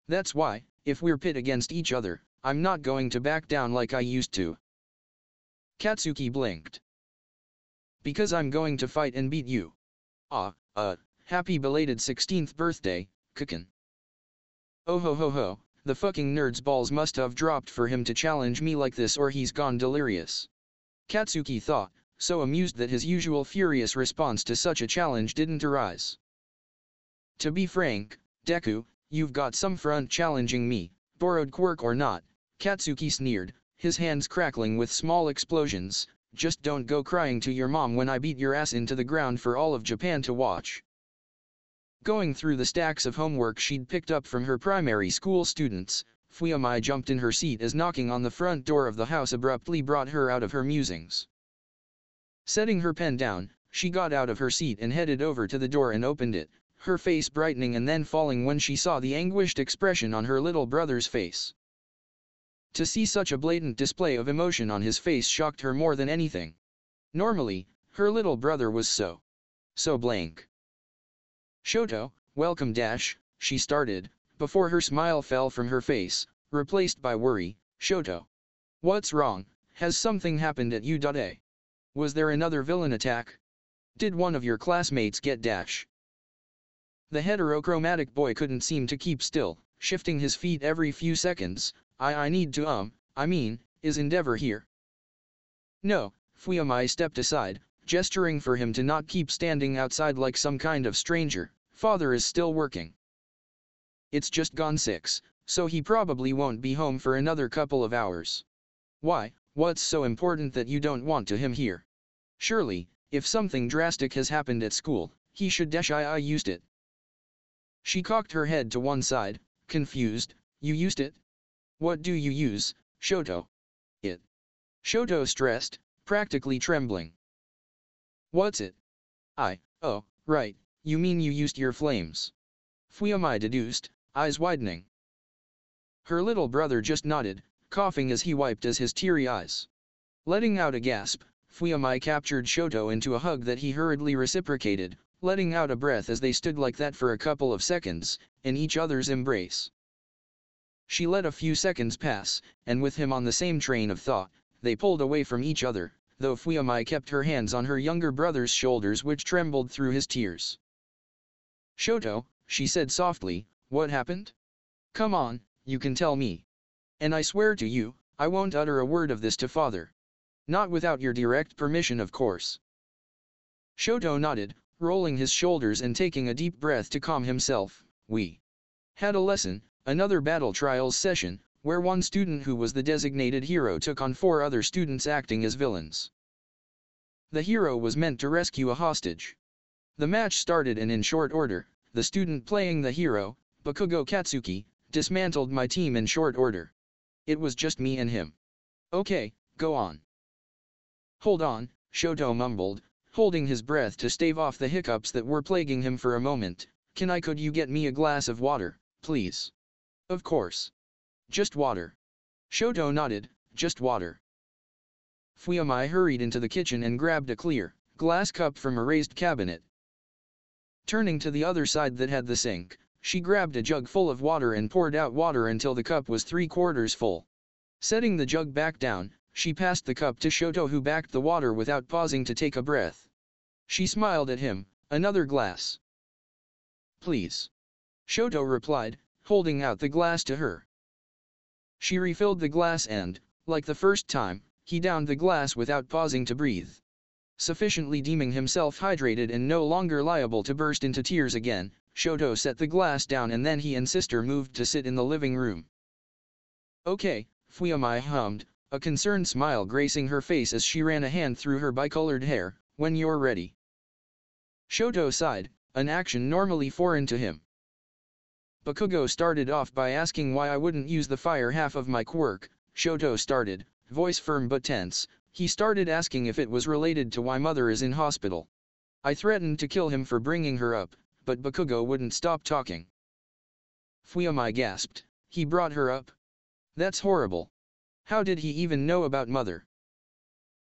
That's why, if we're pit against each other, I'm not going to back down like I used to. Katsuki blinked. Because I'm going to fight and beat you. Happy belated 16th birthday, Kakin. Oh ho ho ho, the fucking nerd's balls must have dropped for him to challenge me like this or he's gone delirious. Katsuki thought, so amused that his usual furious response to such a challenge didn't arise. To be frank, Deku, you've got some front challenging me, borrowed quirk or not, Katsuki sneered, his hands crackling with small explosions. Just don't go crying to your mom when I beat your ass into the ground for all of Japan to watch. Going through the stacks of homework she'd picked up from her primary school students, Fuyamai jumped in her seat as knocking on the front door of the house abruptly brought her out of her musings. Setting her pen down, she got out of her seat and headed over to the door and opened it, her face brightening and then falling when she saw the anguished expression on her little brother's face. To see such a blatant display of emotion on his face shocked her more than anything. Normally, her little brother was so blank. Shoto, welcome she started, before her smile fell from her face, replaced by worry. Shoto. What's wrong, has something happened at U.A? Was there another villain attack? Did one of your classmates get ? The heterochromatic boy couldn't seem to keep still, shifting his feet every few seconds. I need to is Endeavor here? No, Fuyamai stepped aside, gesturing for him to not keep standing outside like some kind of stranger. Father is still working. It's just gone 6, so he probably won't be home for another couple of hours. Why, what's so important that you don't want him here? Surely, if something drastic has happened at school, he should I used it. She cocked her head to one side, confused. You used it? What do you use, Shoto? It. Shoto stressed, practically trembling. What's it? Oh, right, you mean you used your flames. Fuyamai deduced, eyes widening. Her little brother just nodded, coughing as he wiped his teary eyes. Letting out a gasp, Fuyamai captured Shoto into a hug that he hurriedly reciprocated, letting out a breath as they stood like that for a couple of seconds, in each other's embrace. She let a few seconds pass, and with him on the same train of thought, they pulled away from each other, though Fuyamai kept her hands on her younger brother's shoulders which trembled through his tears. Shoto, she said softly, what happened? Come on, you can tell me. And I swear to you, I won't utter a word of this to father. Not without your direct permission, of course. Shoto nodded, rolling his shoulders and taking a deep breath to calm himself. We had a lesson, another battle trials session, where one student who was the designated hero took on 4 other students acting as villains. The hero was meant to rescue a hostage. The match started and in short order, the student playing the hero, Bakugo Katsuki, dismantled my team in short order. It was just me and him. Okay, go on. Hold on, Shoto mumbled, holding his breath to stave off the hiccups that were plaguing him for a moment. Could you get me a glass of water, please? Of course. Just water. Shoto nodded, just water. Fuyamai hurried into the kitchen and grabbed a clear, glass cup from a raised cabinet. Turning to the other side that had the sink, she grabbed a jug full of water and poured out water until the cup was 3/4 full. Setting the jug back down, she passed the cup to Shoto, who backed the water without pausing to take a breath. She smiled at him. Another glass. Please. Shoto replied, holding out the glass to her. She refilled the glass and, like the first time, he downed the glass without pausing to breathe. Sufficiently deeming himself hydrated and no longer liable to burst into tears again, Shoto set the glass down and then he and sister moved to sit in the living room. Okay, Fuyamai hummed, a concerned smile gracing her face as she ran a hand through her bicolored hair. When you're ready. Shoto sighed, an action normally foreign to him. Bakugo started off by asking why I wouldn't use the fire half of my quirk. Shoto started, voice firm but tense. He started asking if it was related to why mother is in hospital. I threatened to kill him for bringing her up, but Bakugo wouldn't stop talking. Fuyamai gasped, he brought her up? That's horrible. How did he even know about mother?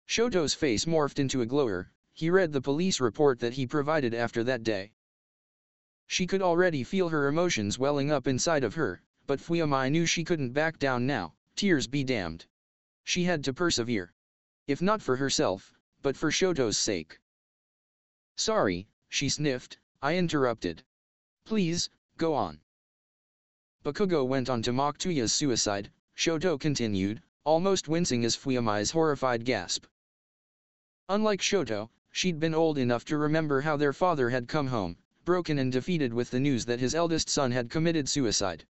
Shoto's face morphed into a glower. He read the police report that he provided after that day. She could already feel her emotions welling up inside of her, but Fuyamai knew she couldn't back down now, tears be damned. She had to persevere. If not for herself, but for Shoto's sake. Sorry, she sniffed, I interrupted. Please, go on. Bakugo went on to mock Tuya's suicide, Shoto continued, almost wincing as Fuyamai's horrified gasp. Unlike Shoto, she'd been old enough to remember how their father had come home, broken and defeated with the news that his eldest son had committed suicide.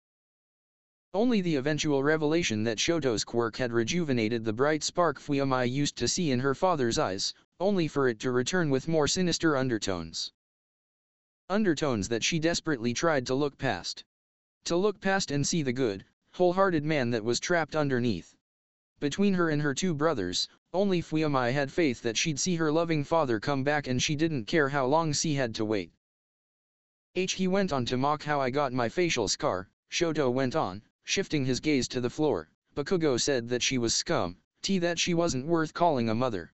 Only the eventual revelation that Shoto's quirk had rejuvenated the bright spark Fuyamai used to see in her father's eyes, only for it to return with more sinister undertones. Undertones that she desperately tried to look past. To look past and see the good, wholehearted man that was trapped underneath. Between her and her two brothers, only Fuyamai had faith that she'd see her loving father come back, and she didn't care how long she had to wait. He went on to mock how I got my facial scar, Shoto went on, shifting his gaze to the floor. Bakugo said that she was scum, that she wasn't worth calling a mother.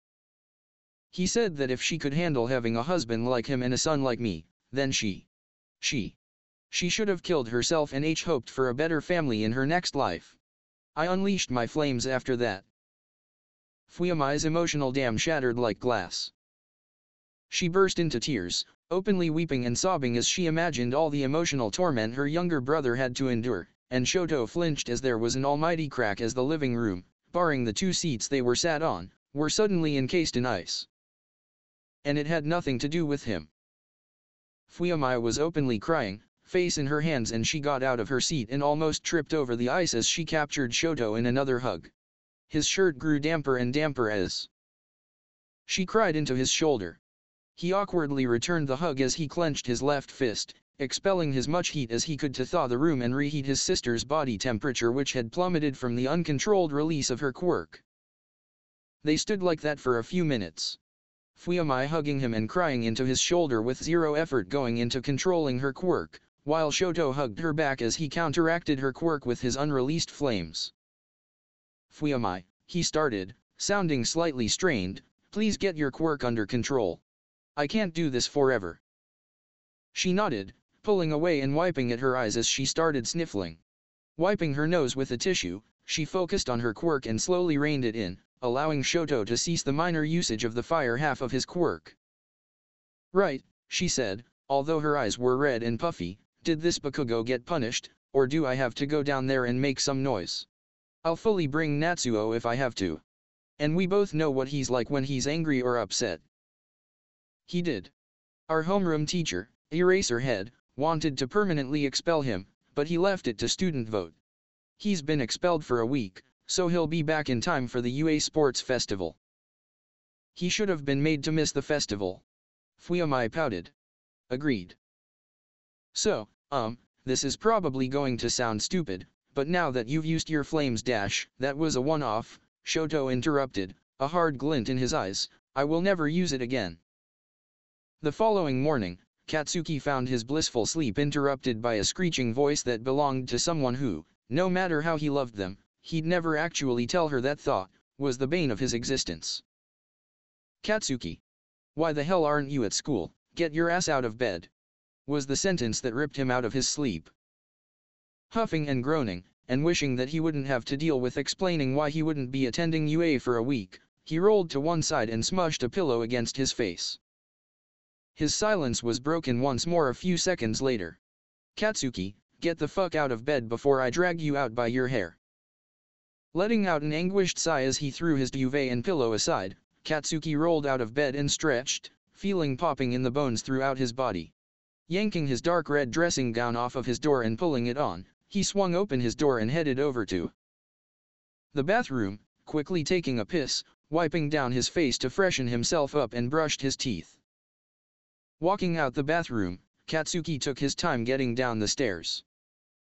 He said that if she could handle having a husband like him and a son like me, then she should have killed herself and hoped for a better family in her next life. I unleashed my flames after that. Fuyamai's emotional dam shattered like glass. She burst into tears, openly weeping and sobbing as she imagined all the emotional torment her younger brother had to endure, and Shoto flinched as there was an almighty crack as the living room, barring the two seats they were sat on, were suddenly encased in ice. And it had nothing to do with him. Fuyamai was openly crying, face in her hands, and she got out of her seat and almost tripped over the ice as she captured Shoto in another hug. His shirt grew damper and damper as she cried into his shoulder. He awkwardly returned the hug as he clenched his left fist, expelling as much heat as he could to thaw the room and reheat his sister's body temperature, which had plummeted from the uncontrolled release of her quirk. They stood like that for a few minutes. Fuyamai hugging him and crying into his shoulder with zero effort going into controlling her quirk, while Shoto hugged her back as he counteracted her quirk with his unreleased flames. Fuyamai, he started, sounding slightly strained, please get your quirk under control. I can't do this forever. She nodded, pulling away and wiping at her eyes as she started sniffling. Wiping her nose with a tissue, she focused on her quirk and slowly reined it in, allowing Shoto to cease the minor usage of the fire half of his quirk. Right, she said, although her eyes were red and puffy, did this Bakugo get punished, or do I have to go down there and make some noise? I'll fully bring Natsuo if I have to. And we both know what he's like when he's angry or upset. He did. Our homeroom teacher, Eraserhead, wanted to permanently expel him, but he left it to student vote. He's been expelled for a week, so he'll be back in time for the UA Sports Festival. He should have been made to miss the festival. Fuyamai pouted. Agreed. So, this is probably going to sound stupid, but now that you've used your flames dash, that was a one-off, Shoto interrupted, a hard glint in his eyes, I will never use it again. The following morning, Katsuki found his blissful sleep interrupted by a screeching voice that belonged to someone who, no matter how he loved them, he'd never actually tell her that thought, was the bane of his existence. Katsuki. Why the hell aren't you at school, get your ass out of bed, was the sentence that ripped him out of his sleep. Huffing and groaning, and wishing that he wouldn't have to deal with explaining why he wouldn't be attending UA for a week, he rolled to one side and smushed a pillow against his face. His silence was broken once more a few seconds later. Katsuki, get the fuck out of bed before I drag you out by your hair. Letting out an anguished sigh as he threw his duvet and pillow aside, Katsuki rolled out of bed and stretched, feeling popping in the bones throughout his body. Yanking his dark red dressing gown off of his door and pulling it on, he swung open his door and headed over to the bathroom, quickly taking a piss, wiping down his face to freshen himself up and brushed his teeth. Walking out the bathroom, Katsuki took his time getting down the stairs.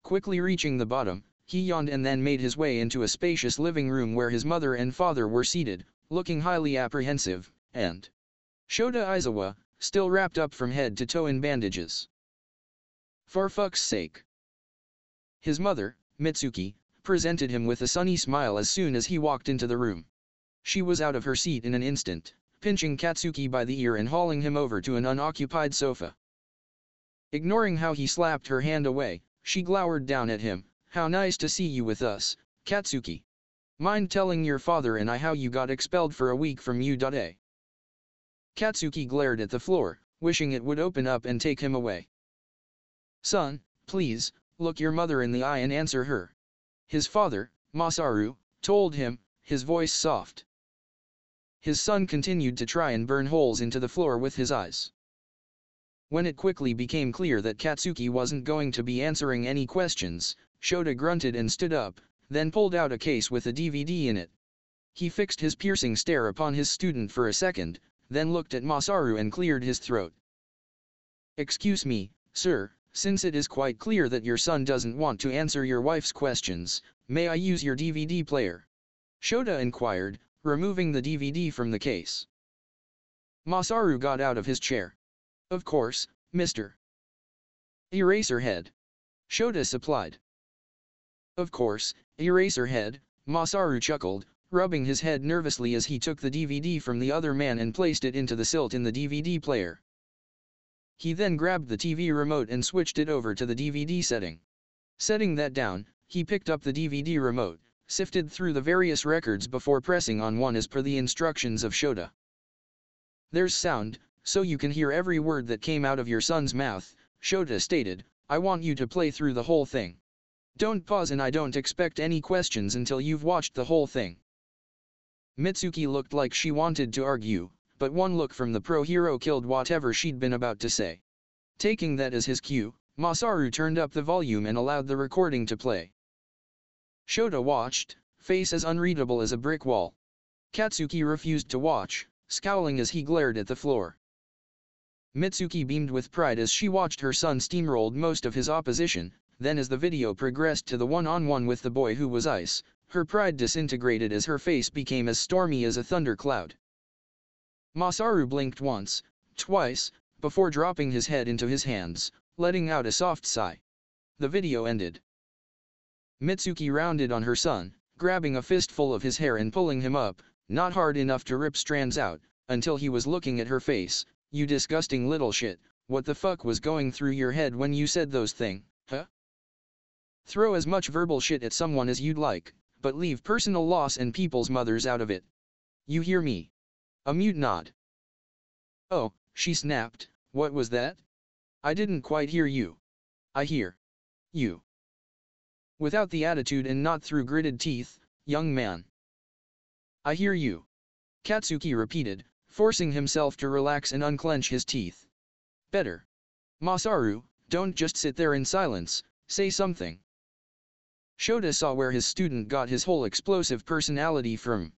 Quickly reaching the bottom, he yawned and then made his way into a spacious living room where his mother and father were seated, looking highly apprehensive, and Shota Aizawa, still wrapped up from head to toe in bandages. For fuck's sake. His mother, Mitsuki, presented him with a sunny smile as soon as he walked into the room. She was out of her seat in an instant, pinching Katsuki by the ear and hauling him over to an unoccupied sofa. Ignoring how he slapped her hand away, she glowered down at him, how nice to see you with us, Katsuki. Mind telling your father and I how you got expelled for a week from U.A? Katsuki glared at the floor, wishing it would open up and take him away. Son, please, look your mother in the eye and answer her. His father, Masaru, told him, his voice soft. His son continued to try and burn holes into the floor with his eyes. When it quickly became clear that Katsuki wasn't going to be answering any questions, Shota grunted and stood up, then pulled out a case with a DVD in it. He fixed his piercing stare upon his student for a second, then looked at Masaru and cleared his throat. Excuse me, sir, since it is quite clear that your son doesn't want to answer your wife's questions, may I use your DVD player? Shota inquired, removing the DVD from the case. Masaru got out of his chair. Of course, Mr. Eraserhead. Shota supplied. Of course, Eraserhead, Masaru chuckled, rubbing his head nervously as he took the DVD from the other man and placed it into the silt in the DVD player. He then grabbed the TV remote and switched it over to the DVD setting. Setting that down, he picked up the DVD remote, sifted through the various records before pressing on one as per the instructions of Shota. There's sound, so you can hear every word that came out of your son's mouth, Shota stated. I want you to play through the whole thing. Don't pause and I don't expect any questions until you've watched the whole thing. Mitsuki looked like she wanted to argue, but one look from the pro-hero killed whatever she'd been about to say. Taking that as his cue, Masaru turned up the volume and allowed the recording to play. Shota watched, face as unreadable as a brick wall. Katsuki refused to watch, scowling as he glared at the floor. Mitsuki beamed with pride as she watched her son steamrolled most of his opposition, then as the video progressed to the one-on-one with the boy who was ice, her pride disintegrated as her face became as stormy as a thundercloud. Masaru blinked once, twice, before dropping his head into his hands, letting out a soft sigh. The video ended. Mitsuki rounded on her son, grabbing a fistful of his hair and pulling him up, not hard enough to rip strands out, until he was looking at her face. You disgusting little shit, what the fuck was going through your head when you said those things, huh? Throw as much verbal shit at someone as you'd like, but leave personal loss and people's mothers out of it. You hear me? A mute nod. Oh, she snapped, what was that? I didn't quite hear you. I hear you. Without the attitude and not through gritted teeth, young man. I hear you. Katsuki repeated, forcing himself to relax and unclench his teeth. Better. Masaru, don't just sit there in silence, say something. Shota saw where his student got his whole explosive personality from.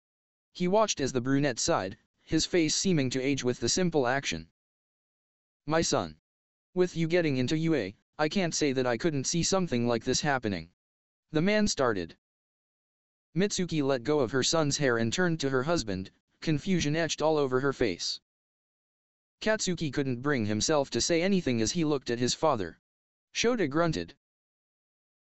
He watched as the brunette sighed, his face seeming to age with the simple action. My son. With you getting into UA, I can't say that I couldn't see something like this happening. The man started. Mitsuki let go of her son's hair and turned to her husband, confusion etched all over her face. Katsuki couldn't bring himself to say anything as he looked at his father. Shota grunted.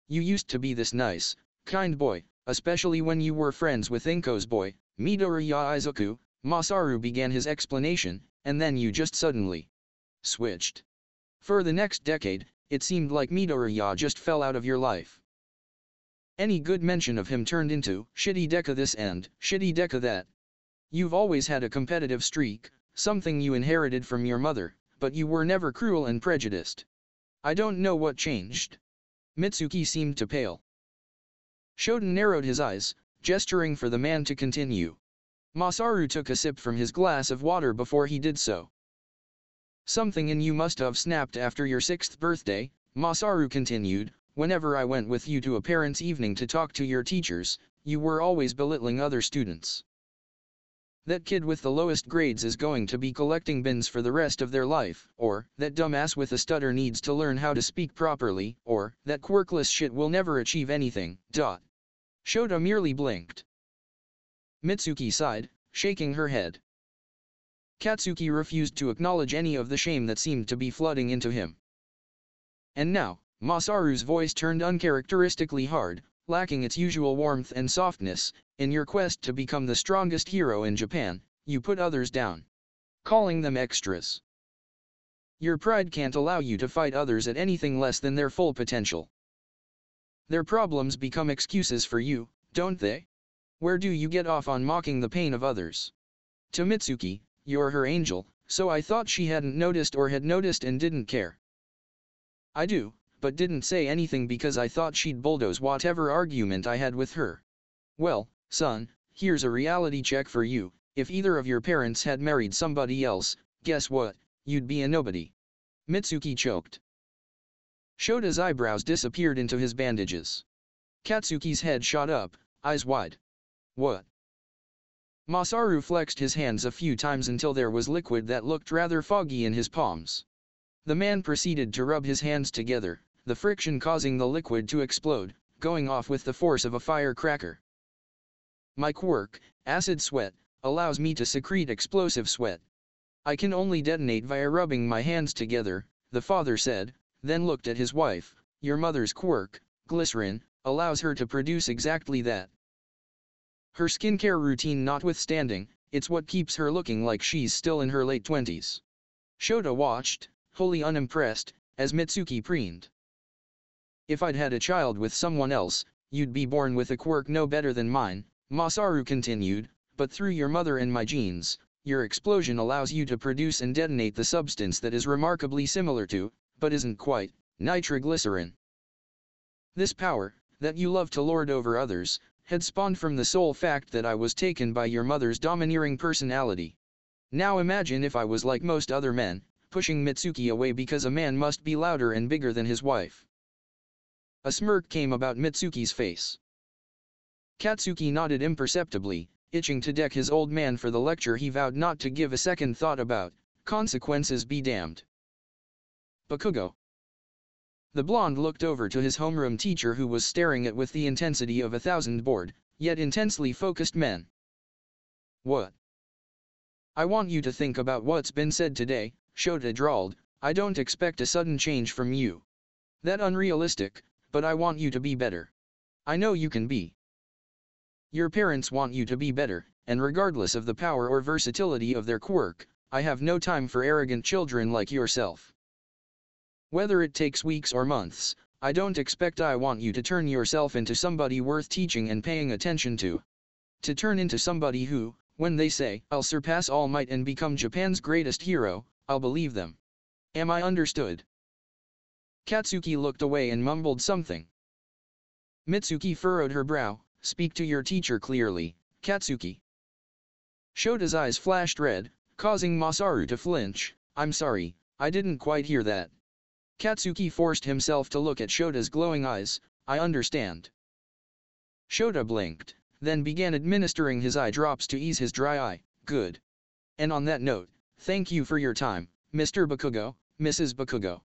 You used to be this nice, kind boy, especially when you were friends with Inko's boy, Midoriya Izuku. Masaru began his explanation, and then you just suddenly switched. For the next decade, it seemed like Midoriya just fell out of your life. Any good mention of him turned into shitty deca this and shitty deca that. You've always had a competitive streak, something you inherited from your mother, but you were never cruel and prejudiced. I don't know what changed. Mitsuki seemed to pale. Shoten narrowed his eyes, gesturing for the man to continue. Masaru took a sip from his glass of water before he did so. Something in you must have snapped after your 6th birthday, Masaru continued. Whenever I went with you to a parents' evening to talk to your teachers, you were always belittling other students. That kid with the lowest grades is going to be collecting bins for the rest of their life, or that dumbass with a stutter needs to learn how to speak properly, or that quirkless shit will never achieve anything. Shota merely blinked. Mitsuki sighed, shaking her head. Katsuki refused to acknowledge any of the shame that seemed to be flooding into him. And now, Masaru's voice turned uncharacteristically hard, lacking its usual warmth and softness. In your quest to become the strongest hero in Japan, you put others down, calling them extras. Your pride can't allow you to fight others at anything less than their full potential. Their problems become excuses for you, don't they? Where do you get off on mocking the pain of others? To Mitsuki, you're her angel, so I thought she hadn't noticed or had noticed and didn't care. I do, but didn't say anything because I thought she'd bulldoze whatever argument I had with her. Well, son, here's a reality check for you. If either of your parents had married somebody else, guess what? You'd be a nobody. Mitsuki choked. Shota's eyebrows disappeared into his bandages. Katsuki's head shot up, eyes wide. What? Masaru flexed his hands a few times until there was liquid that looked rather foggy in his palms. The man proceeded to rub his hands together, the friction causing the liquid to explode, going off with the force of a firecracker. My quirk, acid sweat, allows me to secrete explosive sweat. I can only detonate via rubbing my hands together, the father said, then looked at his wife. Your mother's quirk, glycerin, allows her to produce exactly that. Her skincare routine notwithstanding, it's what keeps her looking like she's still in her late 20s. Shota watched, wholly unimpressed, as Mitsuki preened. If I'd had a child with someone else, you'd be born with a quirk no better than mine, Masaru continued, but through your mother and my genes, your explosion allows you to produce and detonate the substance that is remarkably similar to, but isn't quite, nitroglycerin. This power, that you love to lord over others, had spawned from the sole fact that I was taken by your mother's domineering personality. Now imagine if I was like most other men, pushing Mitsuki away because a man must be louder and bigger than his wife. A smirk came about Mitsuki's face. Katsuki nodded imperceptibly, itching to deck his old man for the lecture he vowed not to give a second thought about. Consequences be damned. Bakugo. The blonde looked over to his homeroom teacher who was staring at with the intensity of 1,000 bored, yet intensely focused men. What? I want you to think about what's been said today, Shota drawled. I don't expect a sudden change from you. That unrealistic, but I want you to be better. I know you can be. Your parents want you to be better, and regardless of the power or versatility of their quirk, I have no time for arrogant children like yourself. Whether it takes weeks or months, I don't expect I want you to turn yourself into somebody worth teaching and paying attention to. To turn into somebody who, when they say, I'll surpass All Might and become Japan's greatest hero, I'll believe them. Am I understood? Katsuki looked away and mumbled something. Mitsuki furrowed her brow. Speak to your teacher clearly, Katsuki. Shota's eyes flashed red, causing Masaru to flinch. I'm sorry, I didn't quite hear that. Katsuki forced himself to look at Shota's glowing eyes. I understand. Shota blinked, then began administering his eye drops to ease his dry eye. Good. And on that note, thank you for your time, Mr. Bakugo, Mrs. Bakugo.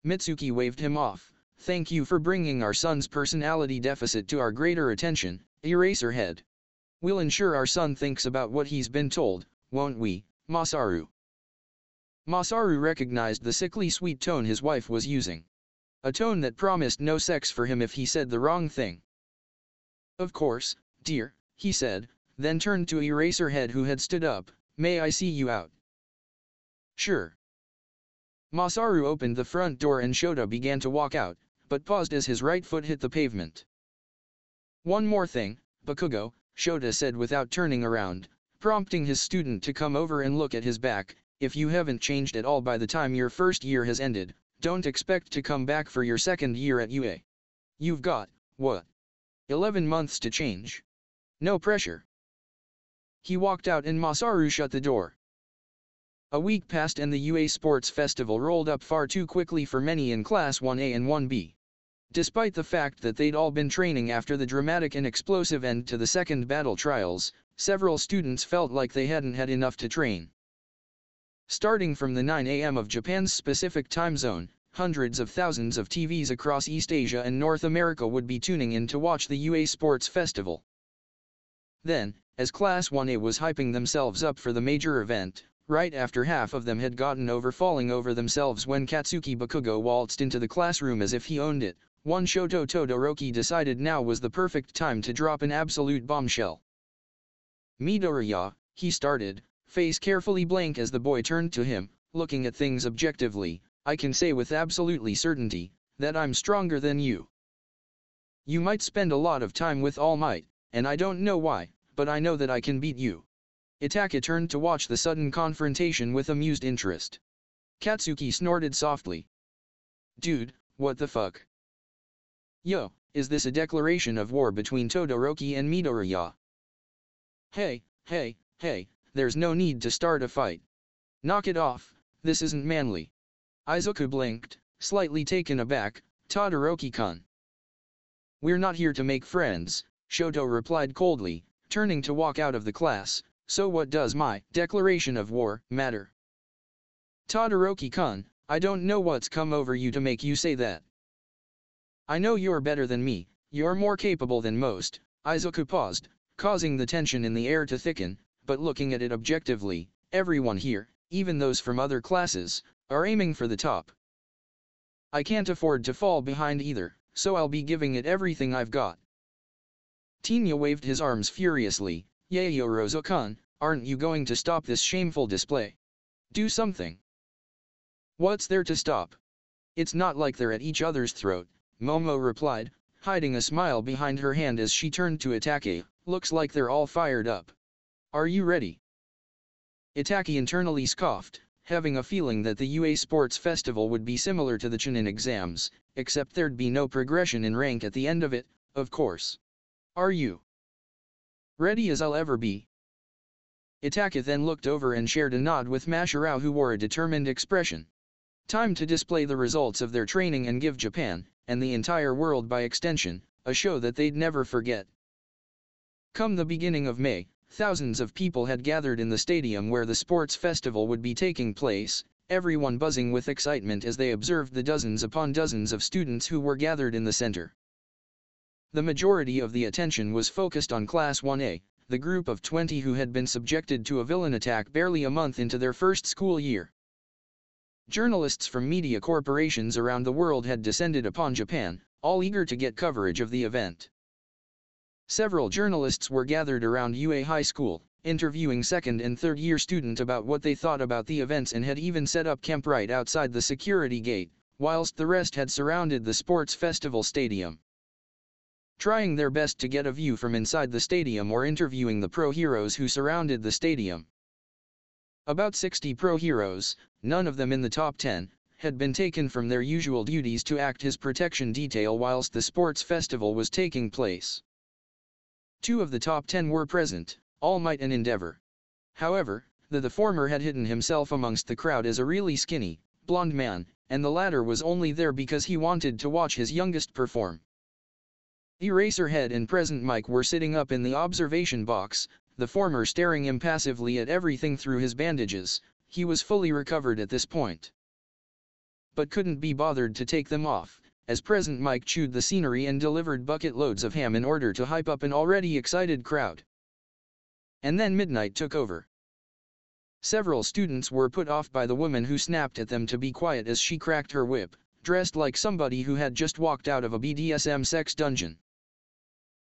Mitsuki waved him off, thank you for bringing our son's personality deficit to our greater attention, Eraserhead. We'll ensure our son thinks about what he's been told, won't we, Masaru? Masaru recognized the sickly sweet tone his wife was using. A tone that promised no sex for him if he said the wrong thing. Of course, dear, he said, then turned to Eraserhead who had stood up. May I see you out? Sure. Masaru opened the front door and Shota began to walk out, but paused as his right foot hit the pavement. One more thing, Bakugo, Shota said without turning around, prompting his student to come over and look at his back. If you haven't changed at all by the time your first year has ended, don't expect to come back for your second year at UA. You've got, what? 11 months to change. No pressure. He walked out and Masaru shut the door. A week passed and the UA Sports Festival rolled up far too quickly for many in Class 1A and 1B. Despite the fact that they'd all been training after the dramatic and explosive end to the second battle trials, several students felt like they hadn't had enough to train. Starting from the 9 a.m. of Japan's specific time zone, hundreds of thousands of TVs across East Asia and North America would be tuning in to watch the UA Sports Festival. Then, as Class 1A was hyping themselves up for the major event, right after half of them had gotten over falling over themselves when Katsuki Bakugo waltzed into the classroom as if he owned it, one Shoto Todoroki decided now was the perfect time to drop an absolute bombshell. Midoriya, he started, face carefully blank as the boy turned to him, looking at things objectively. I can say with absolutely certainty, that I'm stronger than you. You might spend a lot of time with All Might, and I don't know why, but I know that I can beat you. Itachi turned to watch the sudden confrontation with amused interest. Katsuki snorted softly. Dude, what the fuck? Yo, is this a declaration of war between Todoroki and Midoriya? Hey, there's no need to start a fight. Knock it off, this isn't manly. Izuku blinked, slightly taken aback. Todoroki-kun. We're not here to make friends, Shoto replied coldly, turning to walk out of the class. So what does my declaration of war matter? Todoroki-kun, I don't know what's come over you to make you say that. I know you're better than me, you're more capable than most. Izuku paused, causing the tension in the air to thicken, but looking at it objectively, everyone here, even those from other classes, are aiming for the top. I can't afford to fall behind either, so I'll be giving it everything I've got. Tinya waved his arms furiously. Yaoyorozu-kun, aren't you going to stop this shameful display? Do something. What's there to stop? It's not like they're at each other's throat, Momo replied, hiding a smile behind her hand as she turned to Itachi. Looks like they're all fired up. Are you ready? Itachi internally scoffed, having a feeling that the UA Sports Festival would be similar to the Chunin exams, except there'd be no progression in rank at the end of it, of course. Are you ready as I'll ever be? Itachi then looked over and shared a nod with Masaru who wore a determined expression. Time to display the results of their training and give Japan, and the entire world by extension, a show that they'd never forget. Come the beginning of May, thousands of people had gathered in the stadium where the sports festival would be taking place, everyone buzzing with excitement as they observed the dozens upon dozens of students who were gathered in the center. The majority of the attention was focused on Class 1A, the group of 20 who had been subjected to a villain attack barely a month into their first school year. Journalists from media corporations around the world had descended upon Japan, all eager to get coverage of the event. Several journalists were gathered around UA High School, interviewing second and third year students about what they thought about the events and had even set up camp right outside the security gate, whilst the rest had surrounded the sports festival stadium. Trying their best to get a view from inside the stadium or interviewing the pro heroes who surrounded the stadium. About 60 pro heroes, none of them in the top 10, had been taken from their usual duties to act as protection detail whilst the sports festival was taking place. 2 of the top 10 were present, All Might and Endeavor. However, the former had hidden himself amongst the crowd as a really skinny, blonde man, and the latter was only there because he wanted to watch his youngest perform. Eraserhead and Present Mike were sitting up in the observation box, the former staring impassively at everything through his bandages. He was fully recovered at this point, but couldn't be bothered to take them off, as present Mike chewed the scenery and delivered bucket loads of ham in order to hype up an already excited crowd. And then midnight took over. Several students were put off by the woman who snapped at them to be quiet as she cracked her whip, dressed like somebody who had just walked out of a BDSM sex dungeon.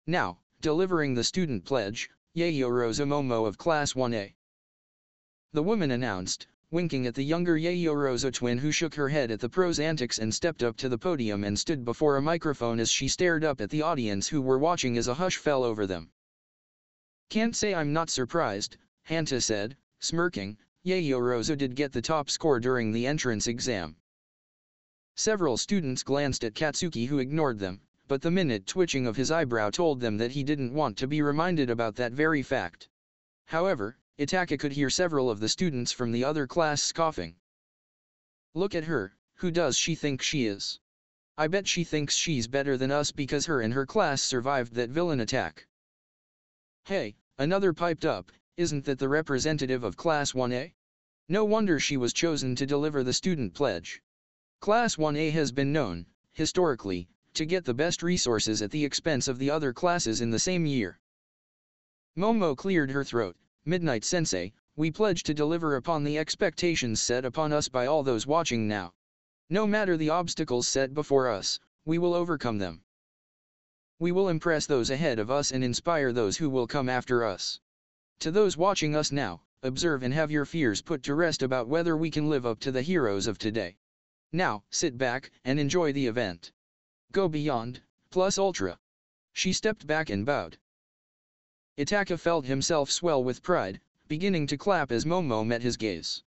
Now, delivering the student pledge, Yayorozu Momo of Class 1A. The woman announced, winking at the younger Yayorozu twin who shook her head at the pro's antics and stepped up to the podium and stood before a microphone as she stared up at the audience who were watching as a hush fell over them. "Can't say I'm not surprised," Hanta said, smirking. Yayorozu did get the top score during the entrance exam. Several students glanced at Katsuki who ignored them, but the minute twitching of his eyebrow told them that he didn't want to be reminded about that very fact. However, Itachi could hear several of the students from the other class scoffing. "Look at her, who does she think she is? I bet she thinks she's better than us because her and her class survived that villain attack." "Hey," another piped up, "isn't that the representative of Class 1A? No wonder she was chosen to deliver the student pledge. Class 1A has been known, historically, to get the best resources at the expense of the other classes in the same year." Momo cleared her throat. "Midnight Sensei, we pledge to deliver upon the expectations set upon us by all those watching now. No matter the obstacles set before us, we will overcome them. We will impress those ahead of us and inspire those who will come after us. To those watching us now, observe and have your fears put to rest about whether we can live up to the heroes of today. Now, sit back and enjoy the event. Go beyond, plus ultra." She stepped back and bowed. Itachi felt himself swell with pride, beginning to clap as Momo met his gaze.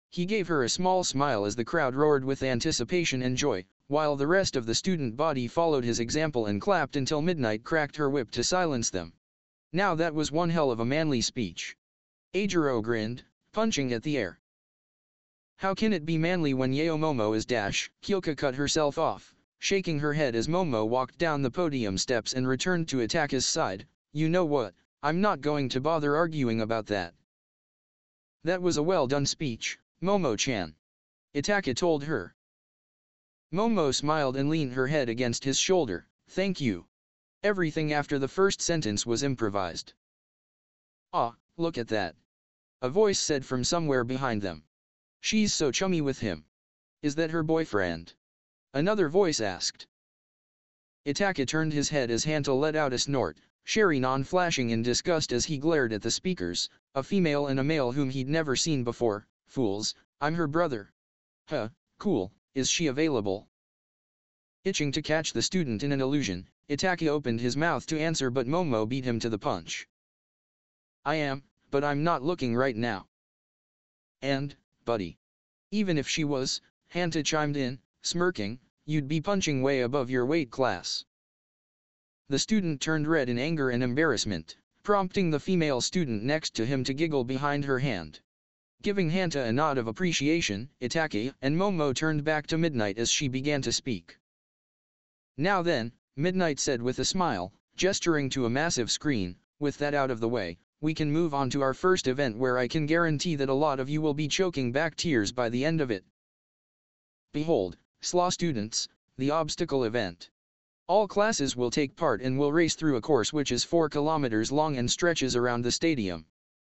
He gave her a small smile as the crowd roared with anticipation and joy, while the rest of the student body followed his example and clapped until Midnight cracked her whip to silence them. Now that was one hell of a manly speech. Ajiro grinned, punching at the air. "How can it be manly when Yao Momo is dash?" Kyoka cut herself off, shaking her head as Momo walked down the podium steps and returned to Itachi's side. "You know what, I'm not going to bother arguing about that." "That was a well-done speech, Momo-chan," Itachi told her. Momo smiled and leaned her head against his shoulder. "Thank you. Everything after the first sentence was improvised." "Ah, look at that," a voice said from somewhere behind them. "She's so chummy with him. Is that her boyfriend?" another voice asked. Itachi turned his head as Hanta let out a snort, Sharinon flashing in disgust as he glared at the speakers, a female and a male whom he'd never seen before. "Fools, I'm her brother." "Huh, cool, is she available?" Itching to catch the student in an illusion, Itachi opened his mouth to answer but Momo beat him to the punch. "I am, but I'm not looking right now." "And, buddy, even if she was," Hanta chimed in, smirking, "you'd be punching way above your weight class." The student turned red in anger and embarrassment, prompting the female student next to him to giggle behind her hand. Giving Hanta a nod of appreciation, Itachi and Momo turned back to Midnight as she began to speak. "Now then," Midnight said with a smile, gesturing to a massive screen, "with that out of the way, we can move on to our first event where I can guarantee that a lot of you will be choking back tears by the end of it. Behold, SLA students, the obstacle event. All classes will take part and will race through a course which is 4 kilometers long and stretches around the stadium.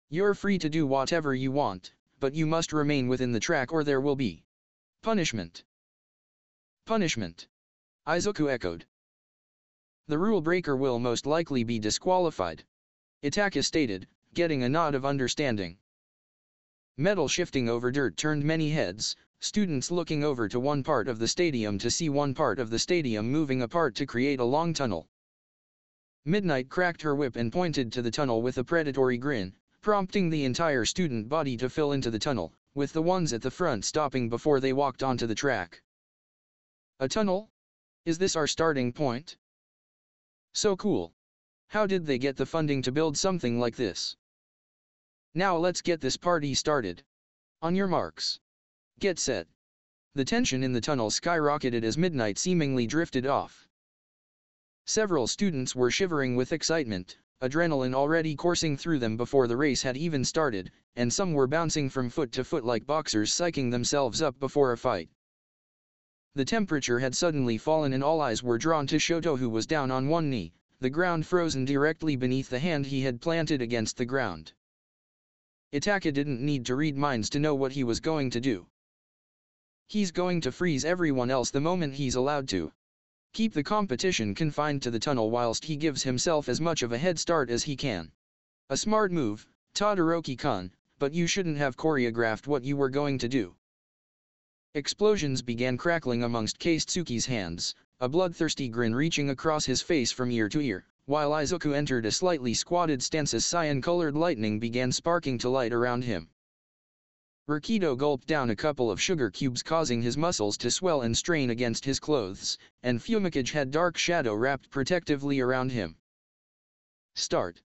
You're free to do whatever you want, but you must remain within the track or there will be punishment." "Punishment?" Izuku echoed. "The rule breaker will most likely be disqualified," Itachi stated, getting a nod of understanding. Metal shifting over dirt turned many heads, students looking over to one part of the stadium to see one part of the stadium moving apart to create a long tunnel. Midnight cracked her whip and pointed to the tunnel with a predatory grin, prompting the entire student body to fill into the tunnel, with the ones at the front stopping before they walked onto the track. "A tunnel? Is this our starting point? So cool. How did they get the funding to build something like this? Now let's get this party started. On your marks. Get set." The tension in the tunnel skyrocketed as Midnight seemingly drifted off. Several students were shivering with excitement, adrenaline already coursing through them before the race had even started, and some were bouncing from foot to foot like boxers psyching themselves up before a fight. The temperature had suddenly fallen and all eyes were drawn to Shoto, who was down on one knee, the ground frozen directly beneath the hand he had planted against the ground. Itachi didn't need to read minds to know what he was going to do. He's going to freeze everyone else the moment he's allowed to. Keep the competition confined to the tunnel whilst he gives himself as much of a head start as he can. A smart move, Todoroki-kun, but you shouldn't have choreographed what you were going to do. Explosions began crackling amongst Keisuke's hands, a bloodthirsty grin reaching across his face from ear to ear, while Izuku entered a slightly squatted stance as cyan-colored lightning began sparking to light around him. Rakido gulped down a couple of sugar cubes, causing his muscles to swell and strain against his clothes, and Fumikage had dark shadow wrapped protectively around him. Start.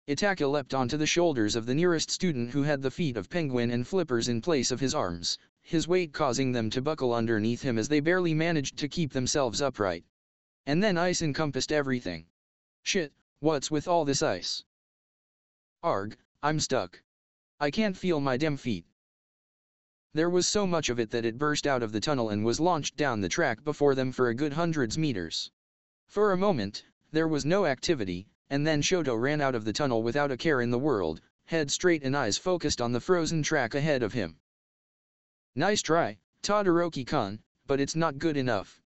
Itachi leapt onto the shoulders of the nearest student, who had the feet of penguin and flippers in place of his arms, his weight causing them to buckle underneath him as they barely managed to keep themselves upright. And then ice encompassed everything. Shit, what's with all this ice? Arg, I'm stuck. I can't feel my damn feet. There was so much of it that it burst out of the tunnel and was launched down the track before them for a good hundreds meters. For a moment, there was no activity, and then Shoto ran out of the tunnel without a care in the world, head straight and eyes focused on the frozen track ahead of him. Nice try, Todoroki-kun, but it's not good enough.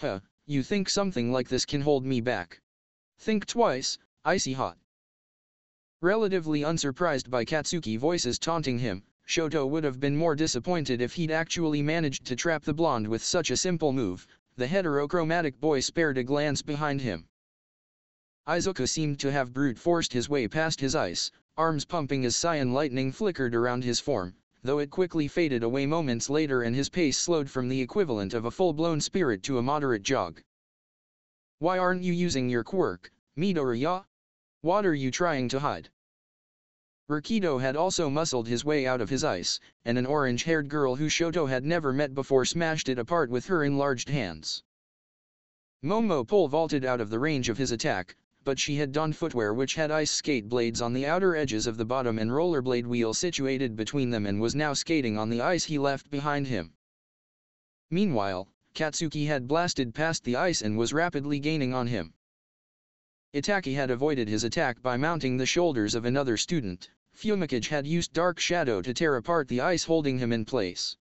Huh, you think something like this can hold me back? Think twice, icy hot. Relatively unsurprised by Katsuki voices taunting him, Shoto would have been more disappointed if he'd actually managed to trap the blonde with such a simple move. The heterochromatic boy spared a glance behind him. Izuku seemed to have brute forced his way past his ice, arms pumping as cyan lightning flickered around his form, though it quickly faded away moments later and his pace slowed from the equivalent of a full-blown spirit to a moderate jog. Why aren't you using your quirk, Midoriya? What are you trying to hide? Rakido had also muscled his way out of his ice, and an orange-haired girl who Shoto had never met before smashed it apart with her enlarged hands. Momo pole vaulted out of the range of his attack, but she had donned footwear which had ice skate blades on the outer edges of the bottom and rollerblade wheel situated between them, and was now skating on the ice he left behind him. Meanwhile, Katsuki had blasted past the ice and was rapidly gaining on him. Itachi had avoided his attack by mounting the shoulders of another student. Fumikage had used dark shadow to tear apart the ice holding him in place.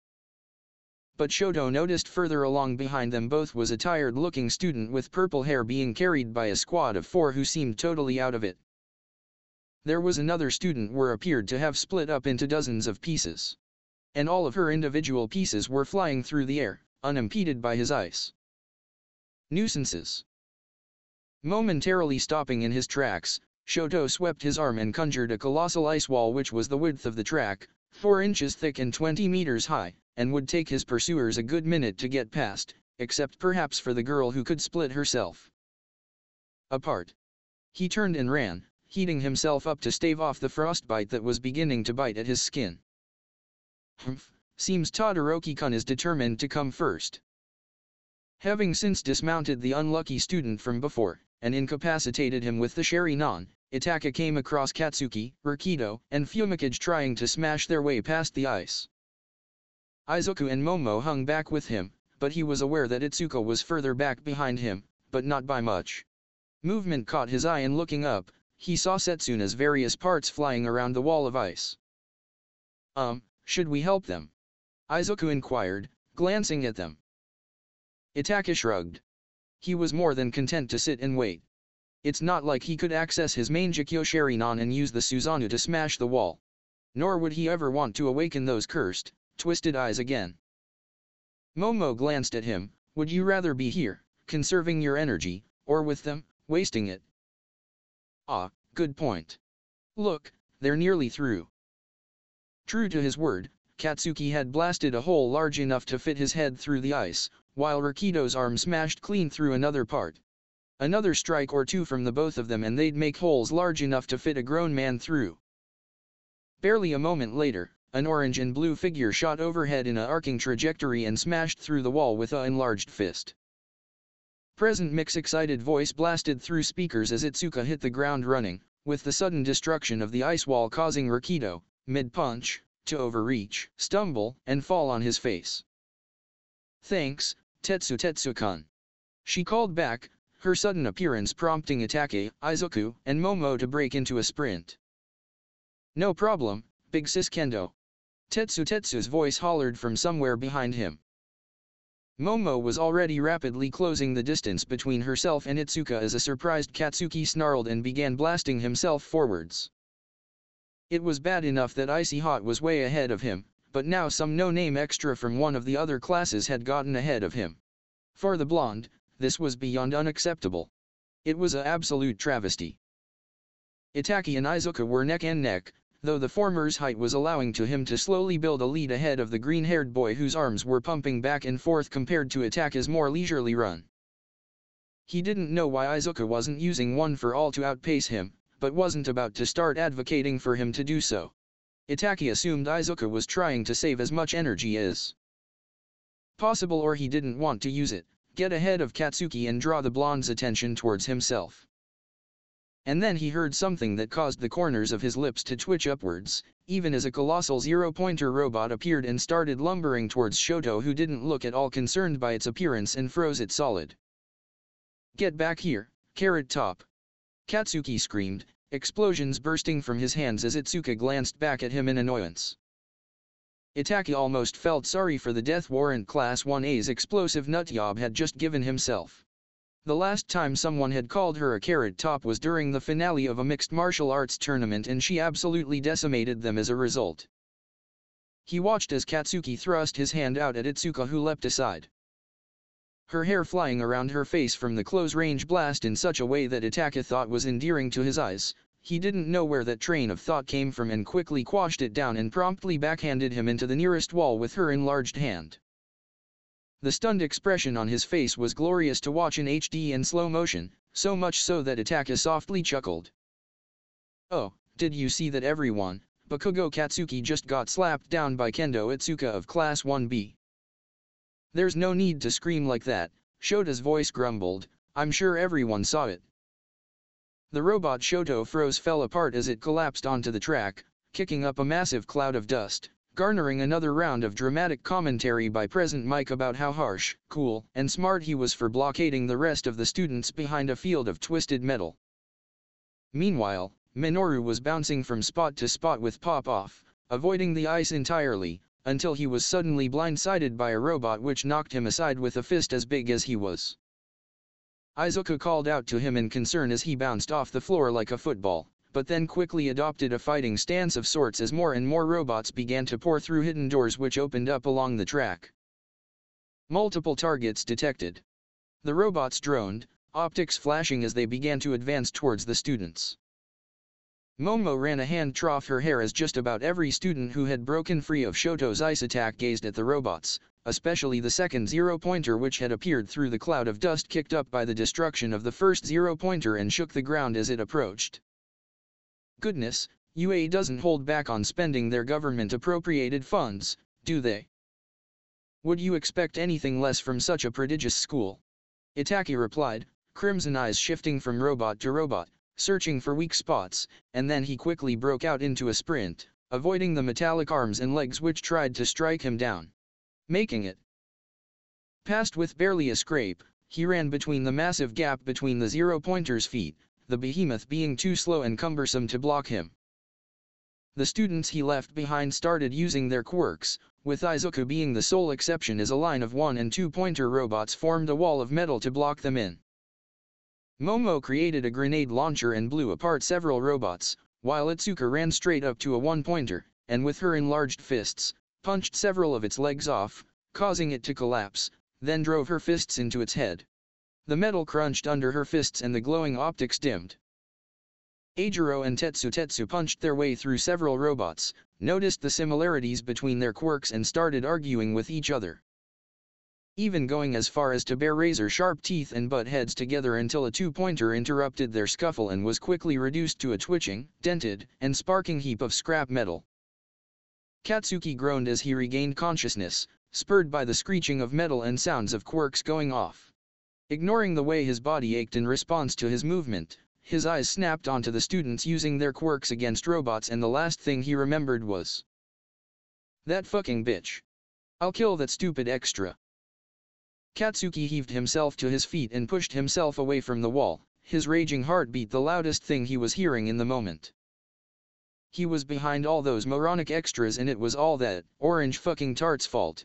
But Shoto noticed further along behind them both was a tired-looking student with purple hair being carried by a squad of 4 who seemed totally out of it. There was another student who appeared to have split up into dozens of pieces. And all of her individual pieces were flying through the air, unimpeded by his ice. Nuisances. Momentarily stopping in his tracks, Shoto swept his arm and conjured a colossal ice wall which was the width of the track, 4 inches thick and 20 meters high, and would take his pursuers a good minute to get past, except perhaps for the girl who could split herself apart. He turned and ran, heating himself up to stave off the frostbite that was beginning to bite at his skin. Humph, seems Todoroki-kun is determined to come first. Having since dismounted the unlucky student from before, and incapacitated him with the Sharingan, Itachi came across Katsuki, Rakido, and Fumikage trying to smash their way past the ice. Izuku and Momo hung back with him, but he was aware that Itsuko was further back behind him, but not by much. Movement caught his eye, and looking up, he saw Setsuna's various parts flying around the wall of ice. Should we help them? Izuku inquired, glancing at them. Itachi shrugged. He was more than content to sit and wait. It's not like he could access his main Jikyo Sharingan and use the Susanoo to smash the wall. Nor would he ever want to awaken those cursed, twisted eyes again. Momo glanced at him. Would you rather be here, conserving your energy, or with them, wasting it? Ah, good point. Look, they're nearly through. True to his word, Katsuki had blasted a hole large enough to fit his head through the ice, while Rakido's arm smashed clean through another part. Another strike or two from the both of them and they'd make holes large enough to fit a grown man through. Barely a moment later, an orange and blue figure shot overhead in a arcing trajectory and smashed through the wall with a enlarged fist. Present Mick's excited voice blasted through speakers as Itsuka hit the ground running, with the sudden destruction of the ice wall causing Rakido, mid-punch, to overreach, stumble, and fall on his face. Thanks, Tetsu-kun. She called back, her sudden appearance prompting Itachi, Izuku, and Momo to break into a sprint. No problem, big sis Kendo. Tetsu's voice hollered from somewhere behind him. Momo was already rapidly closing the distance between herself and Itsuka as a surprised Katsuki snarled and began blasting himself forwards. It was bad enough that Icy Hot was way ahead of him, but now some no-name extra from one of the other classes had gotten ahead of him. For the blonde, this was beyond unacceptable. It was an absolute travesty. Itachi and Izuka were neck and neck, though the former's height was allowing to him to slowly build a lead ahead of the green-haired boy whose arms were pumping back and forth compared to Itachi's more leisurely run. He didn't know why Izuka wasn't using one for all to outpace him, but wasn't about to start advocating for him to do so. Itachi assumed Izuka was trying to save as much energy as possible, or he didn't want to use it, get ahead of Katsuki and draw the blonde's attention towards himself. And then he heard something that caused the corners of his lips to twitch upwards, even as a colossal zero-pointer robot appeared and started lumbering towards Shoto, who didn't look at all concerned by its appearance and froze it solid. "Get back here, Carrot Top!" Katsuki screamed, explosions bursting from his hands as Itsuka glanced back at him in annoyance. Itachi almost felt sorry for the death warrant Class 1A's explosive nutjob had just given himself. The last time someone had called her a Carrot Top was during the finale of a mixed martial arts tournament, and she absolutely decimated them as a result. He watched as Katsuki thrust his hand out at Itsuka, who leapt aside. Her hair flying around her face from the close-range blast in such a way that Itachi thought was endearing to his eyes. He didn't know where that train of thought came from and quickly quashed it down and promptly backhanded him into the nearest wall with her enlarged hand. The stunned expression on his face was glorious to watch in HD and slow motion, so much so that Itachi softly chuckled. "Oh, did you see that, everyone? Bakugo Katsuki just got slapped down by Kendo Itsuka of Class 1B. "There's no need to scream like that," Shoto's voice grumbled, "I'm sure everyone saw it." The robot Shoto fell apart as it collapsed onto the track, kicking up a massive cloud of dust, garnering another round of dramatic commentary by Present Mike about how harsh, cool, and smart he was for blockading the rest of the students behind a field of twisted metal. Meanwhile, Minoru was bouncing from spot to spot with Pop-Off, avoiding the ice entirely, until he was suddenly blindsided by a robot which knocked him aside with a fist as big as he was. Izuka called out to him in concern as he bounced off the floor like a football, but then quickly adopted a fighting stance of sorts as more and more robots began to pour through hidden doors which opened up along the track. Multiple targets detected. The robots droned, optics flashing as they began to advance towards the students. Momo ran a hand through her hair as just about every student who had broken free of Shoto's ice attack gazed at the robots, especially the second zero-pointer which had appeared through the cloud of dust kicked up by the destruction of the first zero-pointer and shook the ground as it approached. Goodness, UA doesn't hold back on spending their government-appropriated funds, do they? Would you expect anything less from such a prodigious school? Itachi replied, crimson eyes shifting from robot to robot, searching for weak spots, and then he quickly broke out into a sprint, avoiding the metallic arms and legs which tried to strike him down. Making it past with barely a scrape, he ran between the massive gap between the zero-pointer's feet, the behemoth being too slow and cumbersome to block him. The students he left behind started using their quirks, with Izuku being the sole exception as a line of 1- and 2-pointer robots formed a wall of metal to block them in. Momo created a grenade launcher and blew apart several robots, while Itsuka ran straight up to a 1-pointer, and with her enlarged fists, punched several of its legs off, causing it to collapse, then drove her fists into its head. The metal crunched under her fists and the glowing optics dimmed. Eijiro and Tetsu punched their way through several robots, noticed the similarities between their quirks and started arguing with each other, even going as far as to bare razor-sharp teeth and butt heads together until a 2-pointer interrupted their scuffle and was quickly reduced to a twitching, dented, and sparking heap of scrap metal. Katsuki groaned as he regained consciousness, spurred by the screeching of metal and sounds of quirks going off. Ignoring the way his body ached in response to his movement, his eyes snapped onto the students using their quirks against robots, and the last thing he remembered was, "That fucking bitch. I'll kill that stupid extra." Katsuki heaved himself to his feet and pushed himself away from the wall, his raging heartbeat the loudest thing he was hearing in the moment. He was behind all those moronic extras and it was all that orange fucking tart's fault.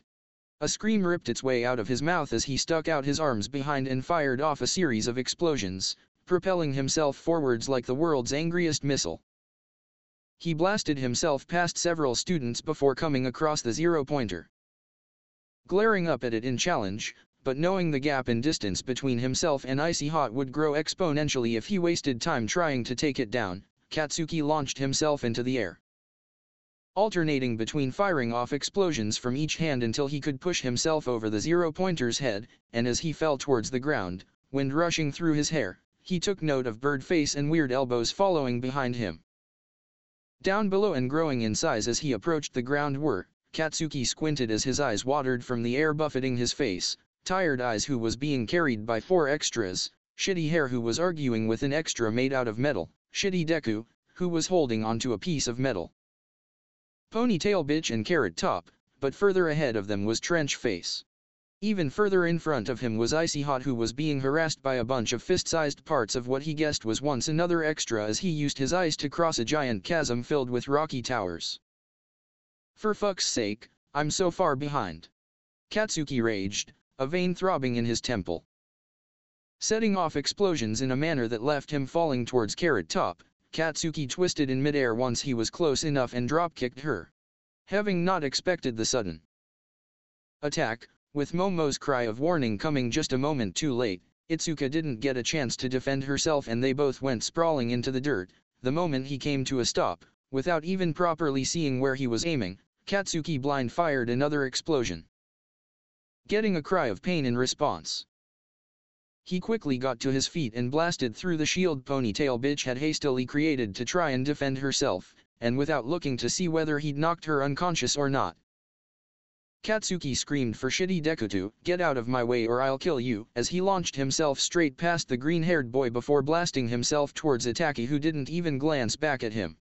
A scream ripped its way out of his mouth as he stuck out his arms behind and fired off a series of explosions, propelling himself forwards like the world's angriest missile. He blasted himself past several students before coming across the zero-pointer. Glaring up at it in challenge, but knowing the gap in distance between himself and Icy Hot would grow exponentially if he wasted time trying to take it down, Katsuki launched himself into the air, alternating between firing off explosions from each hand until he could push himself over the zero-pointer's head, and as he fell towards the ground, wind rushing through his hair, he took note of bird face and weird elbows following behind him. Down below and growing in size as he approached the ground were, Katsuki squinted as his eyes watered from the air buffeting his face, Tired Eyes who was being carried by 4 extras, Shitty Hair who was arguing with an extra made out of metal, Shitty Deku, who was holding onto a piece of metal, Ponytail Bitch and Carrot Top, but further ahead of them was Trench Face. Even further in front of him was Icy Hot who was being harassed by a bunch of fist-sized parts of what he guessed was once another extra as he used his ice to cross a giant chasm filled with rocky towers. For fuck's sake, I'm so far behind. Katsuki raged, a vein throbbing in his temple, setting off explosions in a manner that left him falling towards Carrot Top. Katsuki twisted in midair once he was close enough and drop-kicked her, having not expected the sudden attack. With Momo's cry of warning coming just a moment too late, Itsuka didn't get a chance to defend herself and they both went sprawling into the dirt. The moment he came to a stop, without even properly seeing where he was aiming, Katsuki blind fired another explosion, getting a cry of pain in response. He quickly got to his feet and blasted through the shield Ponytail Bitch had hastily created to try and defend herself, and without looking to see whether he'd knocked her unconscious or not, Katsuki screamed for Shitty Deku to get out of my way or I'll kill you, as he launched himself straight past the green-haired boy before blasting himself towards Itachi who didn't even glance back at him.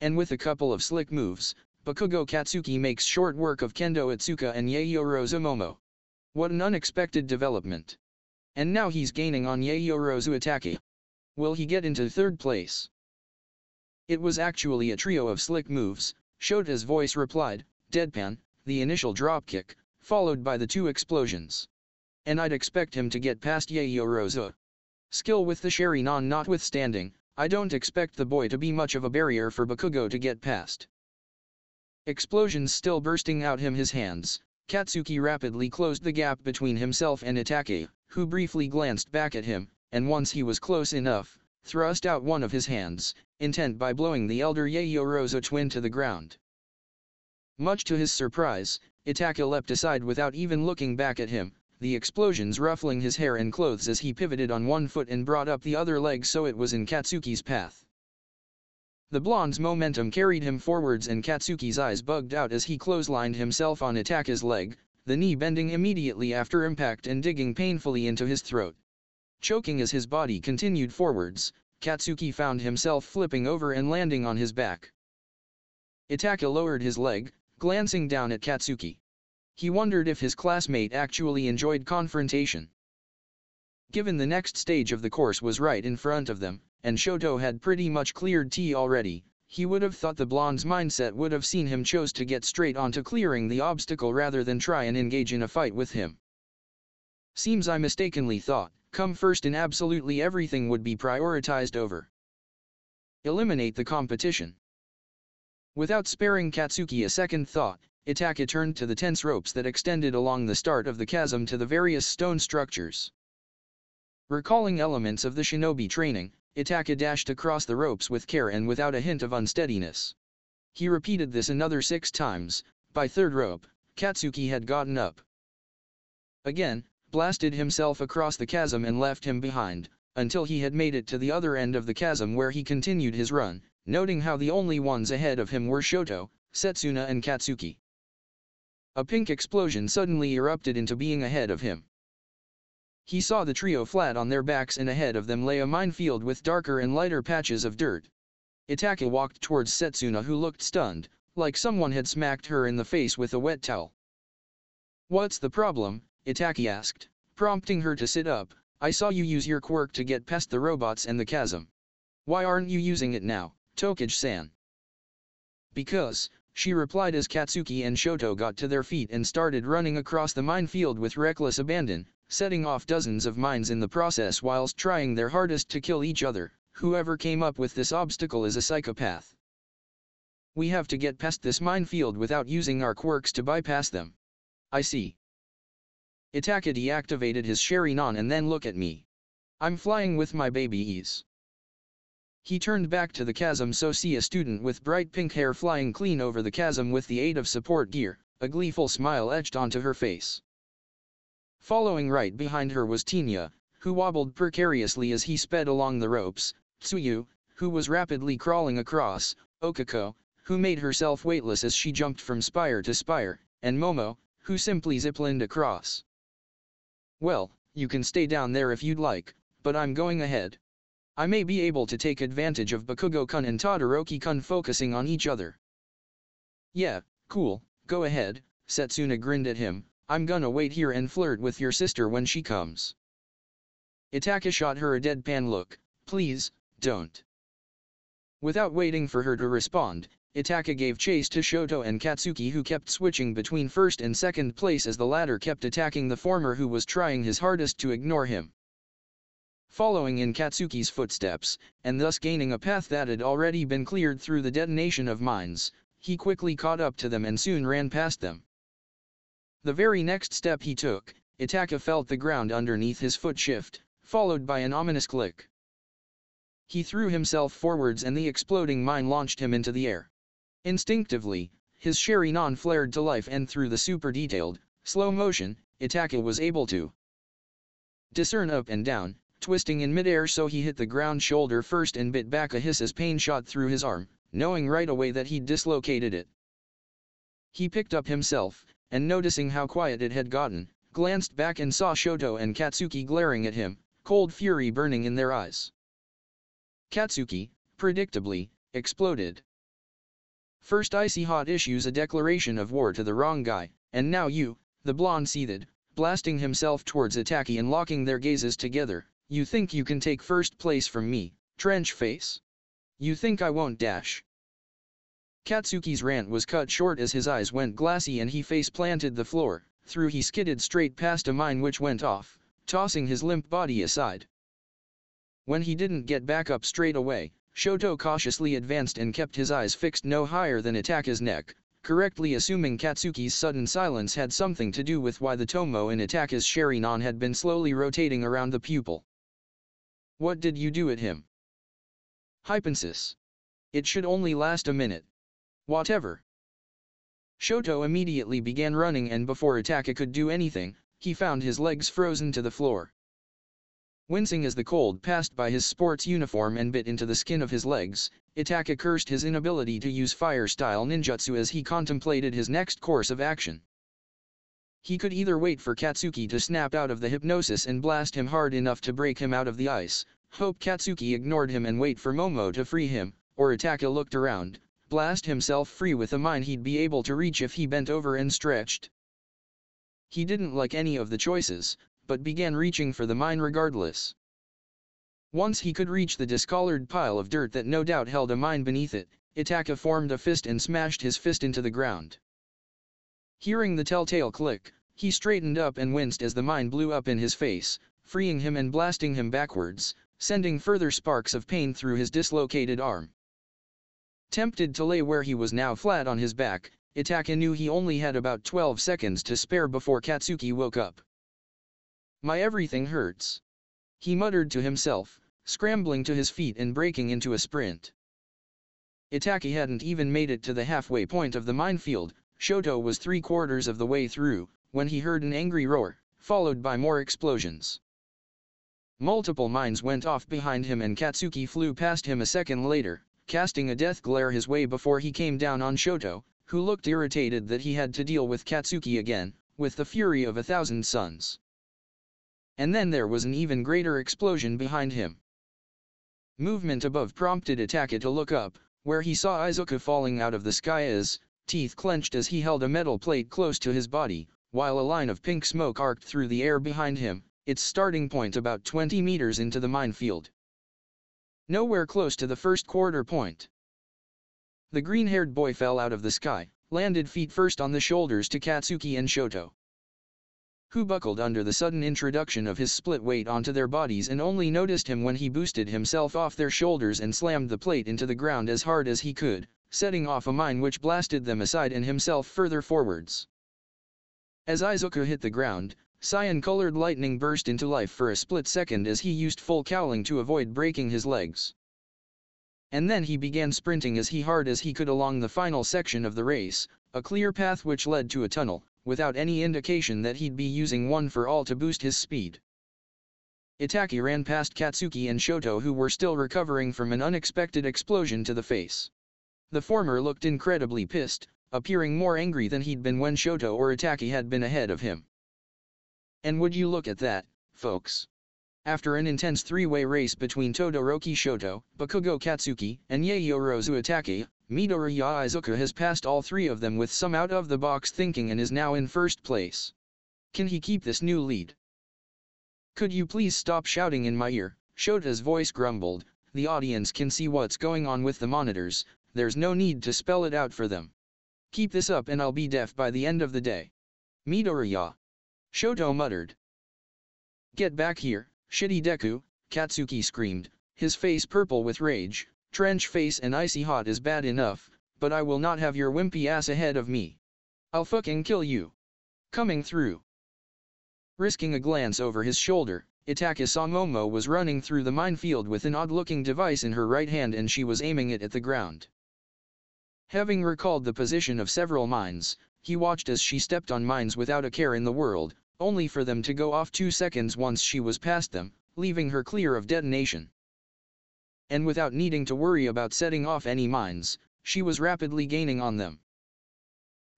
And with a couple of slick moves, Bakugo Katsuki makes short work of Kendo Itsuka and Yaoyorozu Momo. What an unexpected development. And now he's gaining on Yaoyorozu Itachi. Will he get into 3rd place? It was actually a trio of slick moves, Shota's voice replied, deadpan, the initial dropkick, followed by the 2 explosions. And I'd expect him to get past Yaoyorozu. Skill with the Sharingan notwithstanding, I don't expect the boy to be much of a barrier for Bakugo to get past. Explosions still bursting out his hands, Katsuki rapidly closed the gap between himself and Itachi, who briefly glanced back at him, and once he was close enough, thrust out one of his hands, intent by blowing the elder Yaoyorozu twin to the ground. Much to his surprise, Itachi leapt aside without even looking back at him, the explosions ruffling his hair and clothes as he pivoted on one foot and brought up the other leg so it was in Katsuki's path. The blonde's momentum carried him forwards and Katsuki's eyes bugged out as he clotheslined himself on Itachi's leg, the knee bending immediately after impact and digging painfully into his throat. Choking as his body continued forwards, Katsuki found himself flipping over and landing on his back. Itachi lowered his leg, glancing down at Katsuki. He wondered if his classmate actually enjoyed confrontation. Given the next stage of the course was right in front of them, and Shoto had pretty much cleared T already, he would have thought the blonde's mindset would have seen him chose to get straight onto clearing the obstacle rather than try and engage in a fight with him. Seems I mistakenly thought, come first in absolutely everything would be prioritized over eliminate the competition. Without sparing Katsuki a second thought, Itachi turned to the tense ropes that extended along the start of the chasm to the various stone structures. Recalling elements of the shinobi training, Itachi dashed across the ropes with care and without a hint of unsteadiness. He repeated this another 6 times. By 3rd rope, Katsuki had gotten up again, blasted himself across the chasm and left him behind, until he had made it to the other end of the chasm where he continued his run, noting how the only ones ahead of him were Shoto, Setsuna and Katsuki. A pink explosion suddenly erupted into being ahead of him. He saw the trio flat on their backs and ahead of them lay a minefield with darker and lighter patches of dirt. Itachi walked towards Setsuna who looked stunned, like someone had smacked her in the face with a wet towel. "What's the problem, Itachi asked, prompting her to sit up. I saw you use your quirk to get past the robots and the chasm. Why aren't you using it now, Tokage-san? Because, she replied as Katsuki and Shoto got to their feet and started running across the minefield with reckless abandon, setting off dozens of mines in the process whilst trying their hardest to kill each other. Whoever came up with this obstacle is a psychopath. We have to get past this minefield without using our quirks to bypass them. I see. Itachi deactivated his Sharingan and then look at me. I'm flying with my baby ease. He turned back to the chasm so see a student with bright pink hair flying clean over the chasm with the aid of support gear, a gleeful smile etched onto her face. Following right behind her was Tinya, who wobbled precariously as he sped along the ropes, Tsuyu, who was rapidly crawling across, Okako, who made herself weightless as she jumped from spire to spire, and Momo, who simply ziplined across. Well, you can stay down there if you'd like, but I'm going ahead. I may be able to take advantage of Bakugo-kun and Todoroki-kun focusing on each other. Yeah, cool, go ahead, Setsuna grinned at him. I'm gonna wait here and flirt with your sister when she comes. Itachi shot her a deadpan look. Please, don't. Without waiting for her to respond, Itachi gave chase to Shoto and Katsuki, who kept switching between first and second place as the latter kept attacking the former, who was trying his hardest to ignore him. Following in Katsuki's footsteps, and thus gaining a path that had already been cleared through the detonation of mines, he quickly caught up to them and soon ran past them. The very next step he took, Itachi felt the ground underneath his foot shift, followed by an ominous click. He threw himself forwards and the exploding mine launched him into the air. Instinctively, his Sharingan flared to life, and through the super detailed, slow motion, Itachi was able to discern up and down, twisting in midair so he hit the ground shoulder first and bit back a hiss as pain shot through his arm, knowing right away that he'd dislocated it. He picked up himself, and noticing how quiet it had gotten, glanced back and saw Shoto and Katsuki glaring at him, cold fury burning in their eyes. Katsuki, predictably, exploded. First Icy Hot issues a declaration of war to the wrong guy, and now you, the blonde seethed, blasting himself towards Itachi and locking their gazes together. You think you can take first place from me, trench face? You think I won't dash? Katsuki's rant was cut short as his eyes went glassy and he face-planted the floor. Through he skidded straight past a mine which went off, tossing his limp body aside. When he didn't get back up straight away, Shoto cautiously advanced and kept his eyes fixed no higher than Itachi's neck, correctly assuming Katsuki's sudden silence had something to do with why the tomo in Itachi's Sharingan had been slowly rotating around the pupil. What did you do at him? Hypensis. It should only last a minute. Whatever. Shoto immediately began running, and before Itachi could do anything, he found his legs frozen to the floor. Wincing as the cold passed by his sports uniform and bit into the skin of his legs, Itachi cursed his inability to use fire-style ninjutsu as he contemplated his next course of action. He could either wait for Katsuki to snap out of the hypnosis and blast him hard enough to break him out of the ice, hope Katsuki ignored him and wait for Momo to free him, or Itachi looked around, blast himself free with a mine he'd be able to reach if he bent over and stretched. He didn't like any of the choices, but began reaching for the mine regardless. Once he could reach the discolored pile of dirt that no doubt held a mine beneath it, Itachi formed a fist and smashed his fist into the ground. Hearing the telltale click, he straightened up and winced as the mine blew up in his face, freeing him and blasting him backwards, sending further sparks of pain through his dislocated arm. Tempted to lay where he was now flat on his back, Itachi knew he only had about 12 seconds to spare before Katsuki woke up. My everything hurts. He muttered to himself, scrambling to his feet and breaking into a sprint. Itachi hadn't even made it to the halfway point of the minefield. Shoto was 3/4 of the way through, when he heard an angry roar, followed by more explosions. Multiple mines went off behind him and Katsuki flew past him a second later, casting a death glare his way before he came down on Shoto, who looked irritated that he had to deal with Katsuki again, with the fury of 1,000 suns. And then there was an even greater explosion behind him. Movement above prompted Itachi to look up, where he saw Izuku falling out of the sky, his teeth clenched as he held a metal plate close to his body, while a line of pink smoke arced through the air behind him, its starting point about 20 meters into the minefield. Nowhere close to the first quarter point. The green-haired boy fell out of the sky, landed feet first on the shoulders to Katsuki and Shoto, who buckled under the sudden introduction of his split weight onto their bodies and only noticed him when he boosted himself off their shoulders and slammed the plate into the ground as hard as he could, setting off a mine which blasted them aside and himself further forwards. As Izuku hit the ground, cyan-colored lightning burst into life for a split second as he used full cowling to avoid breaking his legs. And then he began sprinting as hard as he could along the final section of the race, a clear path which led to a tunnel, without any indication that he'd be using one for all to boost his speed. Itachi ran past Katsuki and Shoto, who were still recovering from an unexpected explosion to the face. The former looked incredibly pissed, appearing more angry than he'd been when Shoto or Itachi had been ahead of him. And would you look at that, folks? After an intense three-way race between Todoroki Shoto, Bakugo Katsuki, and Yaoyorozu Itachi, Midoriya Izuku has passed all three of them with some out-of-the-box thinking and is now in first place. Can he keep this new lead? Could you please stop shouting in my ear? Shota's voice grumbled. The audience can see what's going on with the monitors, there's no need to spell it out for them. Keep this up and I'll be deaf by the end of the day. Midoriya. Shoto muttered. Get back here, shitty Deku, Katsuki screamed, his face purple with rage. Trench face and icy hot is bad enough, but I will not have your wimpy ass ahead of me. I'll fucking kill you. Coming through. Risking a glance over his shoulder, Itachi saw Momo was running through the minefield with an odd-looking device in her right hand and she was aiming it at the ground. Having recalled the position of several mines, he watched as she stepped on mines without a care in the world, only for them to go off 2 seconds once she was past them, leaving her clear of detonation. And without needing to worry about setting off any mines, she was rapidly gaining on them.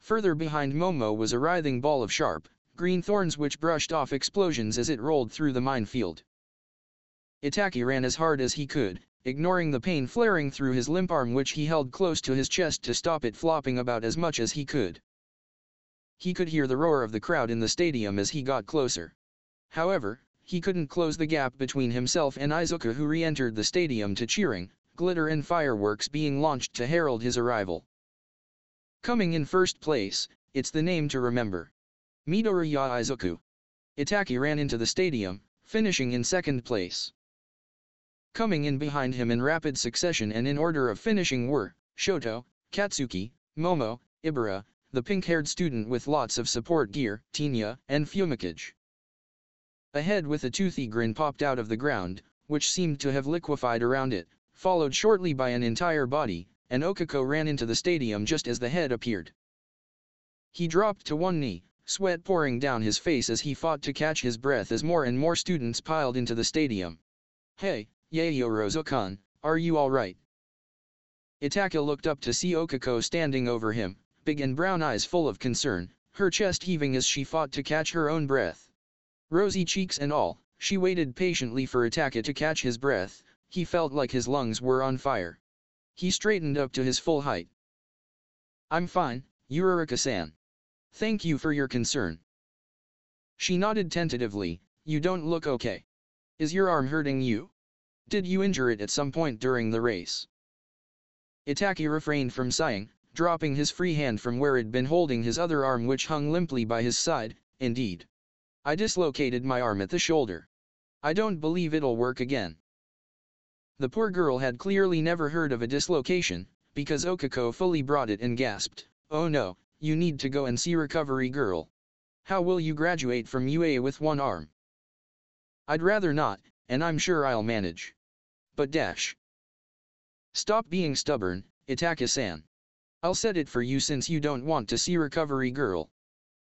Further behind Momo was a writhing ball of sharp, green thorns which brushed off explosions as it rolled through the minefield. Itachi ran as hard as he could, ignoring the pain flaring through his limp arm which he held close to his chest to stop it flopping about as much as he could. He could hear the roar of the crowd in the stadium as he got closer. However, he couldn't close the gap between himself and Izuku, who re-entered the stadium to cheering, glitter and fireworks being launched to herald his arrival. Coming in first place, it's the name to remember. Midoriya Izuku. Itachi ran into the stadium, finishing in second place. Coming in behind him in rapid succession and in order of finishing were, Shoto, Katsuki, Momo, Ibara, the pink-haired student with lots of support gear, Tinya, and Fumikage. A head with a toothy grin popped out of the ground, which seemed to have liquefied around it, followed shortly by an entire body, and Okiko ran into the stadium just as the head appeared. He dropped to one knee, sweat pouring down his face as he fought to catch his breath as more and more students piled into the stadium. Hey, Yaoyorozu-kun, are you alright? Itachi looked up to see Okiko standing over him, big and brown eyes full of concern, her chest heaving as she fought to catch her own breath. Rosy cheeks and all, she waited patiently for Itachi to catch his breath. He felt like his lungs were on fire. He straightened up to his full height. I'm fine, Yurarika-san. Thank you for your concern. She nodded tentatively. You don't look okay. Is your arm hurting you? Did you injure it at some point during the race? Itachi refrained from sighing, dropping his free hand from where it'd been holding his other arm which hung limply by his side. Indeed. I dislocated my arm at the shoulder. I don't believe it'll work again. The poor girl had clearly never heard of a dislocation, because Okiko fully brought it and gasped, oh no, you need to go and see recovery girl. How will you graduate from UA with one arm? I'd rather not, and I'm sure I'll manage. But dash. Stop being stubborn, Itachi-san. I'll set it for you since you don't want to see recovery girl.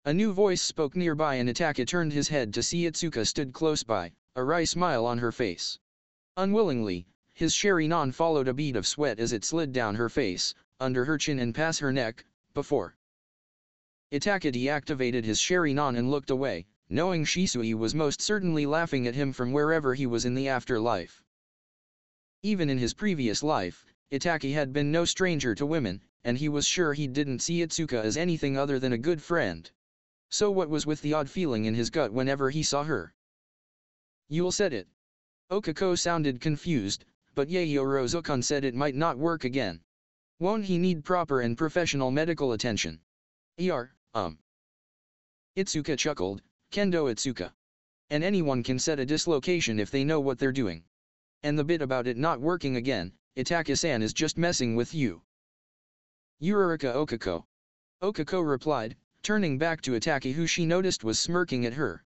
A new voice spoke nearby and Itachi turned his head to see Itsuka stood close by, a wry smile on her face. Unwillingly, his Sharingan followed a bead of sweat as it slid down her face, under her chin and past her neck, before. Itachi deactivated his Sharingan and looked away, knowing Shisui was most certainly laughing at him from wherever he was in the afterlife. Even in his previous life, Itachi had been no stranger to women, and he was sure he didn't see Itsuka as anything other than a good friend. So what was with the odd feeling in his gut whenever he saw her? You'll said it. Okako sounded confused, but Yaoyorozu-kun said it might not work again. Won't he need proper and professional medical attention? Itsuka chuckled, Kendo Itsuka. And anyone can set a dislocation if they know what they're doing. And the bit about it not working again, Itachi-san is just messing with you. Yurarika Okako. Okako replied, turning back to Itachi who she noticed was smirking at her.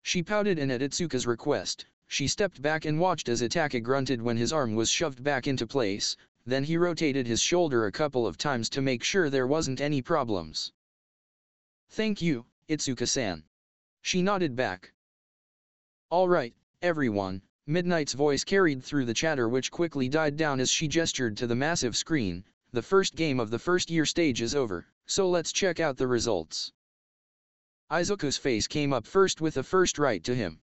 She pouted and at Itsuka's request, she stepped back and watched as Itachi grunted when his arm was shoved back into place, then he rotated his shoulder a couple of times to make sure there wasn't any problems. Thank you, Itsuka-san. She nodded back. All right, everyone, Midnight's voice carried through the chatter which quickly died down as she gestured to the massive screen. The first game of the first year stage is over, so let's check out the results. Izuku's face came up first with a first right to him.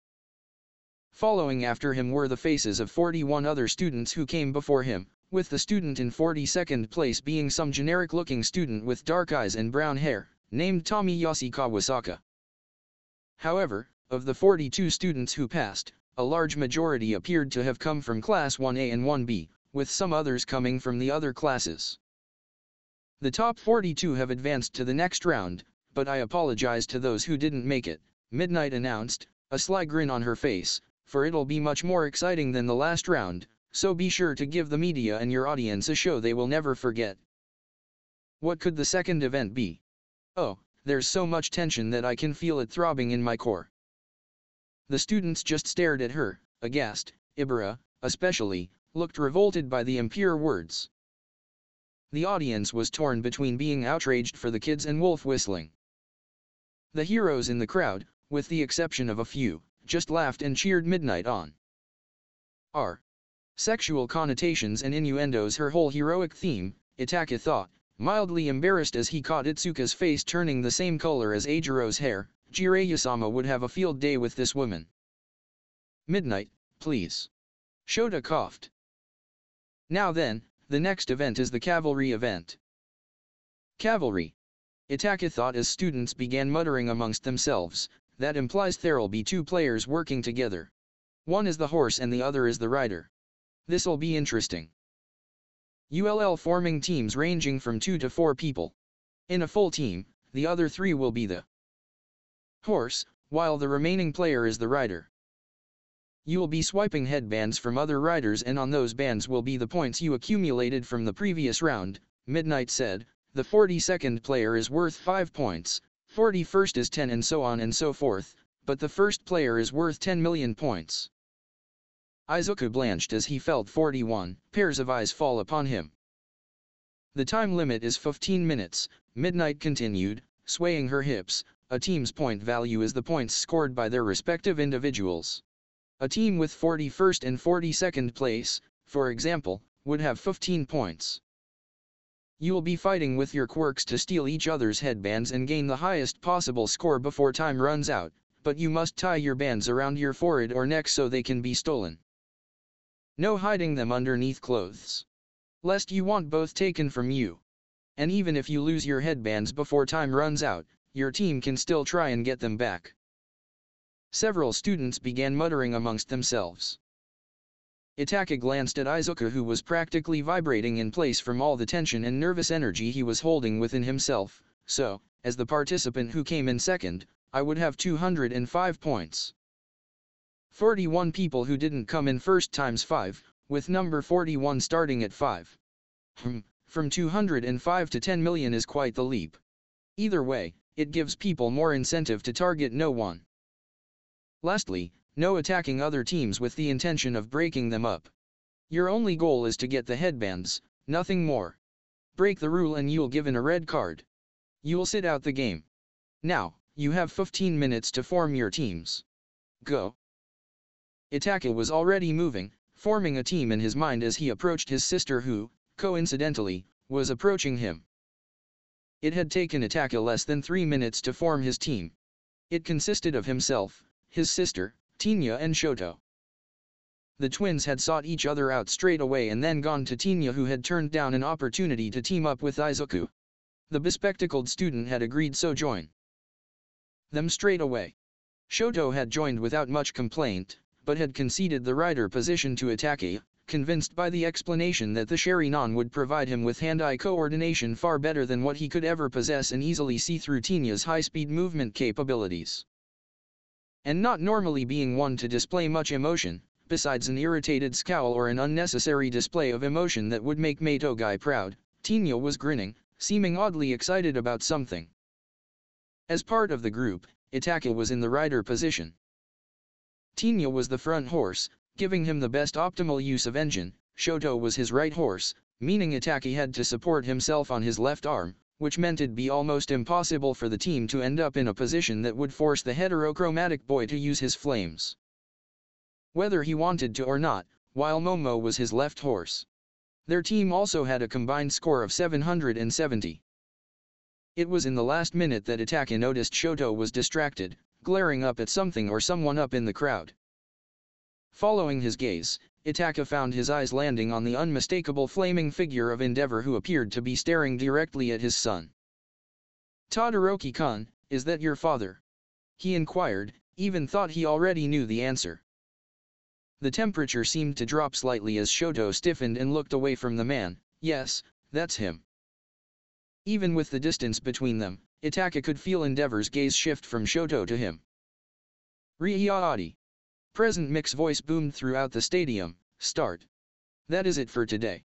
Following after him were the faces of 41 other students who came before him, with the student in 42nd place being some generic-looking student with dark eyes and brown hair, named Tomiyasu Kawasaka. However, of the 42 students who passed, a large majority appeared to have come from Class 1A and 1B, with some others coming from the other classes. The top 42 have advanced to the next round, but I apologize to those who didn't make it, Midnight announced, a sly grin on her face, for it'll be much more exciting than the last round, so be sure to give the media and your audience a show they will never forget. What could the second event be? Oh, there's so much tension that I can feel it throbbing in my core. The students just stared at her, aghast. Ibara, especially, looked revolted by the impure words. The audience was torn between being outraged for the kids and wolf whistling. The heroes in the crowd, with the exception of a few, just laughed and cheered Midnight on. Sexual connotations and innuendos her whole heroic theme, Itachi thought, mildly embarrassed as he caught Itsuka's face turning the same color as Eijiro's hair. Jiraiya-sama would have a field day with this woman. Midnight, please. Shota coughed. Now then, the next event is the cavalry event. Cavalry. Itachi thought as students began muttering amongst themselves, that implies there'll be two players working together. One is the horse and the other is the rider. This'll be interesting. ULL forming teams ranging from 2 to 4 people. In a full team, the other 3 will be the horse, while the remaining player is the rider. You'll be swiping headbands from other riders and on those bands will be the points you accumulated from the previous round, Midnight said. The 42nd player is worth 5 points, 41st is 10 and so on and so forth, but the first player is worth 10 million points. Izuku blanched as he felt 41 pairs of eyes fall upon him. The time limit is 15 minutes, Midnight continued, swaying her hips. A team's point value is the points scored by their respective individuals. A team with 41st and 42nd place, for example, would have 15 points. You'll be fighting with your quirks to steal each other's headbands and gain the highest possible score before time runs out, but you must tie your bands around your forehead or neck so they can be stolen. No hiding them underneath clothes. Lest you want both taken from you. And even if you lose your headbands before time runs out, your team can still try and get them back. Several students began muttering amongst themselves. Itachi glanced at Izuku who was practically vibrating in place from all the tension and nervous energy he was holding within himself. So, as the participant who came in second, I would have 205 points. 41 people who didn't come in first times 5, with number 41 starting at 5. From 205 to 10 million is quite the leap. Either way, it gives people more incentive to target no one. Lastly, no attacking other teams with the intention of breaking them up. Your only goal is to get the headbands, nothing more. Break the rule and you'll given a red card. You'll sit out the game. Now, you have 15 minutes to form your teams. Go. Itachi was already moving, forming a team in his mind as he approached his sister who, coincidentally, was approaching him. It had taken Itachi less than 3 minutes to form his team. It consisted of himself, his sister, Tinya and Shoto. The twins had sought each other out straight away and then gone to Tinya who had turned down an opportunity to team up with Izuku. The bespectacled student had agreed so join. them straight away. Shoto had joined without much complaint, but had conceded the rider position to Itachi, convinced by the explanation that the Sharingan would provide him with hand-eye coordination far better than what he could ever possess and easily see through Tinya's high-speed movement capabilities. And not normally being one to display much emotion, besides an irritated scowl or an unnecessary display of emotion that would make Matogai proud, Tinya was grinning, seeming oddly excited about something. As part of the group, Itachi was in the rider position. Tinya was the front horse, giving him the best optimal use of engine. Shoto was his right horse, meaning Itachi had to support himself on his left arm, which meant it'd be almost impossible for the team to end up in a position that would force the heterochromatic boy to use his flames. Whether he wanted to or not, while Momo was his left horse. Their team also had a combined score of 770. It was in the last minute that Itachi noticed Shoto was distracted, glaring up at something or someone up in the crowd. Following his gaze, Itachi found his eyes landing on the unmistakable flaming figure of Endeavor who appeared to be staring directly at his son. "Todoroki-kun, is that your father?" he inquired, even thought he already knew the answer. The temperature seemed to drop slightly as Shoto stiffened and looked away from the man. "Yes, that's him." Even with the distance between them, Itachi could feel Endeavor's gaze shift from Shoto to him. "Riyaadi." Present Mick's voice boomed throughout the stadium. "Start. That is it for today."